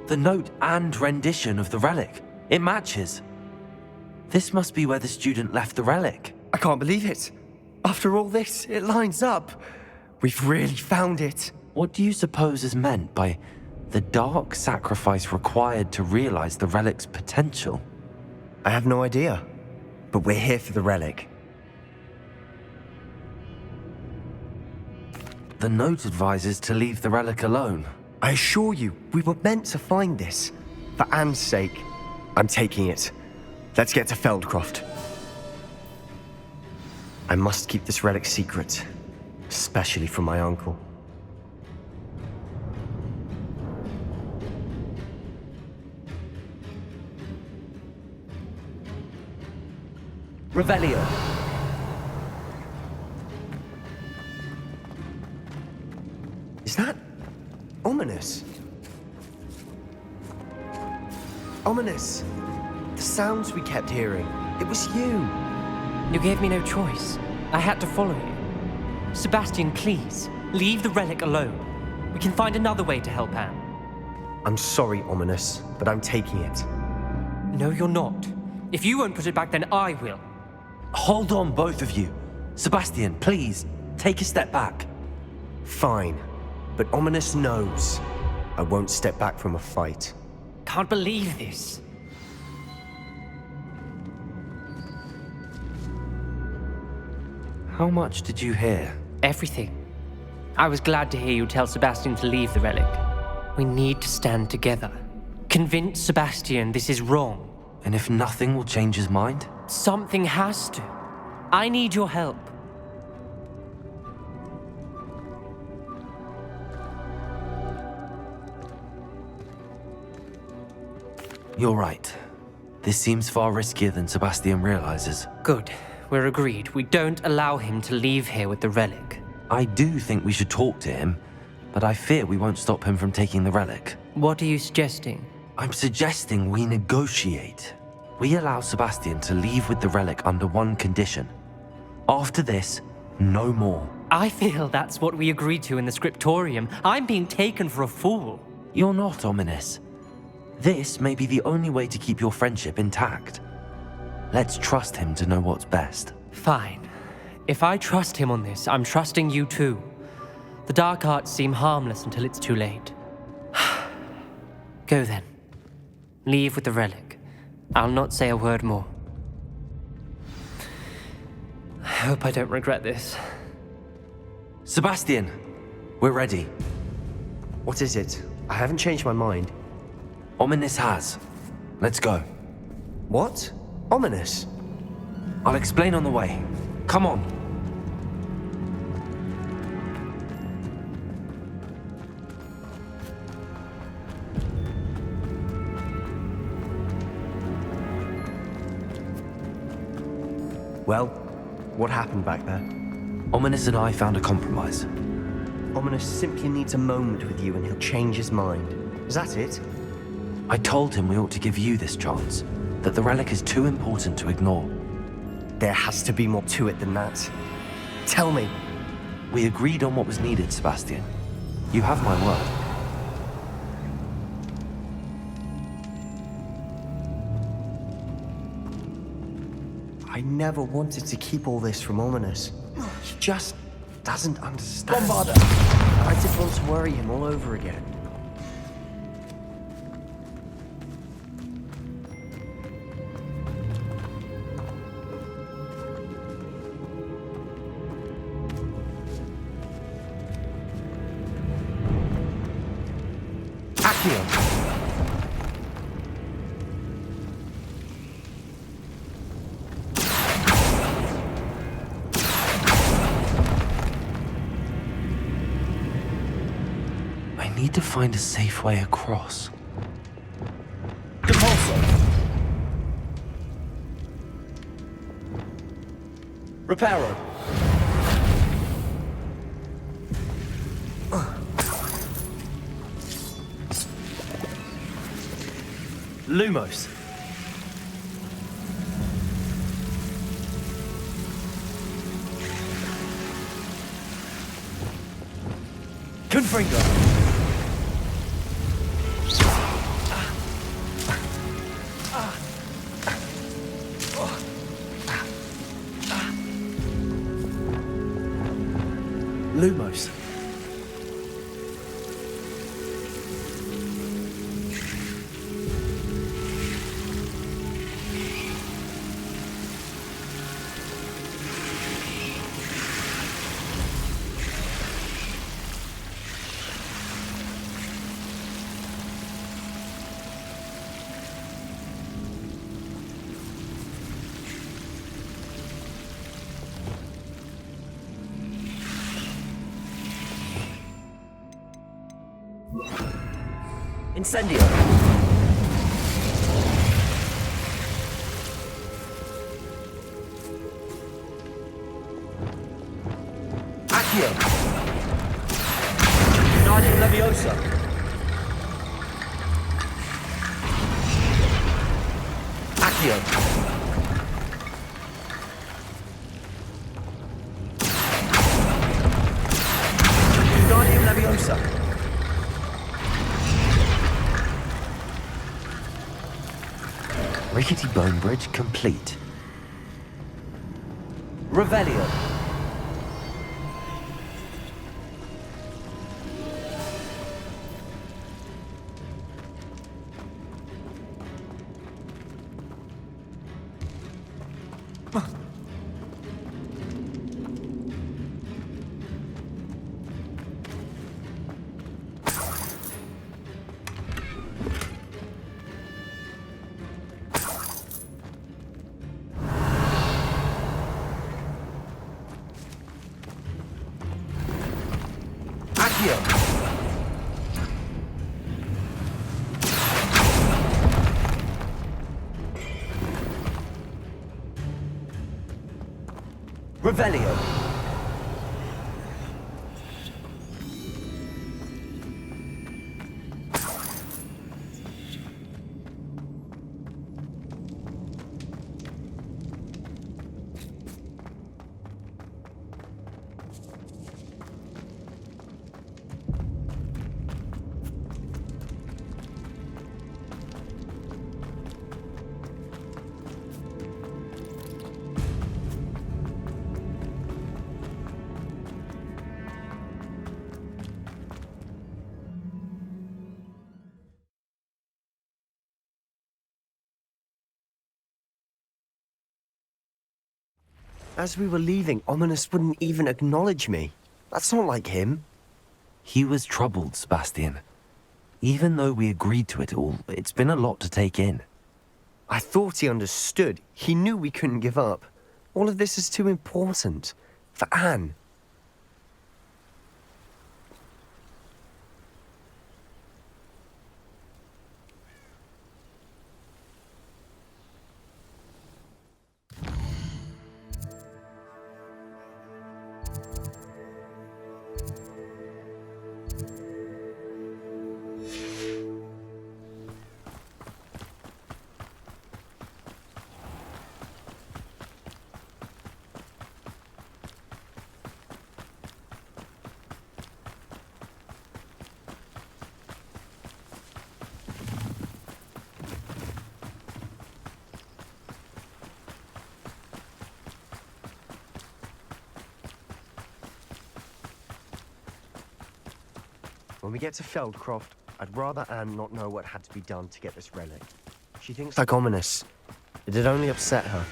The note and rendition of the relic. It matches. This must be where the student left the relic. I can't believe it. After all this, it lines up. We've really found it. What do you suppose is meant by the dark sacrifice required to realize the relic's potential? I have no idea. But we're here for the relic. The note advises to leave the relic alone. I assure you, we were meant to find this. For Anne's sake. I'm taking it. Let's get to Feldcroft. I must keep this relic secret. Especially from my uncle. Revelio. Is that ominous? Ominous. The sounds we kept hearing. It was you. You gave me no choice. I had to follow you. Sebastian, please, leave the relic alone. We can find another way to help Anne. I'm sorry, Ominous, but I'm taking it. No, you're not. If you won't put it back, then I will. Hold on, both of you. Sebastian, please, take a step back. Fine, but Ominous knows I won't step back from a fight. Can't believe this. How much did you hear? Everything. I was glad to hear you tell Sebastian to leave the relic. We need to stand together. Convince Sebastian this is wrong. And if nothing will change his mind? Something has to. I need your help. You're right. This seems far riskier than Sebastian realizes. Good. We're agreed. We don't allow him to leave here with the relic. I do think we should talk to him, but I fear we won't stop him from taking the relic. What are you suggesting? I'm suggesting we negotiate. We allow Sebastian to leave with the relic under one condition. After this, no more. I feel that's what we agreed to in the scriptorium. I'm being taken for a fool. You're not, Ominous. This may be the only way to keep your friendship intact. Let's trust him to know what's best. Fine. If I trust him on this, I'm trusting you too. The dark arts seem harmless until it's too late. Go then. Leave with the relic. I'll not say a word more. I hope I don't regret this. Sebastian, we're ready. What is it? I haven't changed my mind. Ominous has. Let's go. What? Ominous? I'll explain on the way. Come on. Well, what happened back there? Ominous and I found a compromise. Ominous simply needs a moment with you and he'll change his mind. Is that it? I told him we ought to give you this chance, that the relic is too important to ignore. There has to be more to it than that. Tell me. We agreed on what was needed, Sebastian. You have my word. I never wanted to keep all this from Ominous. He just doesn't understand. Bombarder! I didn't want to worry him all over again. I need to find a safe way across. Compulso. Reparo. Lumos. Confringo. Lumos. Incendio. Accio. Guardian Leviosa. Accio. Guardian Leviosa. Rickety bone bridge complete. Revelio. Revelio. As we were leaving, Ominous wouldn't even acknowledge me. That's not like him. He was troubled, Sebastian. Even though we agreed to it all, it's been a lot to take in. I thought he understood. He knew we couldn't give up. All of this is too important. For Anne. When we get to Feldcroft, I'd rather Anne not know what had to be done to get this relic. She thinks like Ominous. It'd only upset her.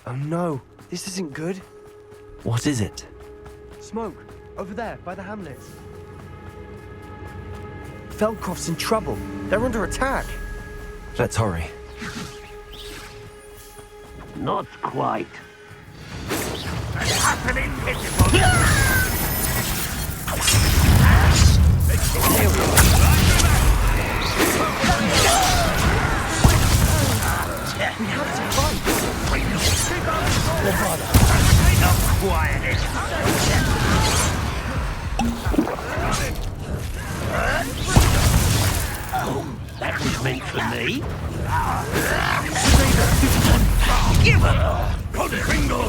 Oh no, this isn't good. What is it? Smoke, over there, by the hamlets. Feldcroft's in trouble. They're under attack. Let's hurry. Not quite. Happening pitiful. We have to fight. Not quiet. Oh, that was meant for me. Give her! Put it, Ringo!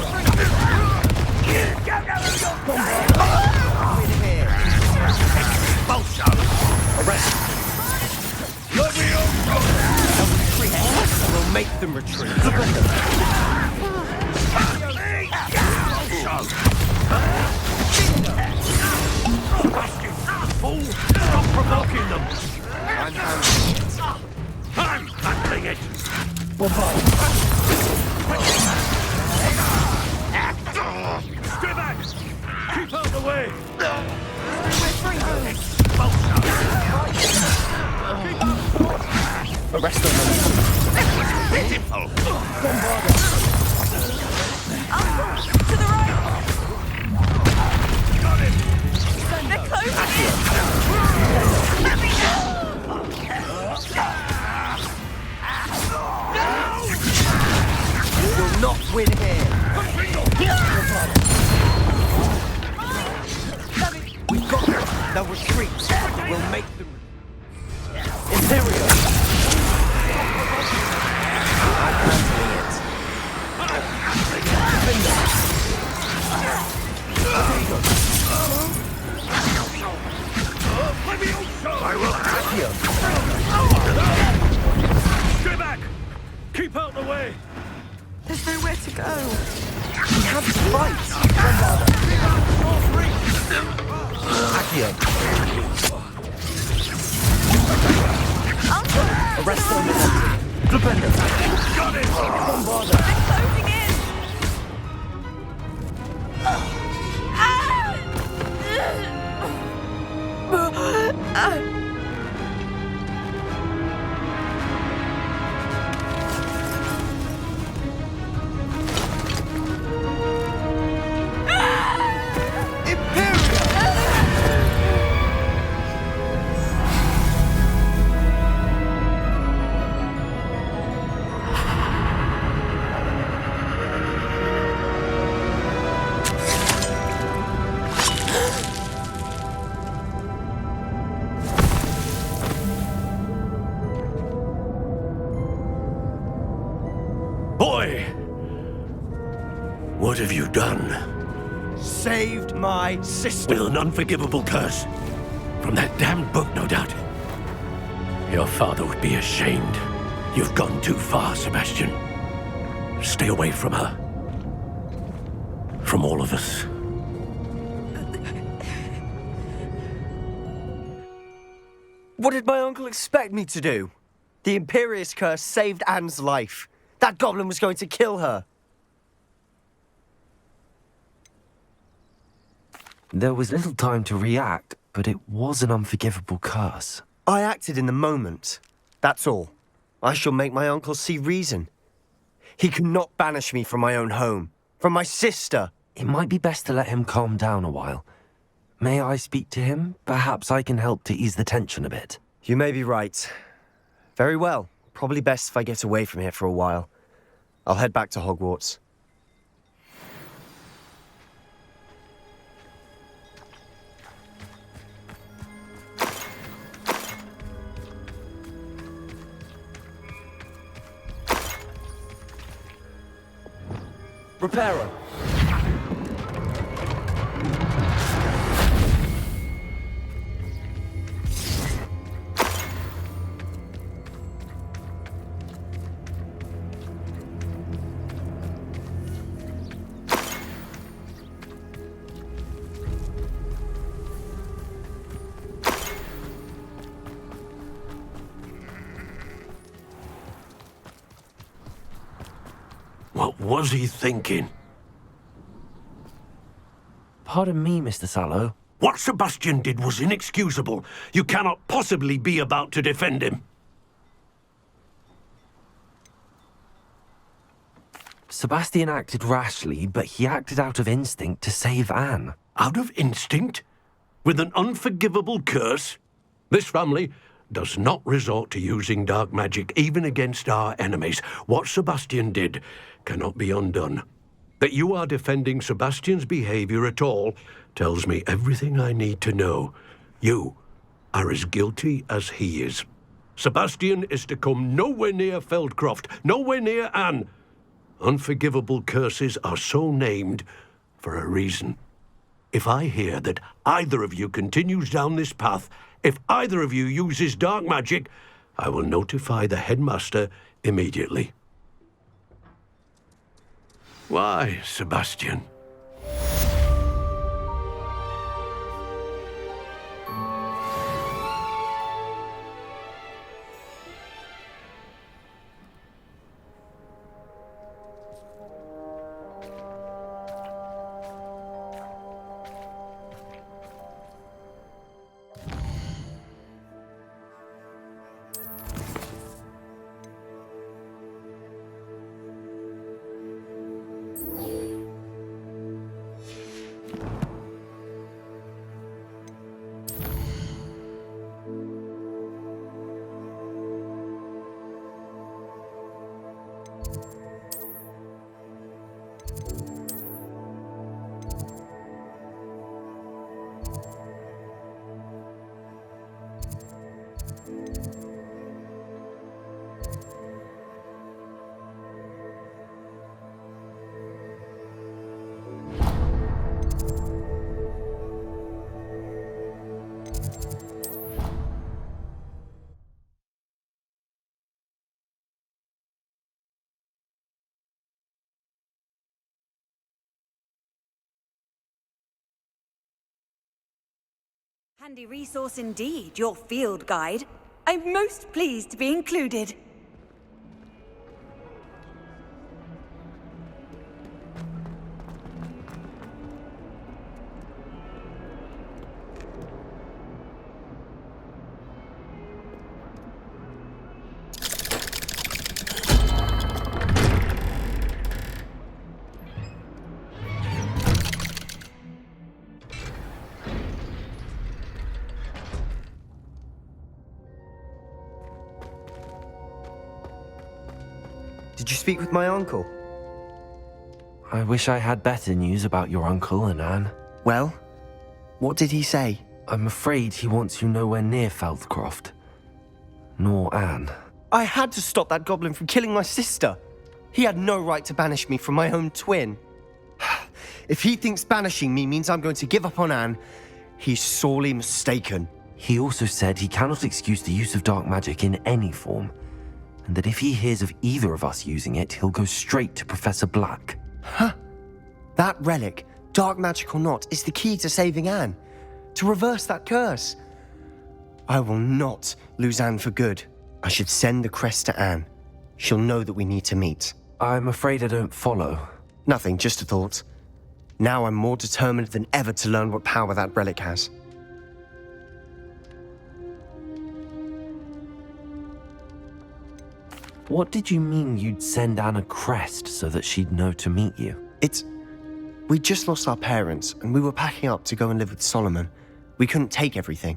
Arrest. We'll make them retreat. Fool! Stop provoking them! I'm handling it. I'm handling it! Stay back! Keep out of the way! Arrest them. Pitiful. Bombarda. go. We have to fight. Accio. Uncle! Arresto Minuti. Flipendo. Got it! Bombarda. They're closing in! Boy! What have you done? Saved my sister. With an unforgivable curse. From that damned book, no doubt. Your father would be ashamed. You've gone too far, Sebastian. Stay away from her. From all of us. What did my uncle expect me to do? The Imperious curse saved Anne's life. That goblin was going to kill her. There was little time to react, but it was an unforgivable curse. I acted in the moment. That's all. I shall make my uncle see reason. He cannot banish me from my own home, from my sister. It might be best to let him calm down a while. May I speak to him? Perhaps I can help to ease the tension a bit. You may be right. Very well. Probably best if I get away from here for a while. I'll head back to Hogwarts. Reparo. What was he thinking? Pardon me, Mr. Sallow. What Sebastian did was inexcusable. You cannot possibly be about to defend him. Sebastian acted rashly, but he acted out of instinct to save Anne. Out of instinct? With an unforgivable curse? This family does not resort to using dark magic even against our enemies. What Sebastian did cannot be undone. That you are defending Sebastian's behavior at all tells me everything I need to know. You are as guilty as he is. Sebastian is to come nowhere near Feldcroft, nowhere near Anne. Unforgivable curses are so named for a reason. If I hear that either of you continues down this path, if either of you uses dark magic, I will notify the headmaster immediately. Why, Sebastian? Handy resource indeed, your field guide. I'm most pleased to be included. Did you speak with my uncle? I wish I had better news about your uncle and Anne. Well, what did he say? I'm afraid he wants you nowhere near Feldcroft. Nor Anne. I had to stop that goblin from killing my sister. He had no right to banish me from my own twin. If he thinks banishing me means I'm going to give up on Anne, he's sorely mistaken. He also said he cannot excuse the use of dark magic in any form, and that if he hears of either of us using it, he'll go straight to Professor Black. Huh? That relic, dark magic or not, is the key to saving Anne. To reverse that curse. I will not lose Anne for good. I should send the crest to Anne. She'll know that we need to meet. I'm afraid I don't follow. Nothing, just a thought. Now I'm more determined than ever to learn what power that relic has. What did you mean you'd send Anne a crest so that she'd know to meet you? We just lost our parents, and we were packing up to go and live with Solomon. We couldn't take everything.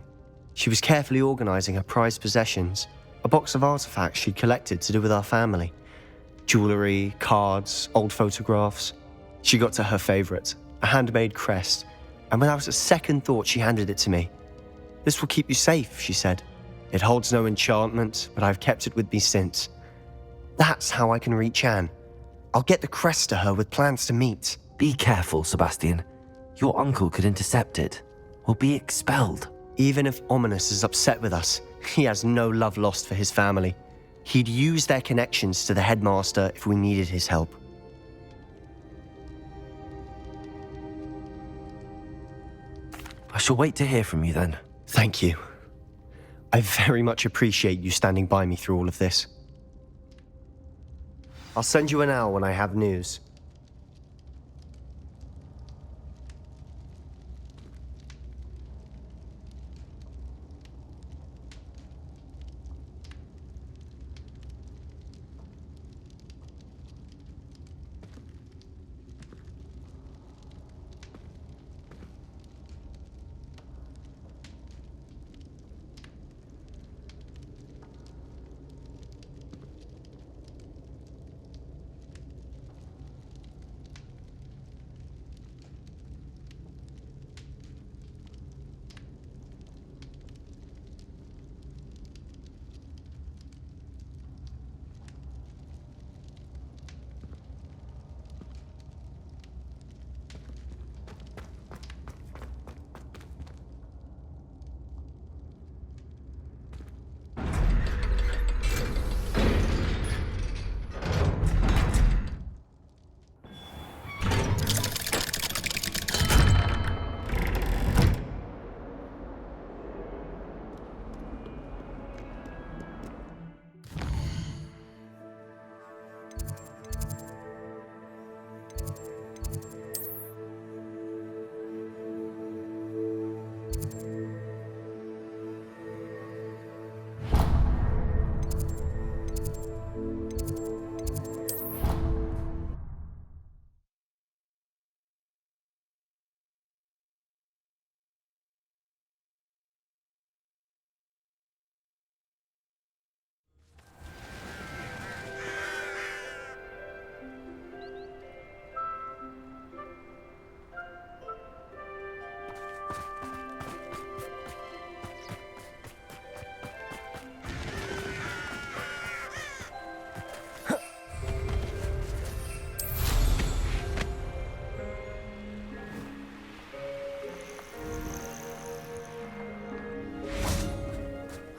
She was carefully organizing her prized possessions, a box of artifacts she'd collected to do with our family. Jewelry, cards, old photographs. She got to her favorite, a handmade crest, and without a second thought she handed it to me. "This will keep you safe," she said. "It holds no enchantment, but I've kept it with me since. That's how I can reach Anne. I'll get the crest to her with plans to meet." Be careful, Sebastian. Your uncle could intercept it. We'll be expelled. Even if Ominous is upset with us, he has no love lost for his family. He'd use their connections to the headmaster if we needed his help. I shall wait to hear from you then. Thank you. I very much appreciate you standing by me through all of this. I'll send you an owl when I have news.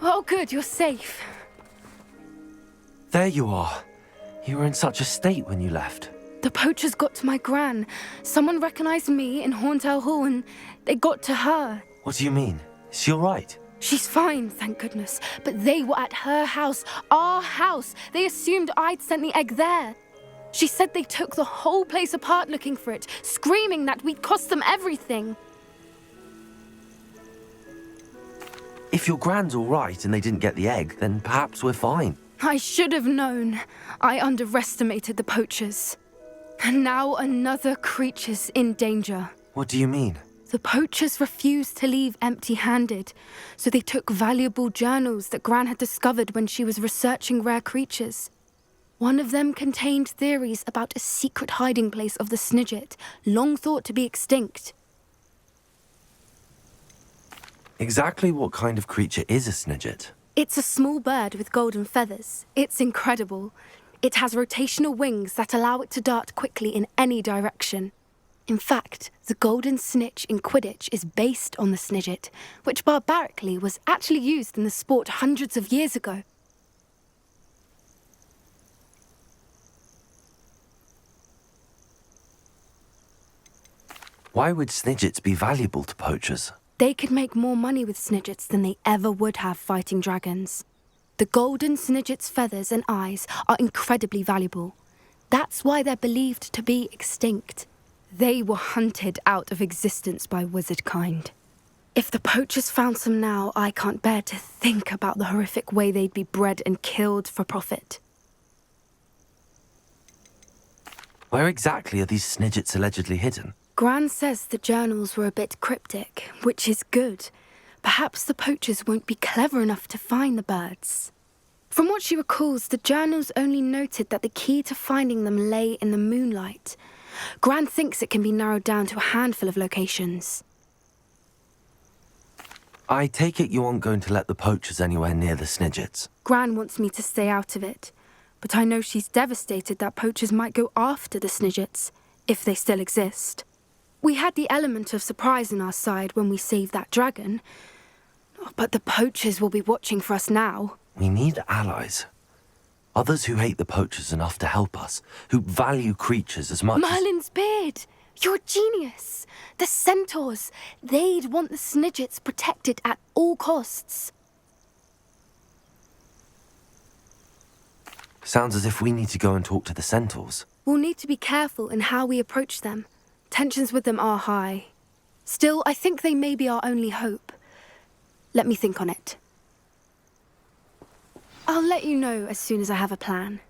Oh, good, you're safe. There you are. You were in such a state when you left. The poachers got to my gran. Someone recognized me in Hauntel Hall and they got to her. What do you mean? Is she all right? She's fine, thank goodness. But they were at her house, our house. They assumed I'd sent the egg there. She said they took the whole place apart looking for it, screaming that we'd cost them everything. If your Gran's all right and they didn't get the egg, then perhaps we're fine. I should have known. I underestimated the poachers. And now another creature's in danger. What do you mean? The poachers refused to leave empty-handed, so they took valuable journals that Gran had discovered when she was researching rare creatures. One of them contained theories about a secret hiding place of the Snidget, long thought to be extinct. Exactly what kind of creature is a Snidget? It's a small bird with golden feathers. It's incredible. It has rotational wings that allow it to dart quickly in any direction. In fact, the golden snitch in Quidditch is based on the Snidget, which barbarically was actually used in the sport hundreds of years ago. Why would Snidgets be valuable to poachers? They could make more money with Snidgets than they ever would have fighting dragons. The golden Snidget's feathers and eyes are incredibly valuable. That's why they're believed to be extinct. They were hunted out of existence by wizard kind. If the poachers found some now, I can't bear to think about the horrific way they'd be bred and killed for profit. Where exactly are these Snidgets allegedly hidden? Gran says the journals were a bit cryptic, which is good. Perhaps the poachers won't be clever enough to find the birds. From what she recalls, the journals only noted that the key to finding them lay in the moonlight. Gran thinks it can be narrowed down to a handful of locations. I take it you aren't going to let the poachers anywhere near the Snidgets. Gran wants me to stay out of it, but I know she's devastated that poachers might go after the Snidgets, if they still exist. We had the element of surprise on our side when we saved that dragon, but the poachers will be watching for us now. We need allies. Others who hate the poachers enough to help us, who value creatures as much Merlin's beard! You're a genius! The centaurs! They'd want the Snidgets protected at all costs. Sounds as if we need to go and talk to the centaurs. We'll need to be careful in how we approach them. Tensions with them are high. Still, I think they may be our only hope. Let me think on it. I'll let you know as soon as I have a plan.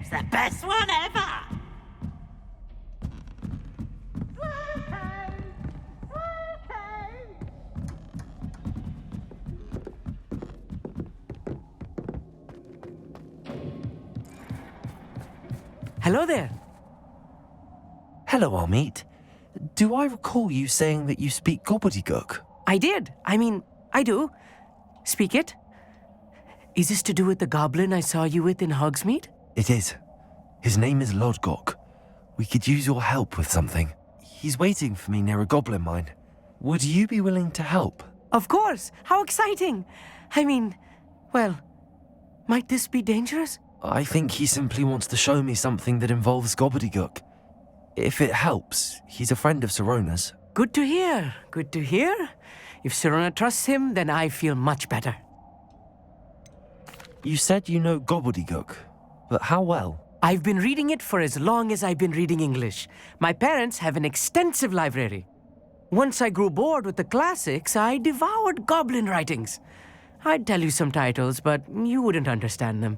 It's the best one ever! Hello there. Hello, Amit. Do I recall you saying that you speak gobbledygook? I did. I do. Speak it. Is this to do with the goblin I saw you with in Hogsmeade? It is. His name is Lodgok. We could use your help with something. He's waiting for me near a goblin mine. Would you be willing to help? Of course. How exciting. Well, might this be dangerous? I think he simply wants to show me something that involves gobbledygook. If it helps, he's a friend of Sirona's. Good to hear. Good to hear. If Sirona trusts him, then I feel much better. You said you know gobbledygook, but how well? I've been reading it for as long as I've been reading English. My parents have an extensive library. Once I grew bored with the classics, I devoured goblin writings. I'd tell you some titles, but you wouldn't understand them.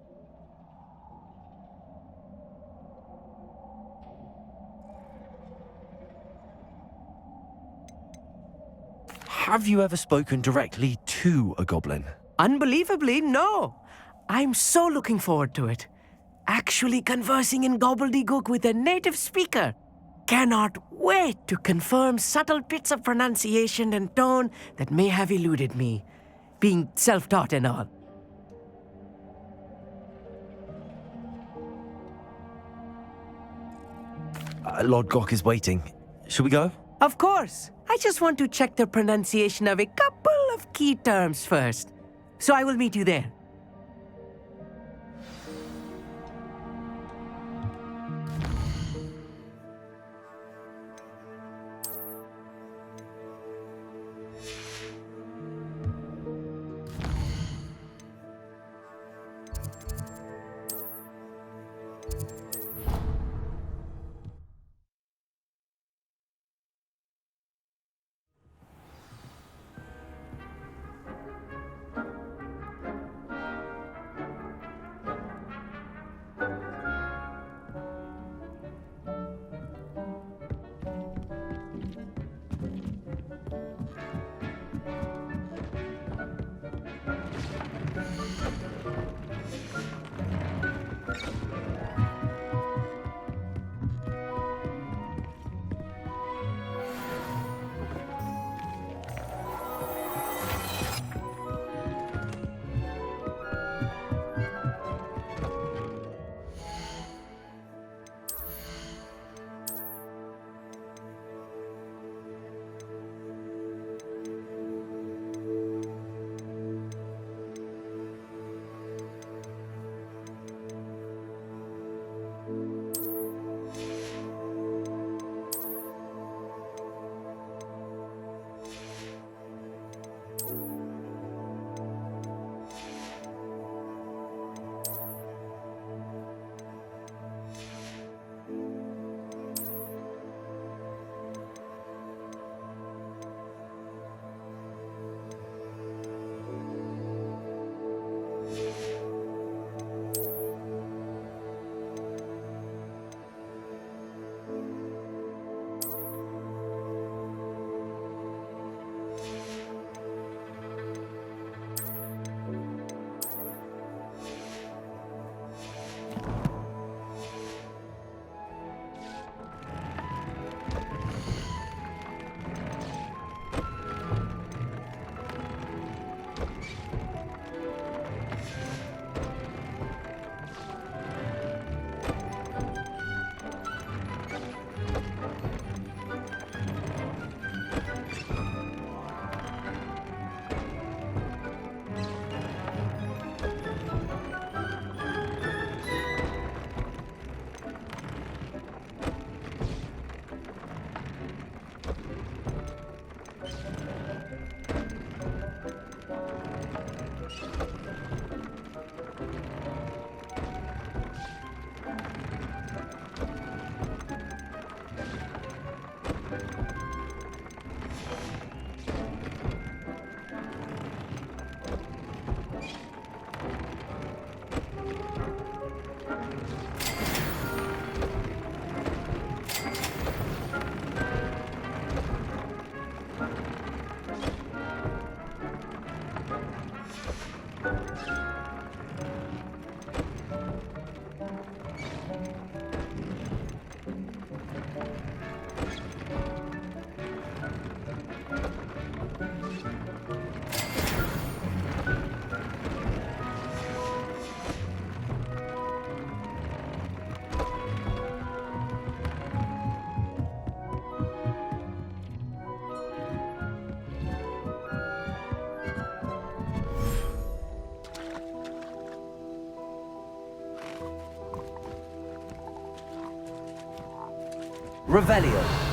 Have you ever spoken directly to a goblin? Unbelievably, no. I'm so looking forward to it. Actually conversing in gobbledygook with a native speaker. Cannot wait to confirm subtle bits of pronunciation and tone that may have eluded me, being self-taught and all. Lodgok is waiting. Shall we go? Of course. I just want to check the pronunciation of a couple of key terms first. So I will meet you there. Revelio.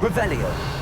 Revelio.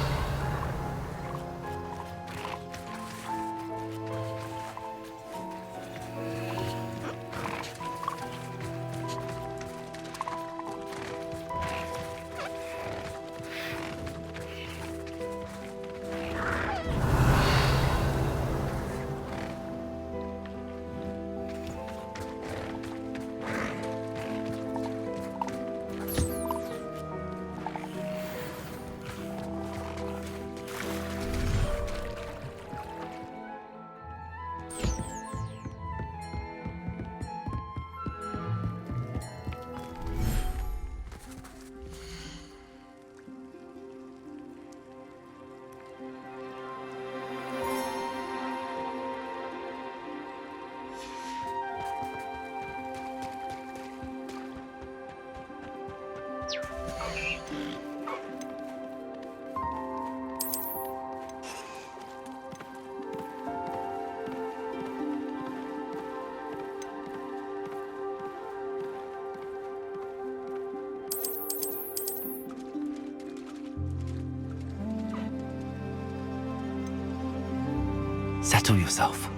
Settle yourself.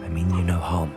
I mean you no harm.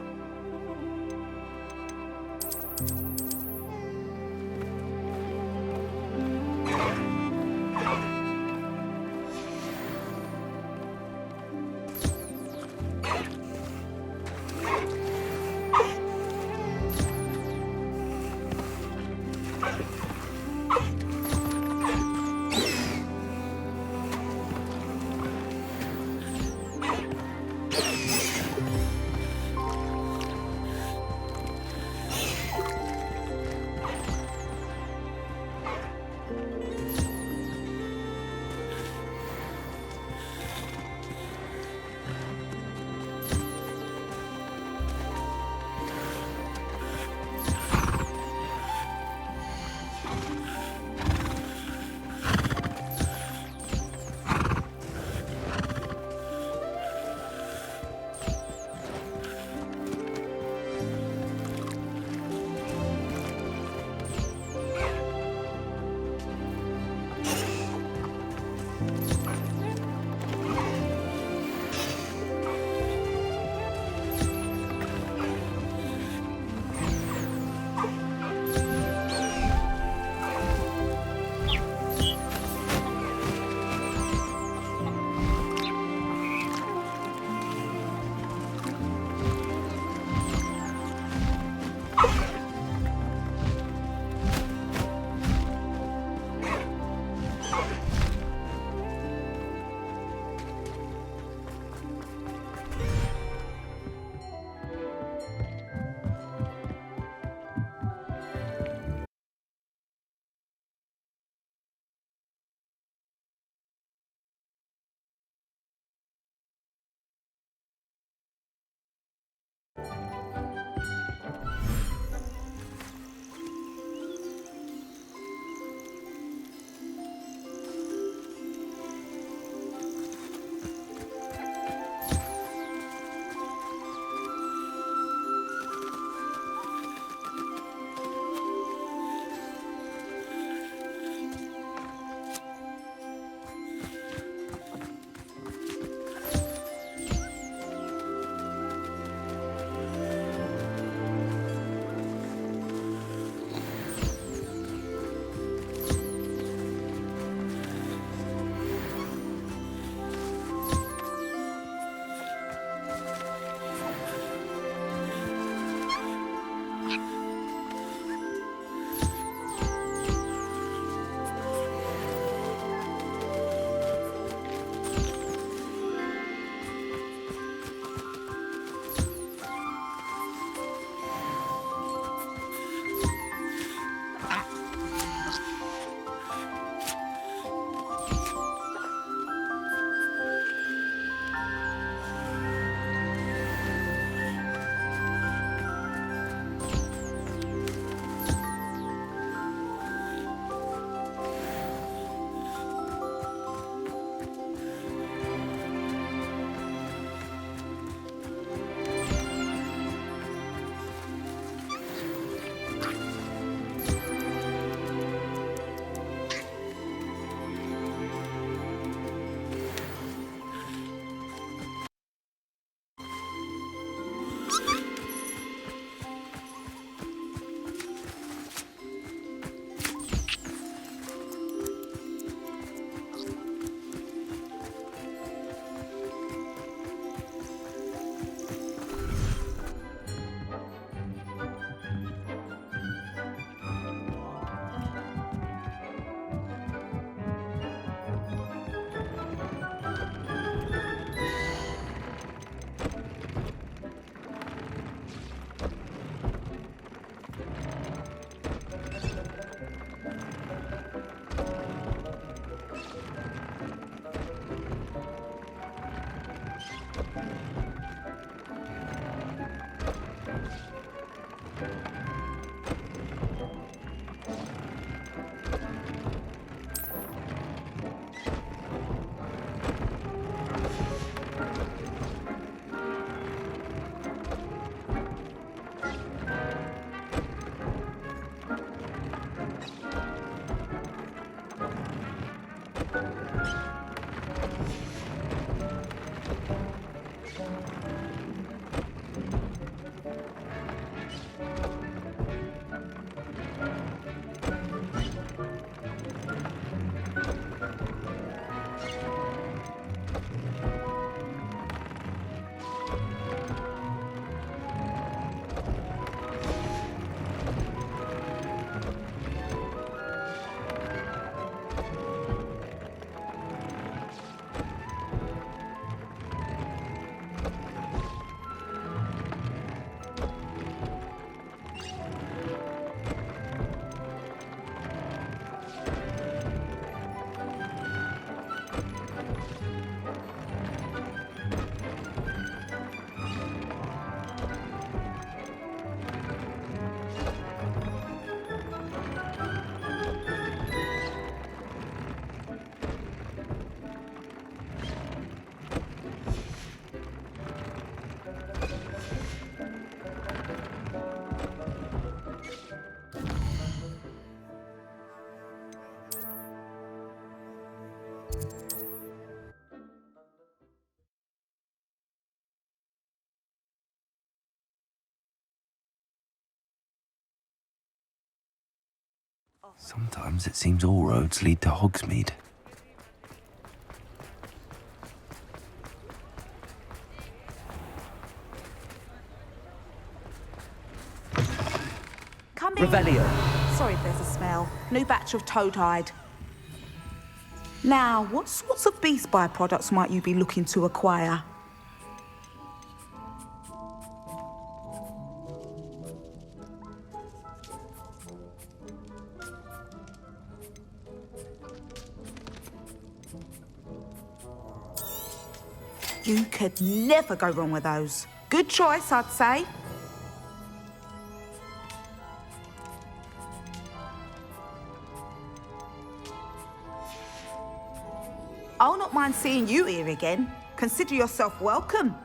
Sometimes it seems all roads lead to Hogsmeade. Come in. Revelio. Sorry if there's a smell. New batch of toad-hide. Now, what sorts of beast byproducts might you be looking to acquire? You could never go wrong with those. Good choice, I'd say. I'll not mind seeing you here again. Consider yourself welcome.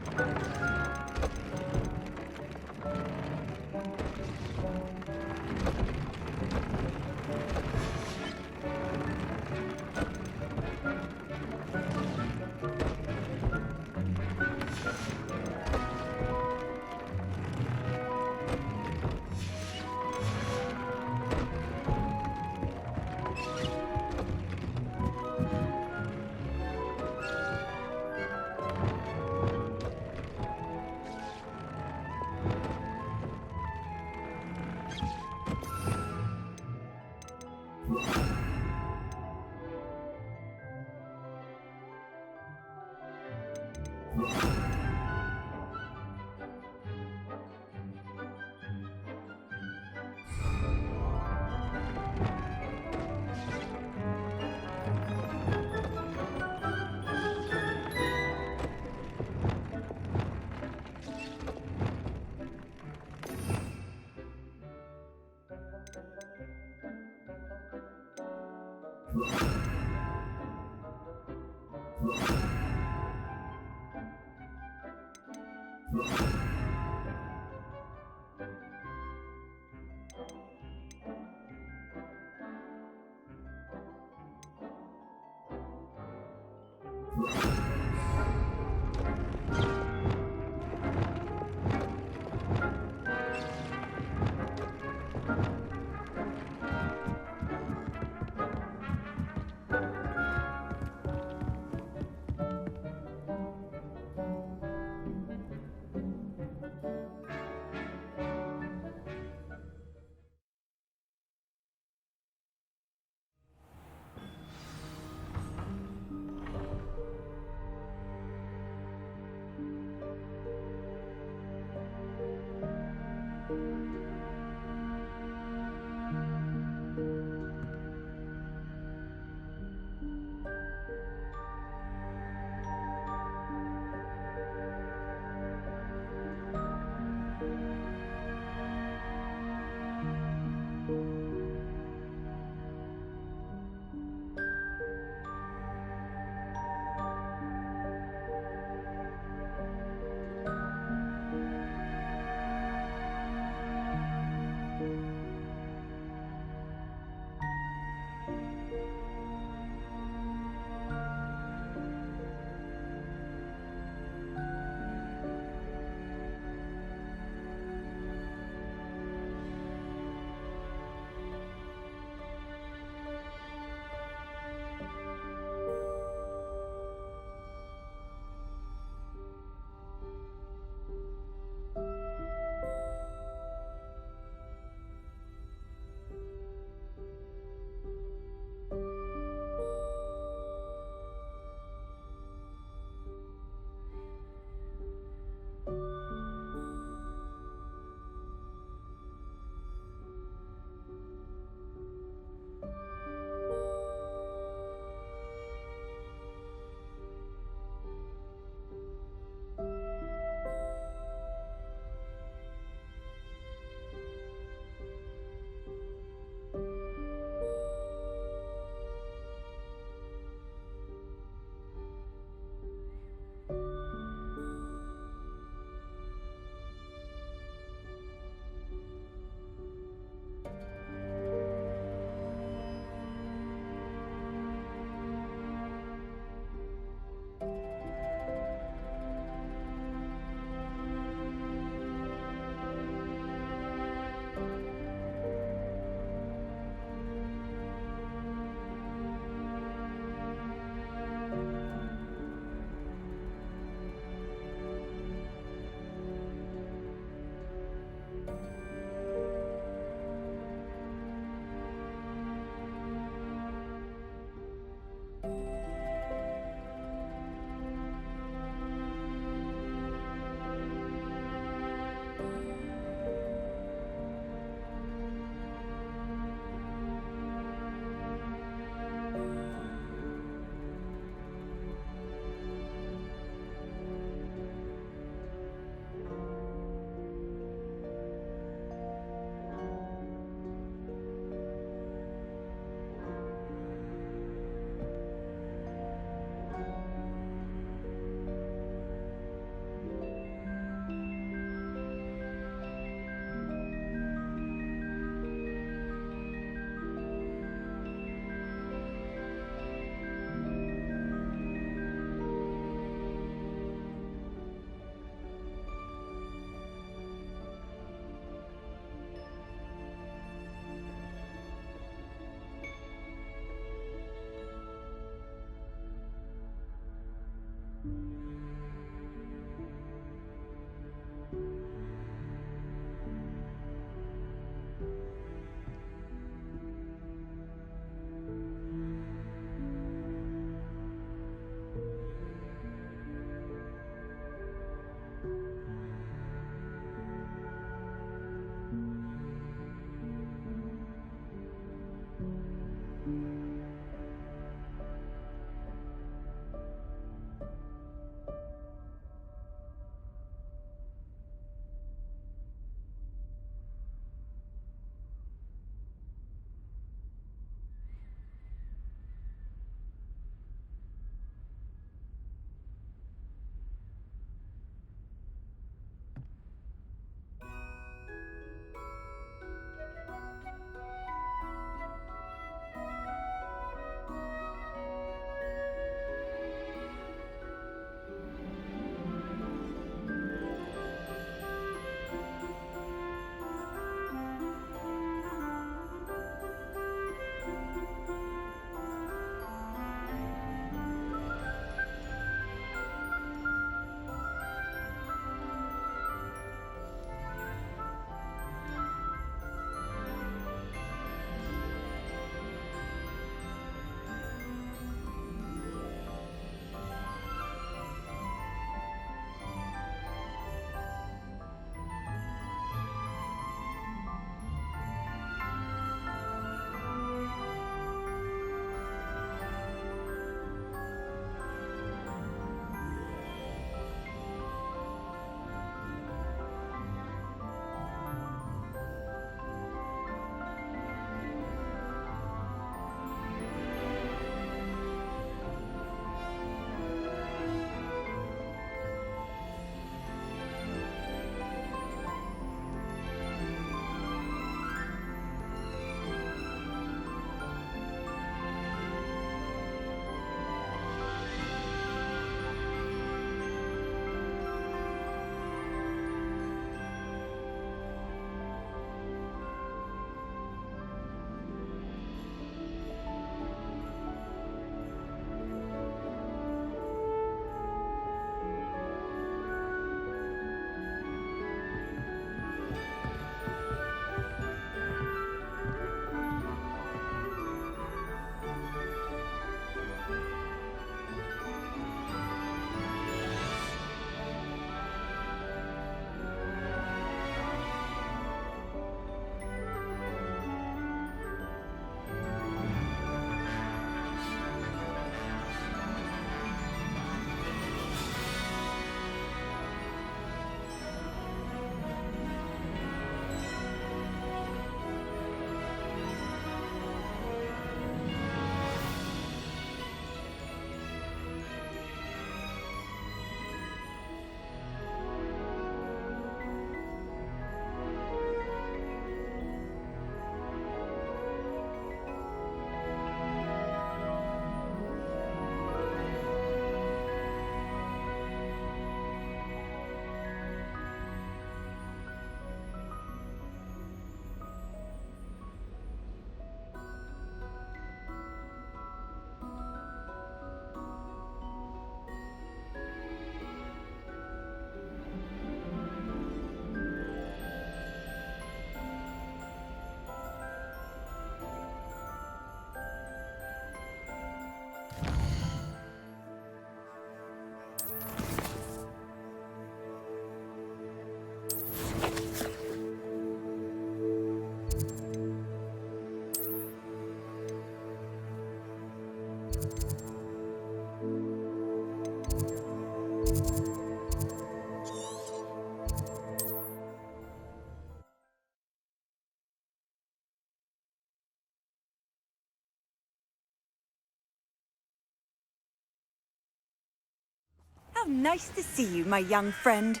How nice to see you, my young friend.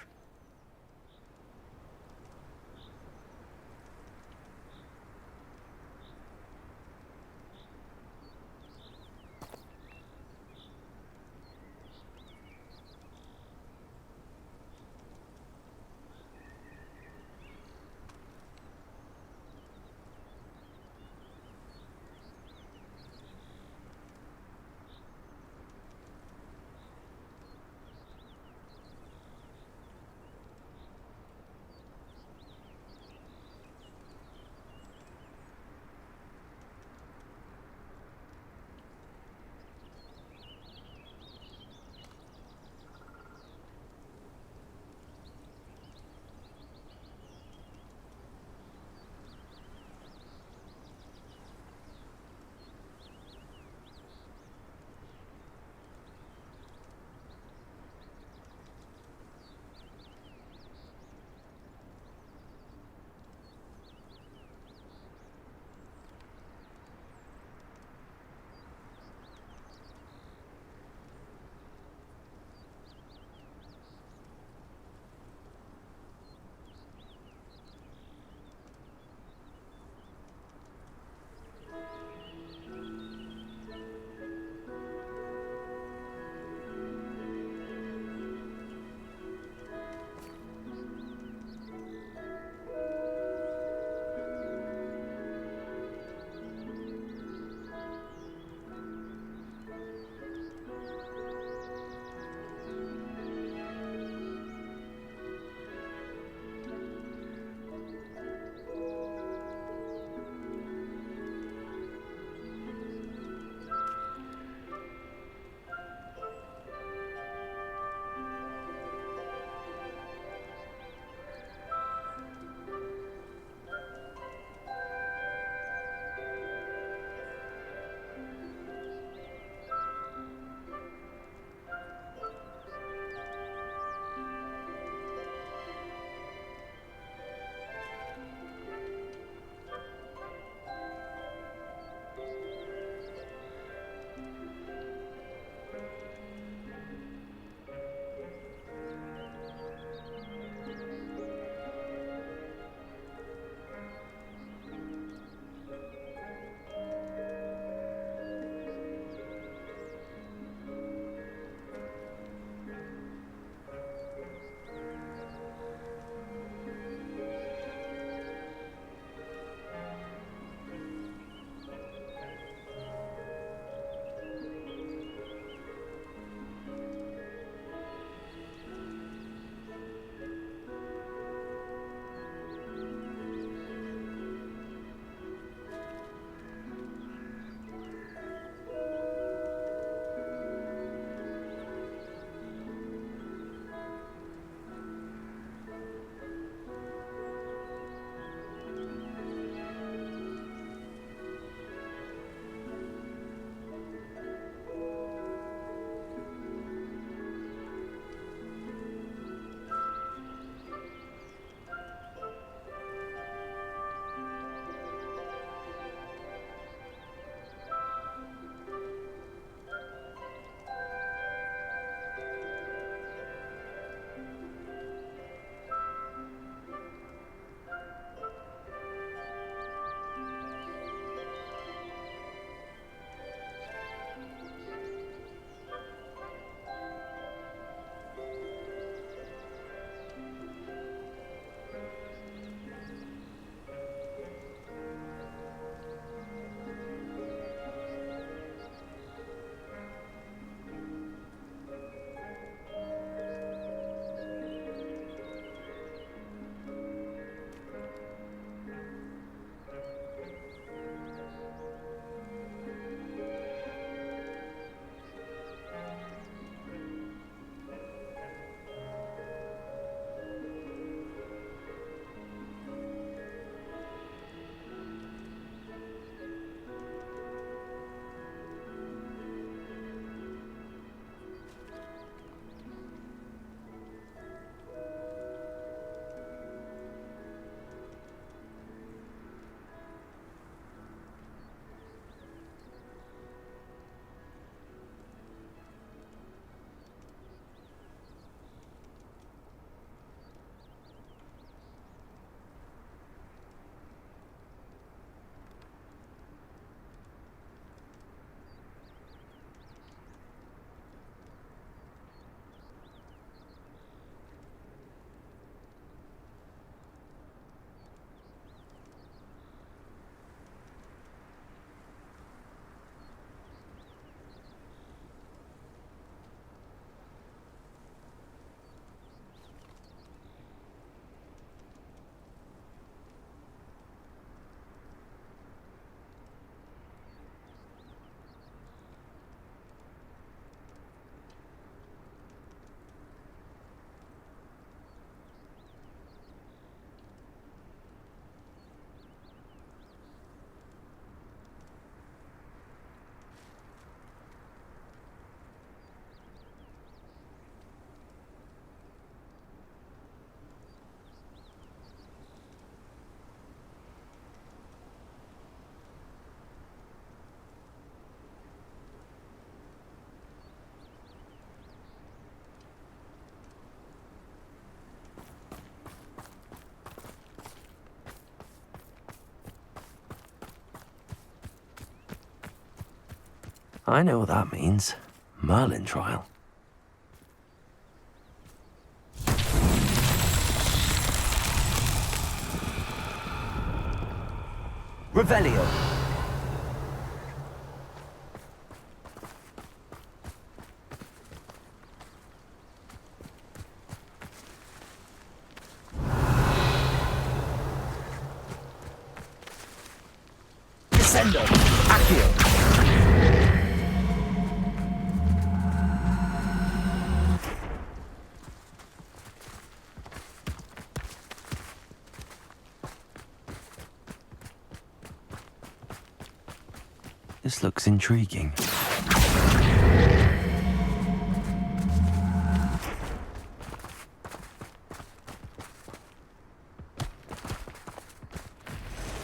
I know what that means. Merlin trial. Revelio. Descendo. Accio. This looks intriguing.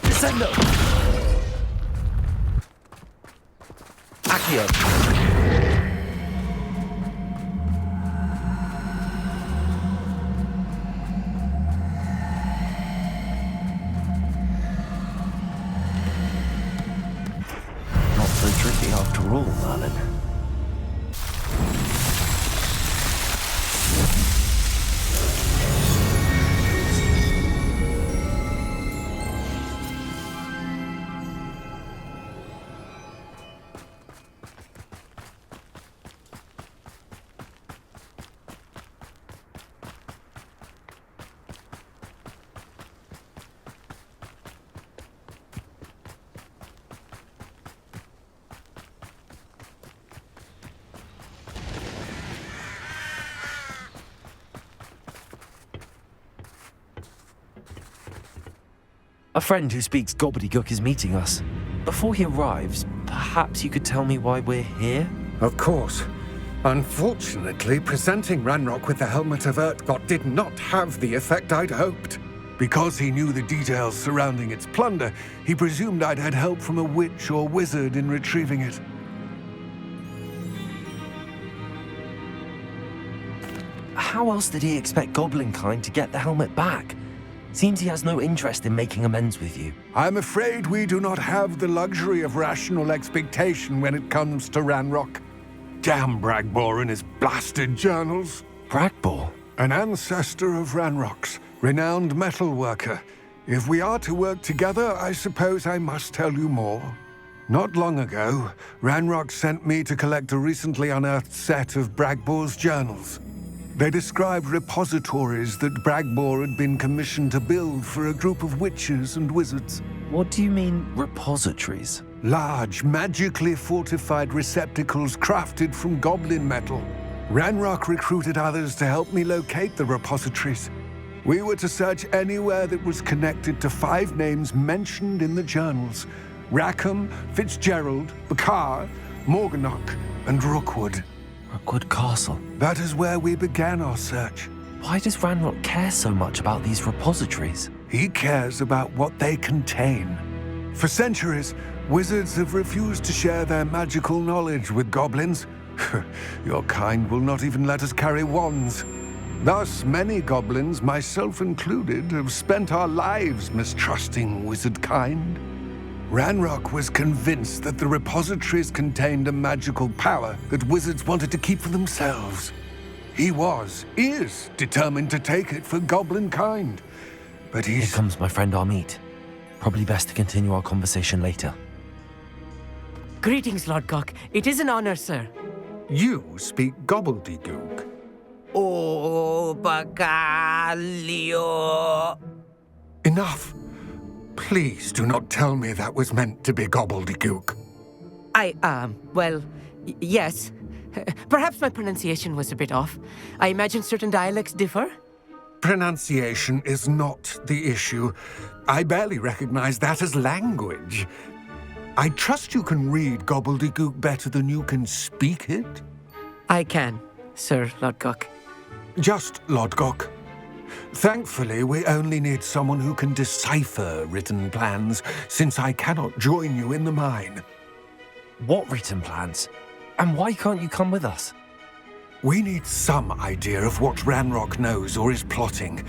Descendo! Accio! Tricky after all, Merlin. A friend who speaks gobbledygook is meeting us. Before he arrives, perhaps you could tell me why we're here? Of course. Unfortunately, presenting Ranrock with the Helmet of Urtkot did not have the effect I'd hoped. Because he knew the details surrounding its plunder, he presumed I'd had help from a witch or wizard in retrieving it. How else did he expect Goblinkind to get the helmet back? Seems he has no interest in making amends with you. I'm afraid we do not have the luxury of rational expectation when it comes to Ranrock. Damn Bragbor and his blasted journals. Bragbor? An ancestor of Ranrock's, renowned metal worker. If we are to work together, I suppose I must tell you more. Not long ago, Ranrock sent me to collect a recently unearthed set of Bragbor's journals. They described repositories that Bragbor had been commissioned to build for a group of witches and wizards. What do you mean, repositories? Large, magically fortified receptacles crafted from goblin metal. Ranrock recruited others to help me locate the repositories. We were to search anywhere that was connected to 5 names mentioned in the journals: Rackham, Fitzgerald, Bakar, Morganach, and Rookwood. Rookwood Castle. That is where we began our search. Why does Ranrock care so much about these repositories? He cares about what they contain. For centuries, wizards have refused to share their magical knowledge with goblins. Your kind will not even let us carry wands. Thus, many goblins, myself included, have spent our lives mistrusting wizard kind. Ranrock was convinced that the repositories contained a magical power that wizards wanted to keep for themselves. He is determined to take it for goblin kind. But Here comes my friend Amit. Probably best to continue our conversation later. Greetings, Lord Cock. It is an honor, sir. You speak gobbledygook. Oh, Bacalio. Enough. Please do not tell me that was meant to be gobbledygook. Yes. Perhaps my pronunciation was a bit off. I imagine certain dialects differ. Pronunciation is not the issue. I barely recognize that as language. I trust you can read gobbledygook better than you can speak it? I can, Sir Lodgok. Just Lodgok. Thankfully, we only need someone who can decipher written plans, since I cannot join you in the mine. What written plans? And why can't you come with us? We need some idea of what Ranrock knows or is plotting.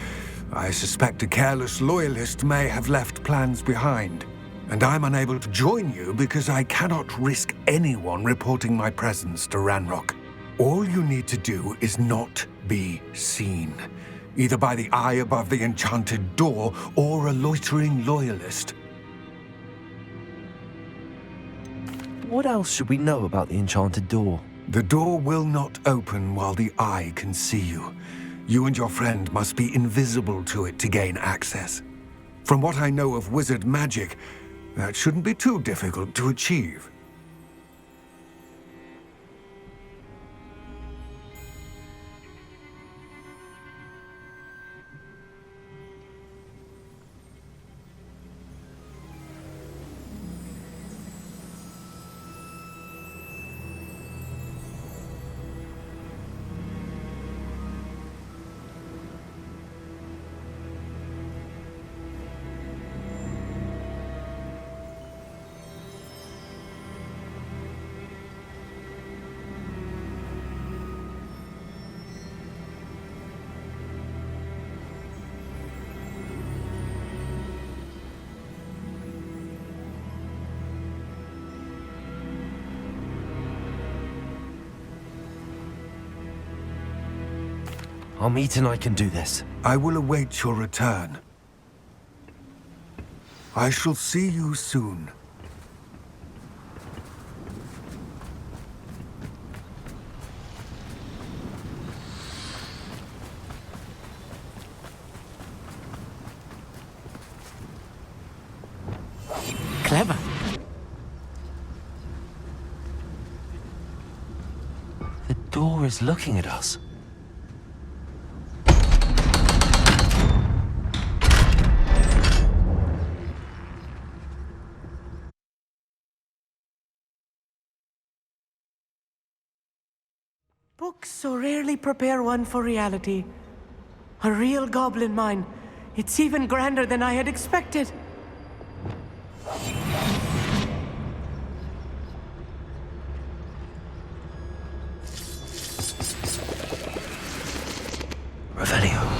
I suspect a careless loyalist may have left plans behind. And I'm unable to join you because I cannot risk anyone reporting my presence to Ranrock. All you need to do is not be seen, either by the eye above the enchanted door or a loitering loyalist. What else should we know about the enchanted door? The door will not open while the eye can see you. You and your friend must be invisible to it to gain access. From what I know of wizard magic, that shouldn't be too difficult to achieve. I'm eating, I can do this. I will await your return. I shall see you soon. Clever. The door is looking at us. Books so rarely prepare one for reality. A real goblin mine. It's even grander than I had expected. Revelio.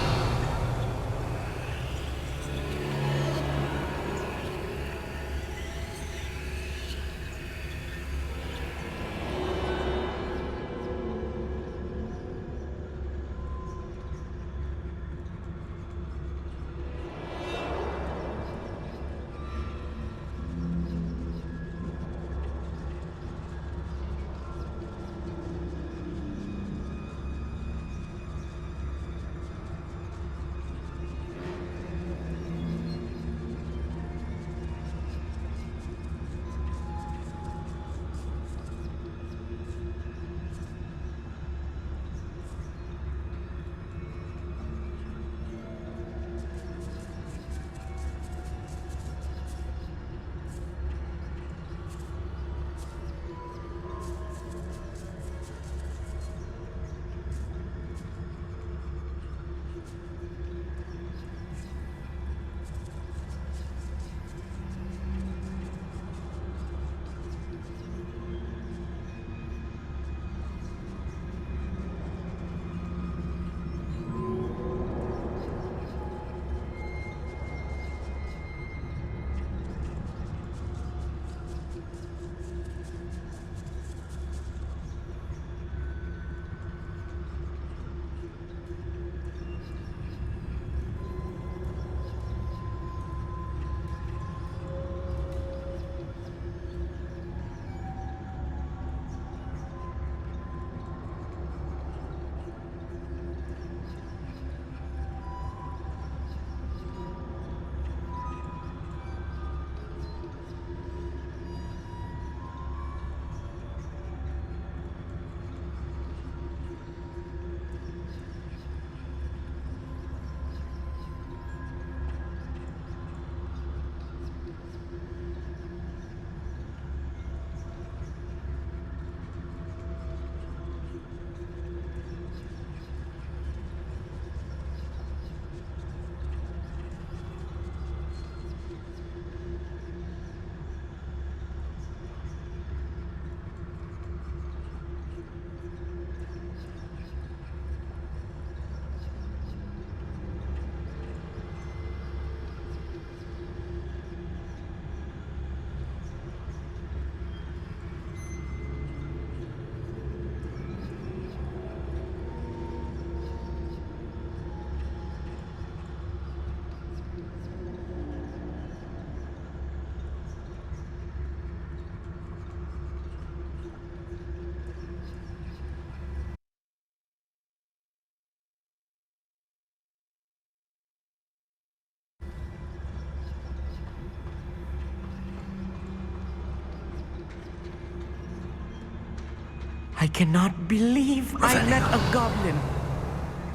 I cannot believe I met a goblin.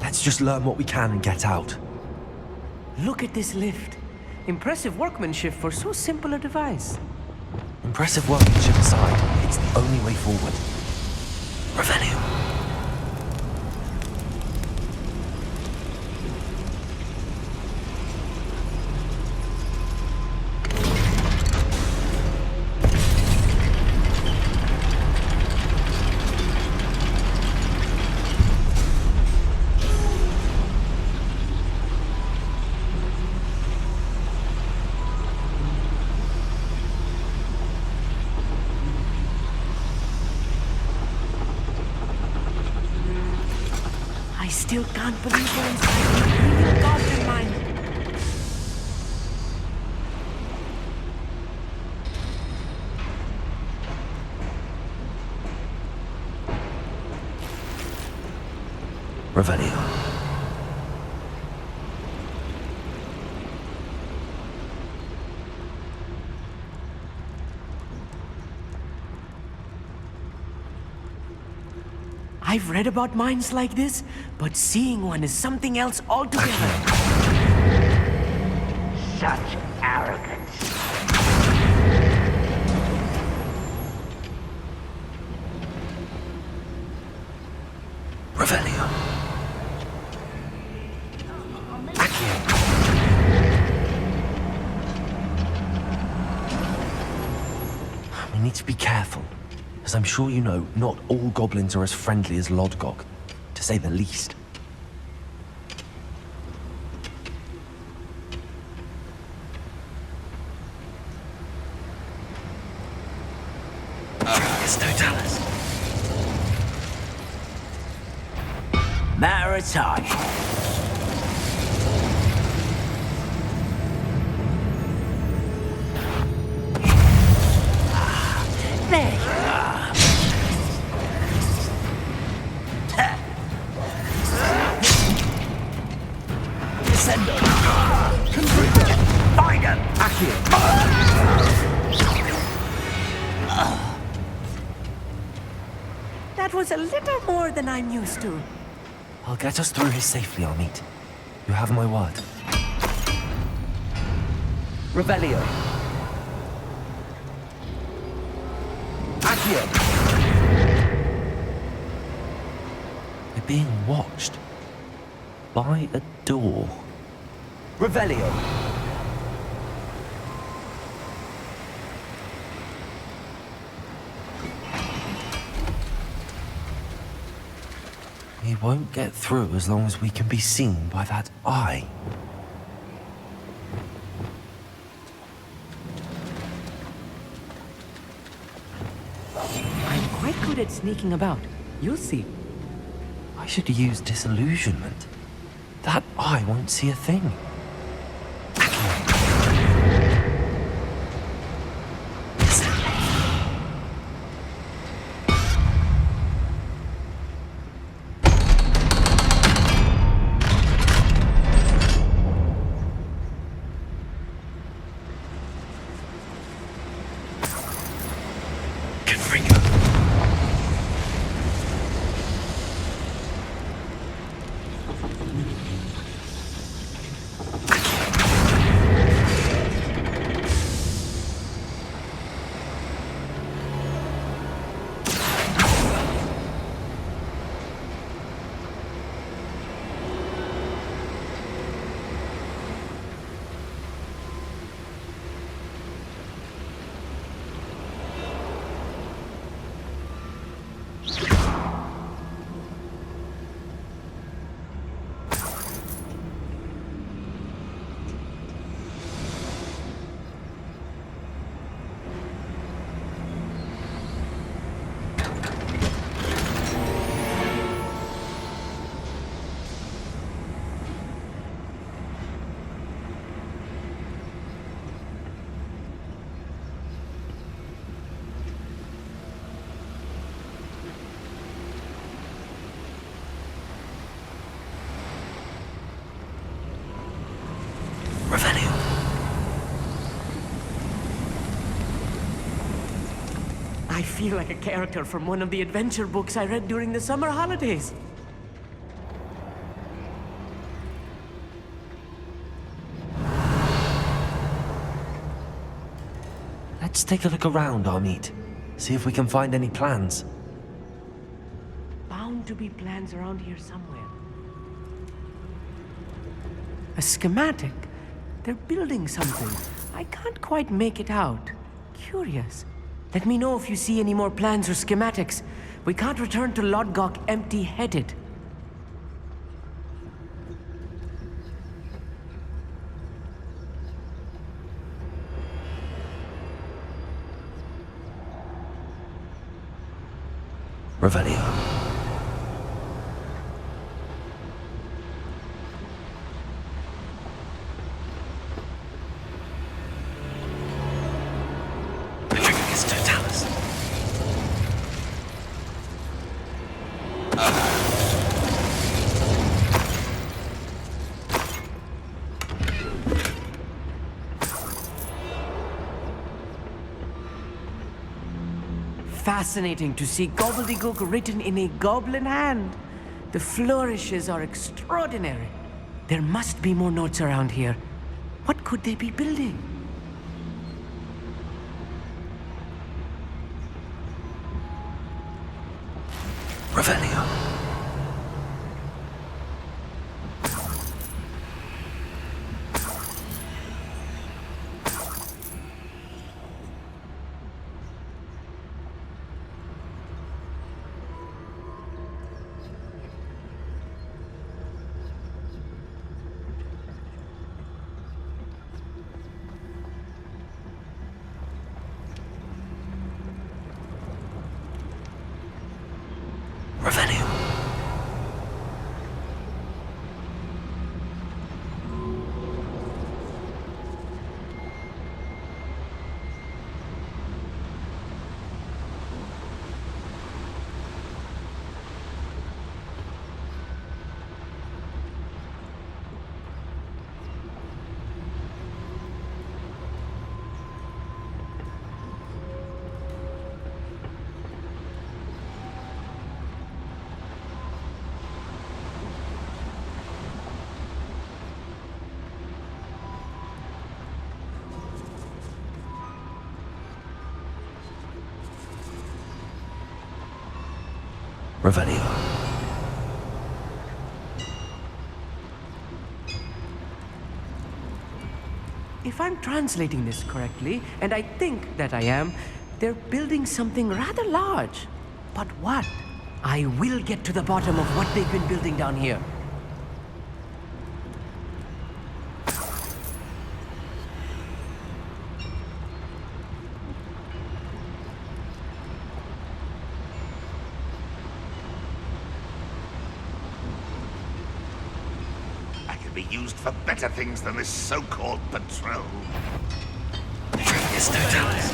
Let's just learn what we can and get out. Look at this lift. Impressive workmanship for so simple a device. Impressive workmanship aside, it's the only way forward. Revelio. I still can't believe we're inside a real goblin mine. Revelio. I've read about mines like this, but seeing one is something else altogether. Such arrogance. Revelio. We need to be careful. As I'm sure you know, not all goblins are as friendly as Lodgok, to say the least. It's Totalis. Matter of time. There you are. Descendo. Find him. That was a little more than I'm used to. I'll get us through here safely, Amit. You have my word. Revelio. We're being watched. By a door. Revelio. We won't get through as long as we can be seen by that eye. I'm quite good at sneaking about. You'll see. I should use disillusionment. That eye won't see a thing. feel like a character from one of the adventure books I read during the summer holidays. Let's take a look around, Amit. See if we can find any plans. Bound to be plans around here somewhere. A schematic? They're building something. I can't quite make it out. Curious. Let me know if you see any more plans or schematics. We can't return to Lodgok empty-headed. Revelio. Petrificus totalis. Fascinating to see gobbledygook written in a goblin hand. The flourishes are extraordinary. There must be more notes around here. What could they be building? Revelio. Revelio. Revelio. If I'm translating this correctly, and I think that I am, they're building something rather large. But what? I will get to the bottom of what they've been building down here. Be used for better things than this so-called patrol. Petrificus totalis.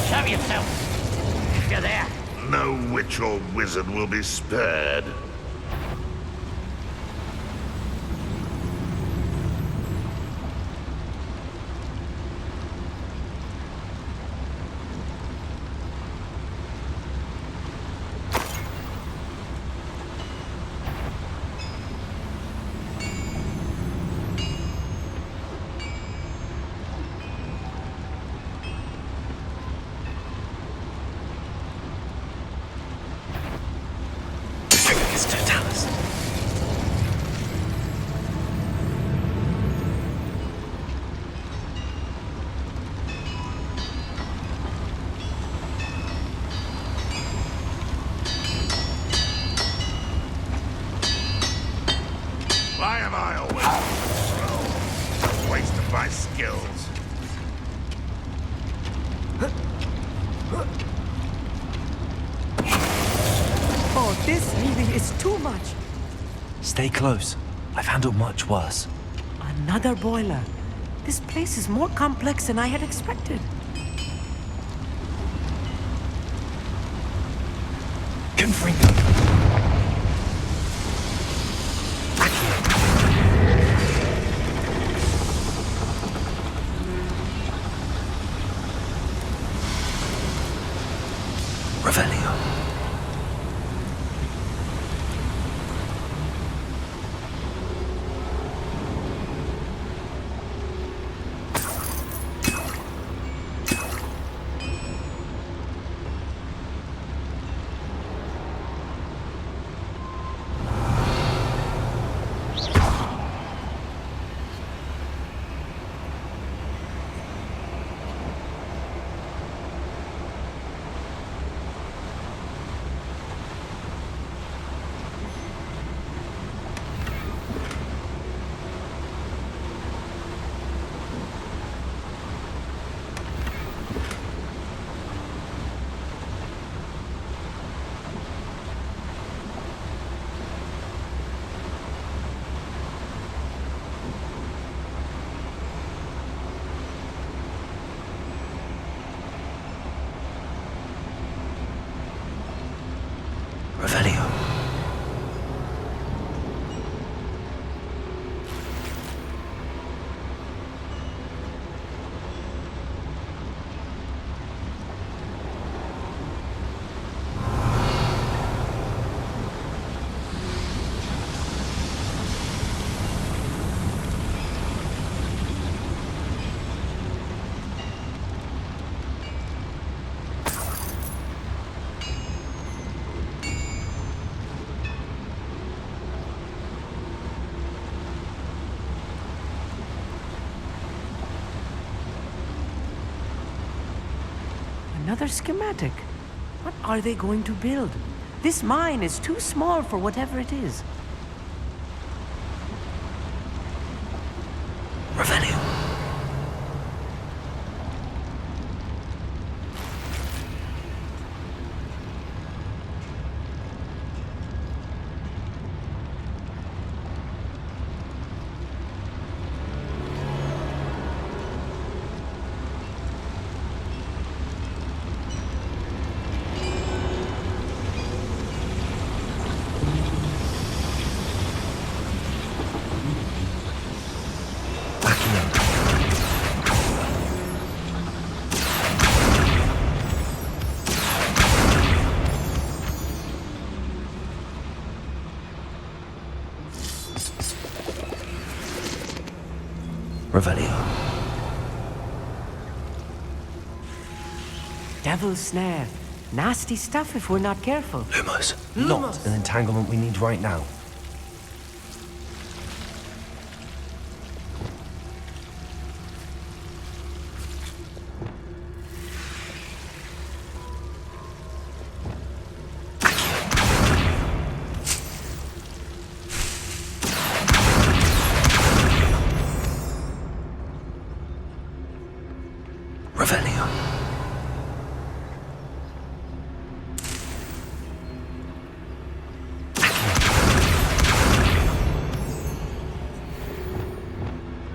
Show yourself, if you're there. No witch or wizard will be spared. Petrificus totalis. Why am I always a waste of my skills? Oh, this really is too much. Stay close. I've handled much worse. Another boiler. This place is more complex than I had expected. Confringo. Revelio. Revelio. Another schematic. What are they going to build? This mine is too small for whatever it is. Revelio. Revelio. Devil's snare. Nasty stuff if we're not careful. Lumos. Not an entanglement we need right now. Revelio.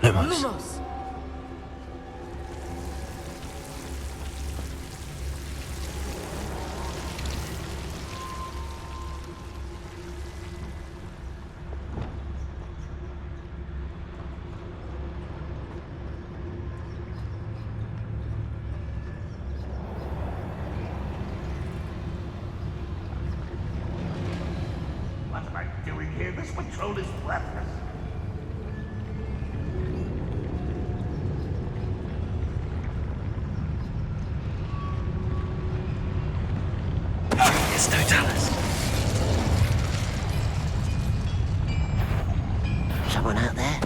Lumos. What am I doing here? This patrol is worthless. It's Totalis. Someone out there?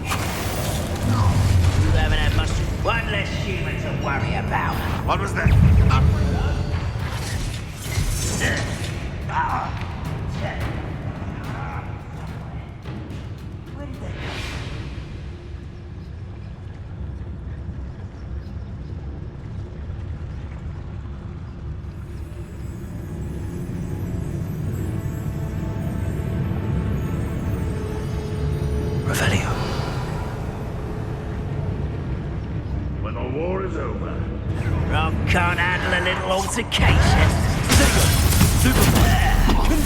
You haven't had much. One less human to worry about. What was that? Where did they go? Revelio. When the war is over. Rob can't handle a little altercation. Super.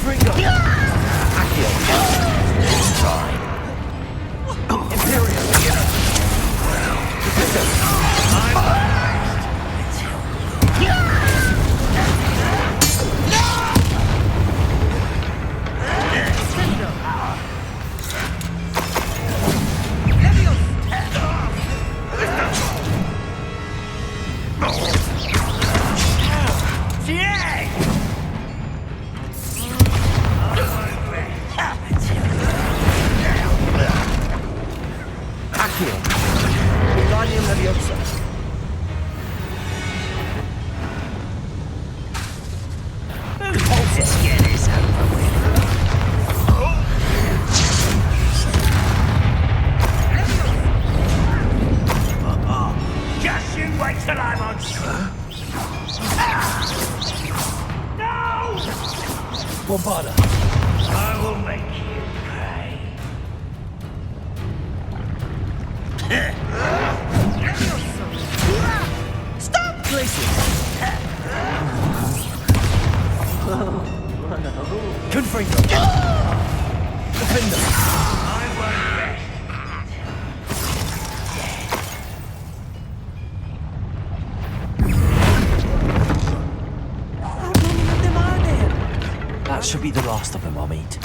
fodder. I will make you pay. Stop! Confringo. Defender. I won't rest. How many of them are there? That should be the last of them I'll meet.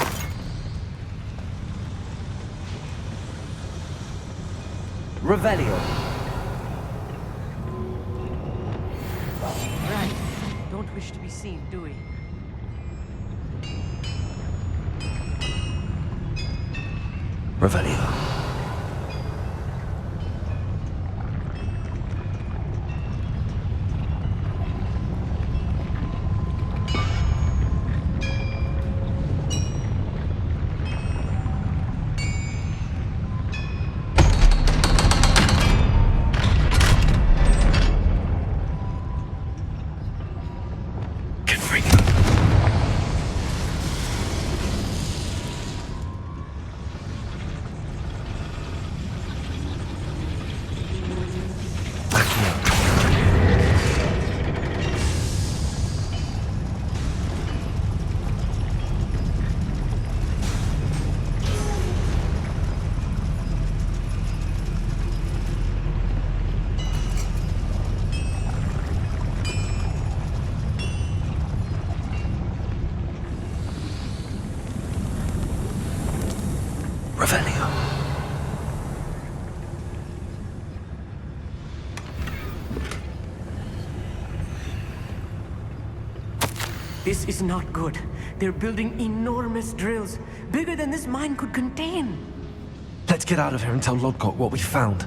Revelio. Right. Don't wish to be seen, do we? Revelio. This is not good. They're building enormous drills, bigger than this mine could contain. Let's get out of here and tell Lodgott what we found.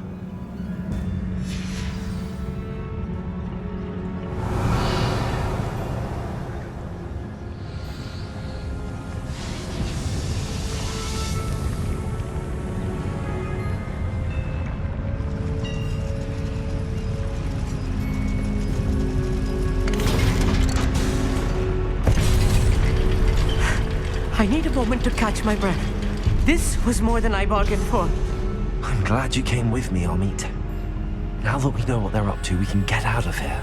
I need a moment to catch my breath. This was more than I bargained for. I'm glad you came with me, Amit. Now that we know what they're up to, we can get out of here.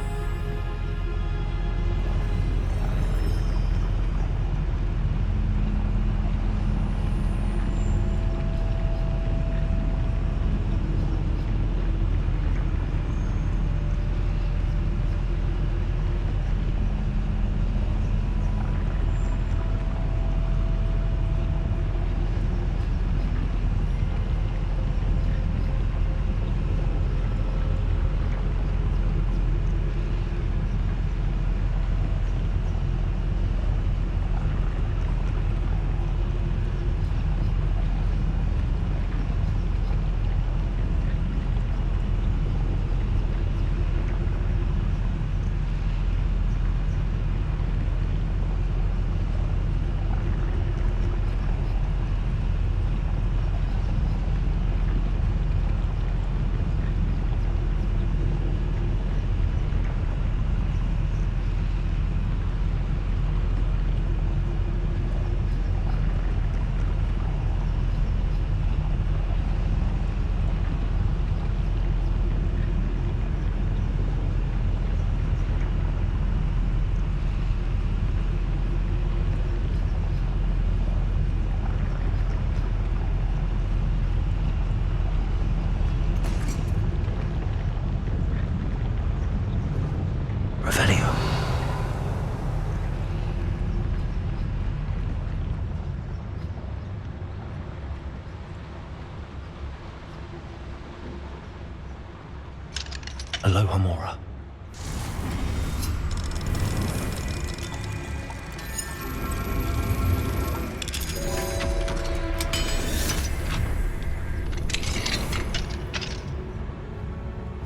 Aloha Mora.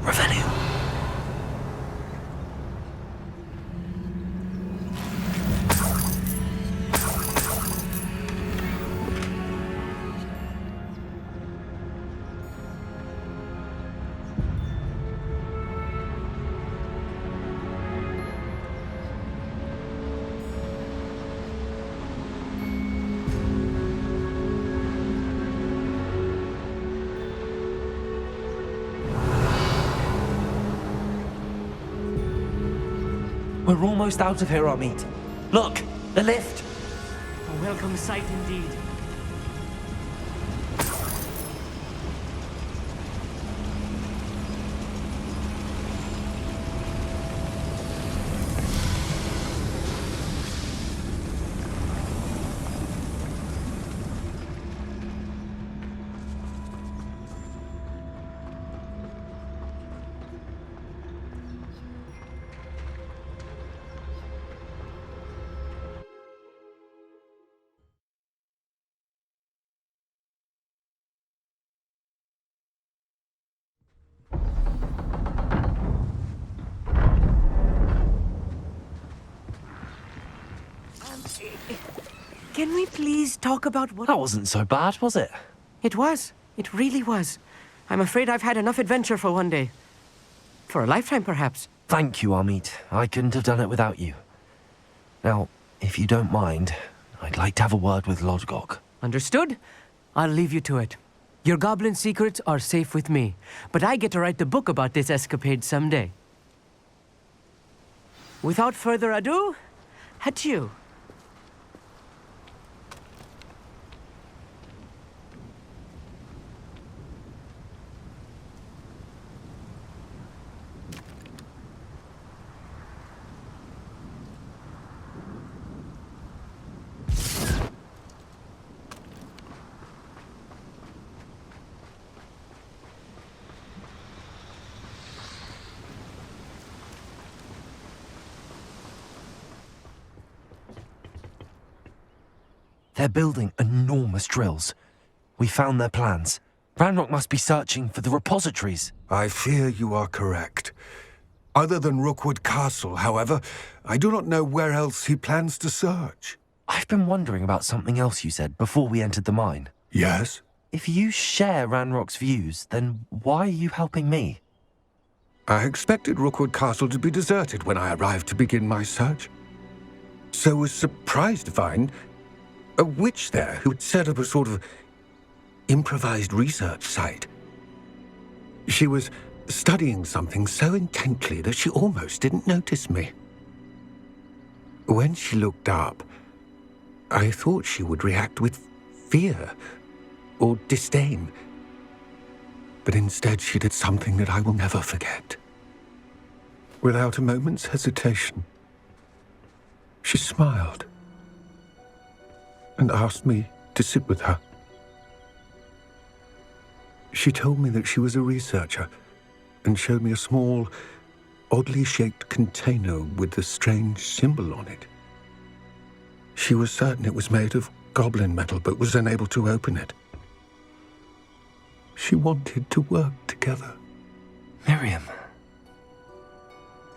Revelio. We're almost out of here, Amit. Look, the lift. A welcome sight indeed. Can we please talk about what... That wasn't so bad, was it? It was. It really was. I'm afraid I've had enough adventure for one day. For a lifetime, perhaps. Thank you, Amit. I couldn't have done it without you. Now, if you don't mind, I'd like to have a word with Lodgok. Understood? I'll leave you to it. Your goblin secrets are safe with me, but I get to write the book about this escapade someday. Without further ado, adieu. They're building enormous drills. We found their plans. Ranrock must be searching for the repositories. I fear you are correct. Other than Rookwood Castle, however, I do not know where else he plans to search. I've been wondering about something else you said before we entered the mine. Yes? If you share Ranrock's views, then why are you helping me? I expected Rookwood Castle to be deserted when I arrived to begin my search. So was surprised to find a witch there who had set up a sort of improvised research site. She was studying something so intently that she almost didn't notice me. When she looked up, I thought she would react with fear or disdain. But instead she did something that I will never forget. Without a moment's hesitation, she smiled and asked me to sit with her. She told me that she was a researcher and showed me a small, oddly shaped container with a strange symbol on it. She was certain it was made of goblin metal, but was unable to open it. She wanted to work together. Miriam.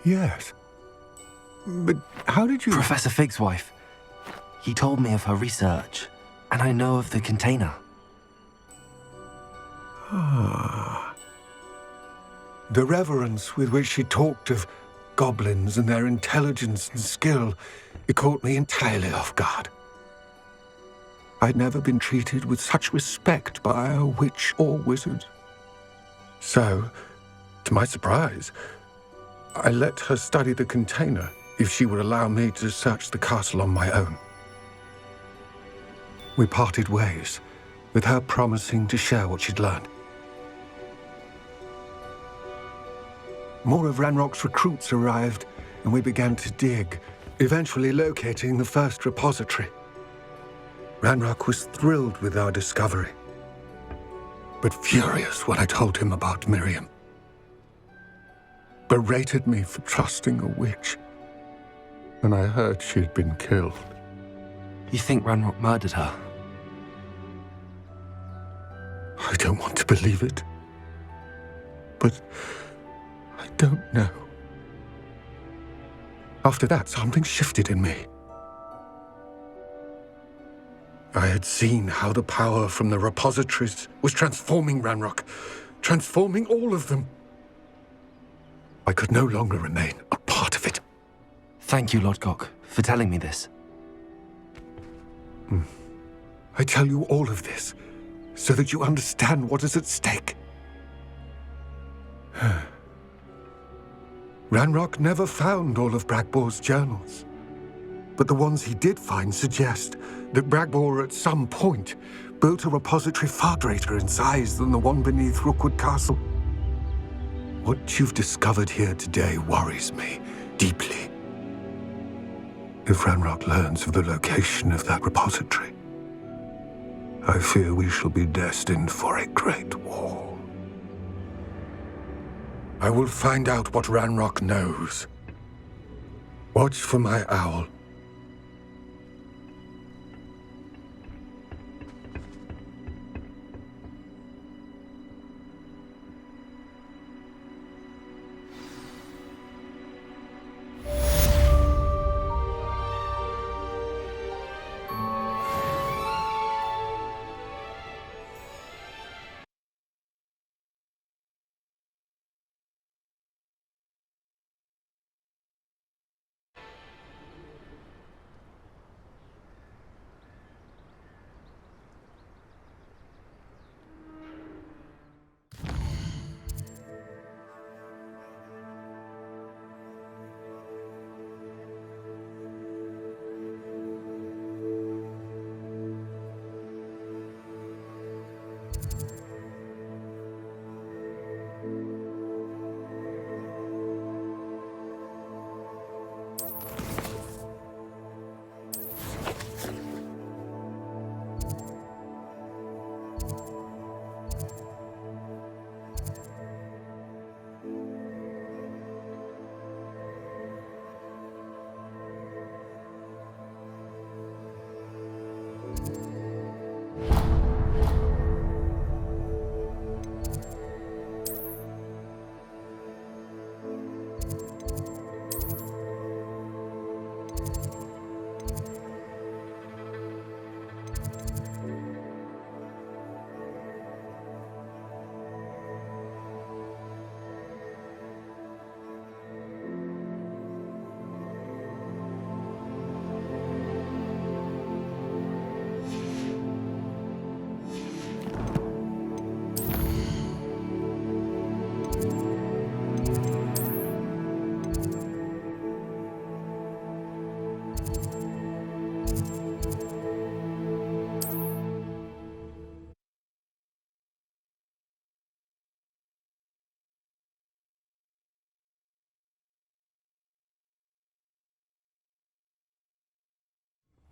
Yes. But how did you... Professor Fig's wife. He told me of her research, and I know of the container. Ah. The reverence with which she talked of goblins and their intelligence and skill, it caught me entirely off guard. I'd never been treated with such respect by a witch or wizard. So, to my surprise, I let her study the container if she would allow me to search the castle on my own. We parted ways, with her promising to share what she'd learned. More of Ranrock's recruits arrived, and we began to dig, eventually locating the first repository. Ranrock was thrilled with our discovery, but furious when I told him about Miriam. Berated me for trusting a witch, and I heard she'd been killed. You think Ranrock murdered her? I don't want to believe it, but I don't know. After that, something shifted in me. I had seen how the power from the repositories was transforming Ranrock, transforming all of them. I could no longer remain a part of it. Thank you, Lodgok, for telling me this. I tell you all of this so that you understand what is at stake. Ranrock never found all of Bragbor's journals. But the ones he did find suggest that Bragbor at some point built a repository far greater in size than the one beneath Rookwood Castle. What you've discovered here today worries me deeply. If Ranrock learns of the location of that repository, I fear we shall be destined for a great war. I will find out what Ranrock knows. Watch for my owl.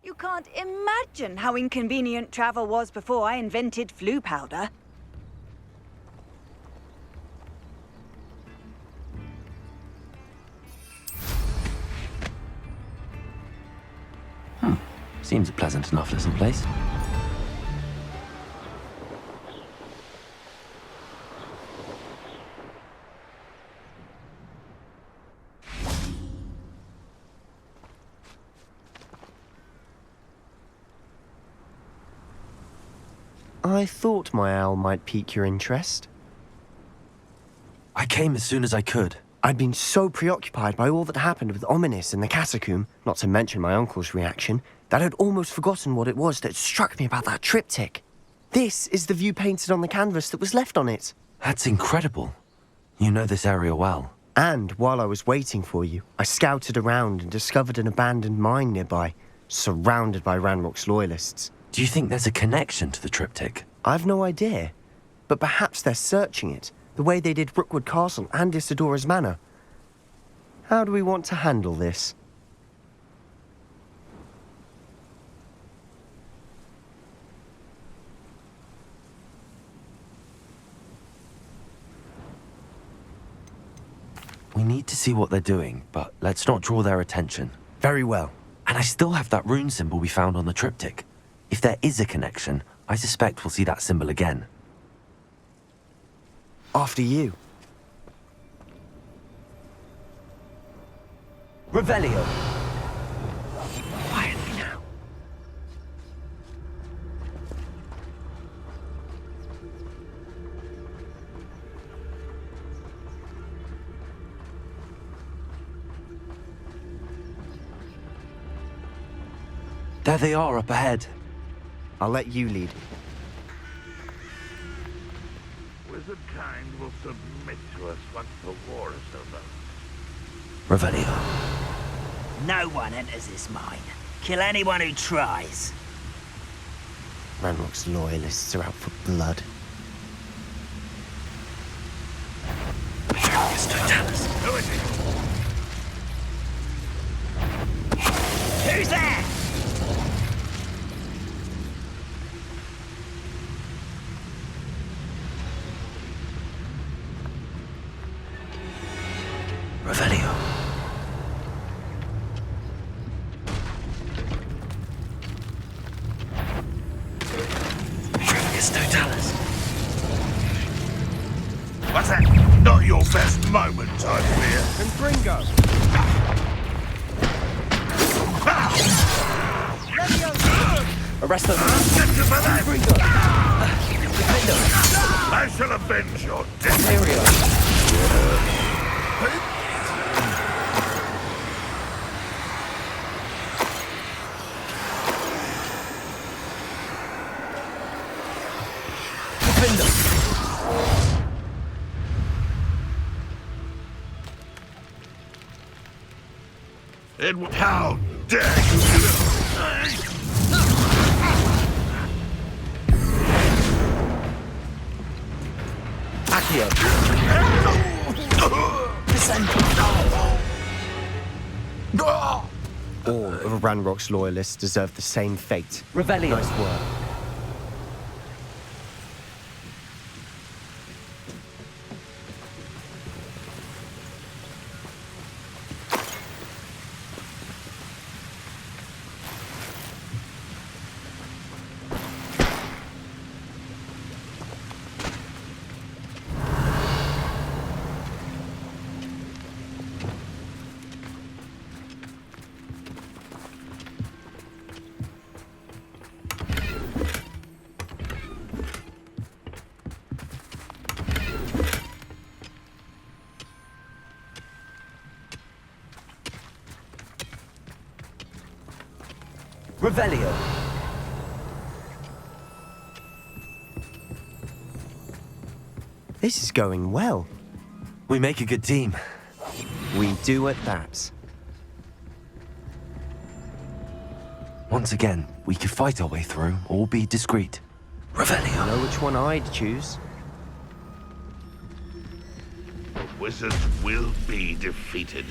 You can't imagine how inconvenient travel was before I invented flu powder. Seems a pleasant enough little place. I thought my owl might pique your interest. I came as soon as I could. I'd been so preoccupied by all that happened with Ominous in the catacomb, not to mention my uncle's reaction, that I'd almost forgotten what it was that struck me about that triptych. This is the view painted on the canvas that was left on it. That's incredible. You know this area well. And while I was waiting for you, I scouted around and discovered an abandoned mine nearby, surrounded by Ranrock's loyalists. Do you think there's a connection to the triptych? I've no idea, but perhaps they're searching it, the way they did Rookwood Castle and Isidora's Manor. How do we want to handle this? We need to see what they're doing, but let's not draw their attention. Very well. And I still have that rune symbol we found on the triptych. If there is a connection, I suspect we'll see that symbol again. After you. Revelio! Quietly now. There they are up ahead. I'll let you lead. Wizard kind will submit to us once the war is over. Revelio. No one enters this mine. Kill anyone who tries. Ranrock's loyalists are out for blood. Who is it? Who's there? Revelio. What's that? Not your best moment, I fear. And Gringo. Arrest them. Get you for that! Gringo. I shall avenge your death. Edward, how dare you! Accio. All of Ranrock's loyalists deserve the same fate. Revelio. Nice work. Revelio. This is going well. We make a good team. We do at that. Once again, we could fight our way through or be discreet. Revelio. Know which one I'd choose? The wizards will be defeated.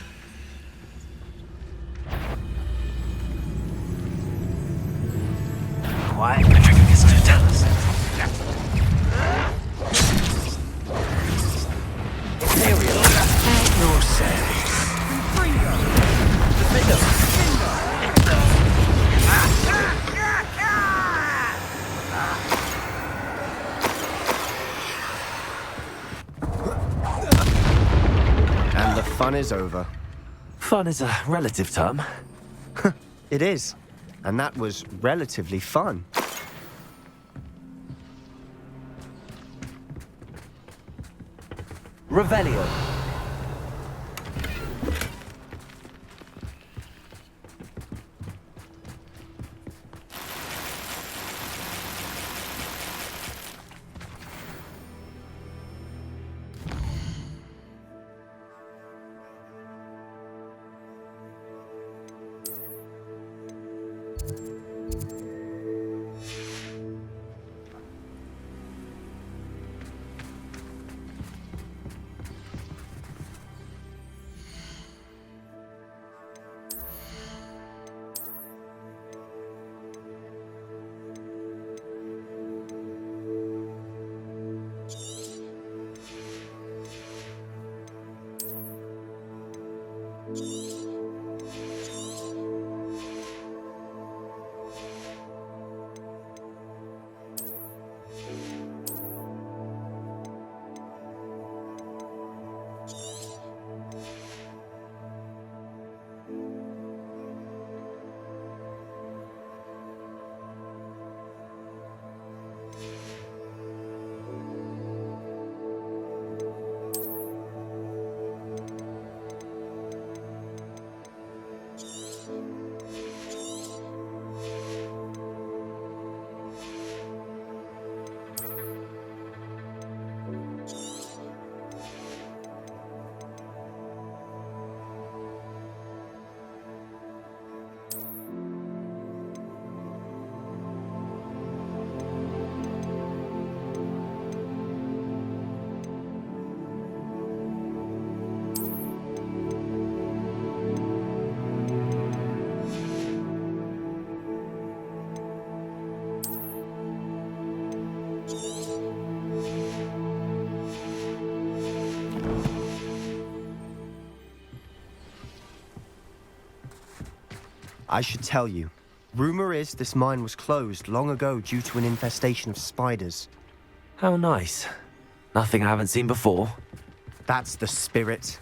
Quiet. Patrick is to tell us. And the fun is over. Fun is a relative term. It is. And that was relatively fun. Revelio. I should tell you. Rumor is this mine was closed long ago due to an infestation of spiders. How nice. Nothing I haven't seen before. That's the spirit.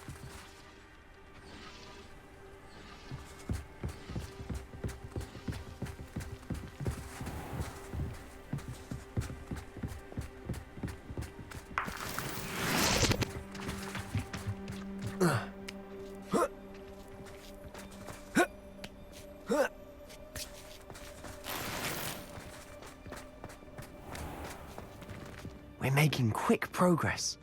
We're making quick progress.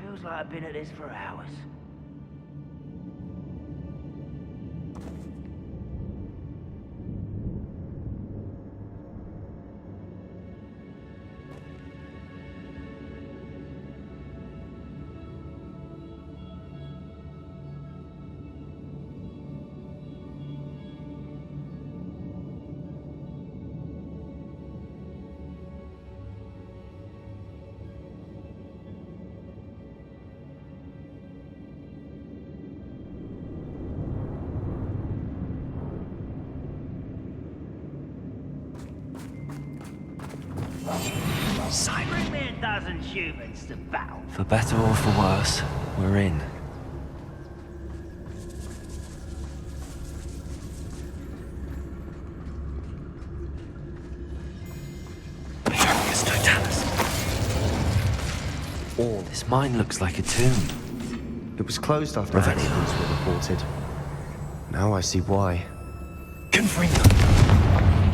Feels like I've been at this for hours. Bring me a dozen humans to battle. For better or for worse, we're in. This mine looks like a tomb. It was closed after accidents were reported. Now I see why. Confringo!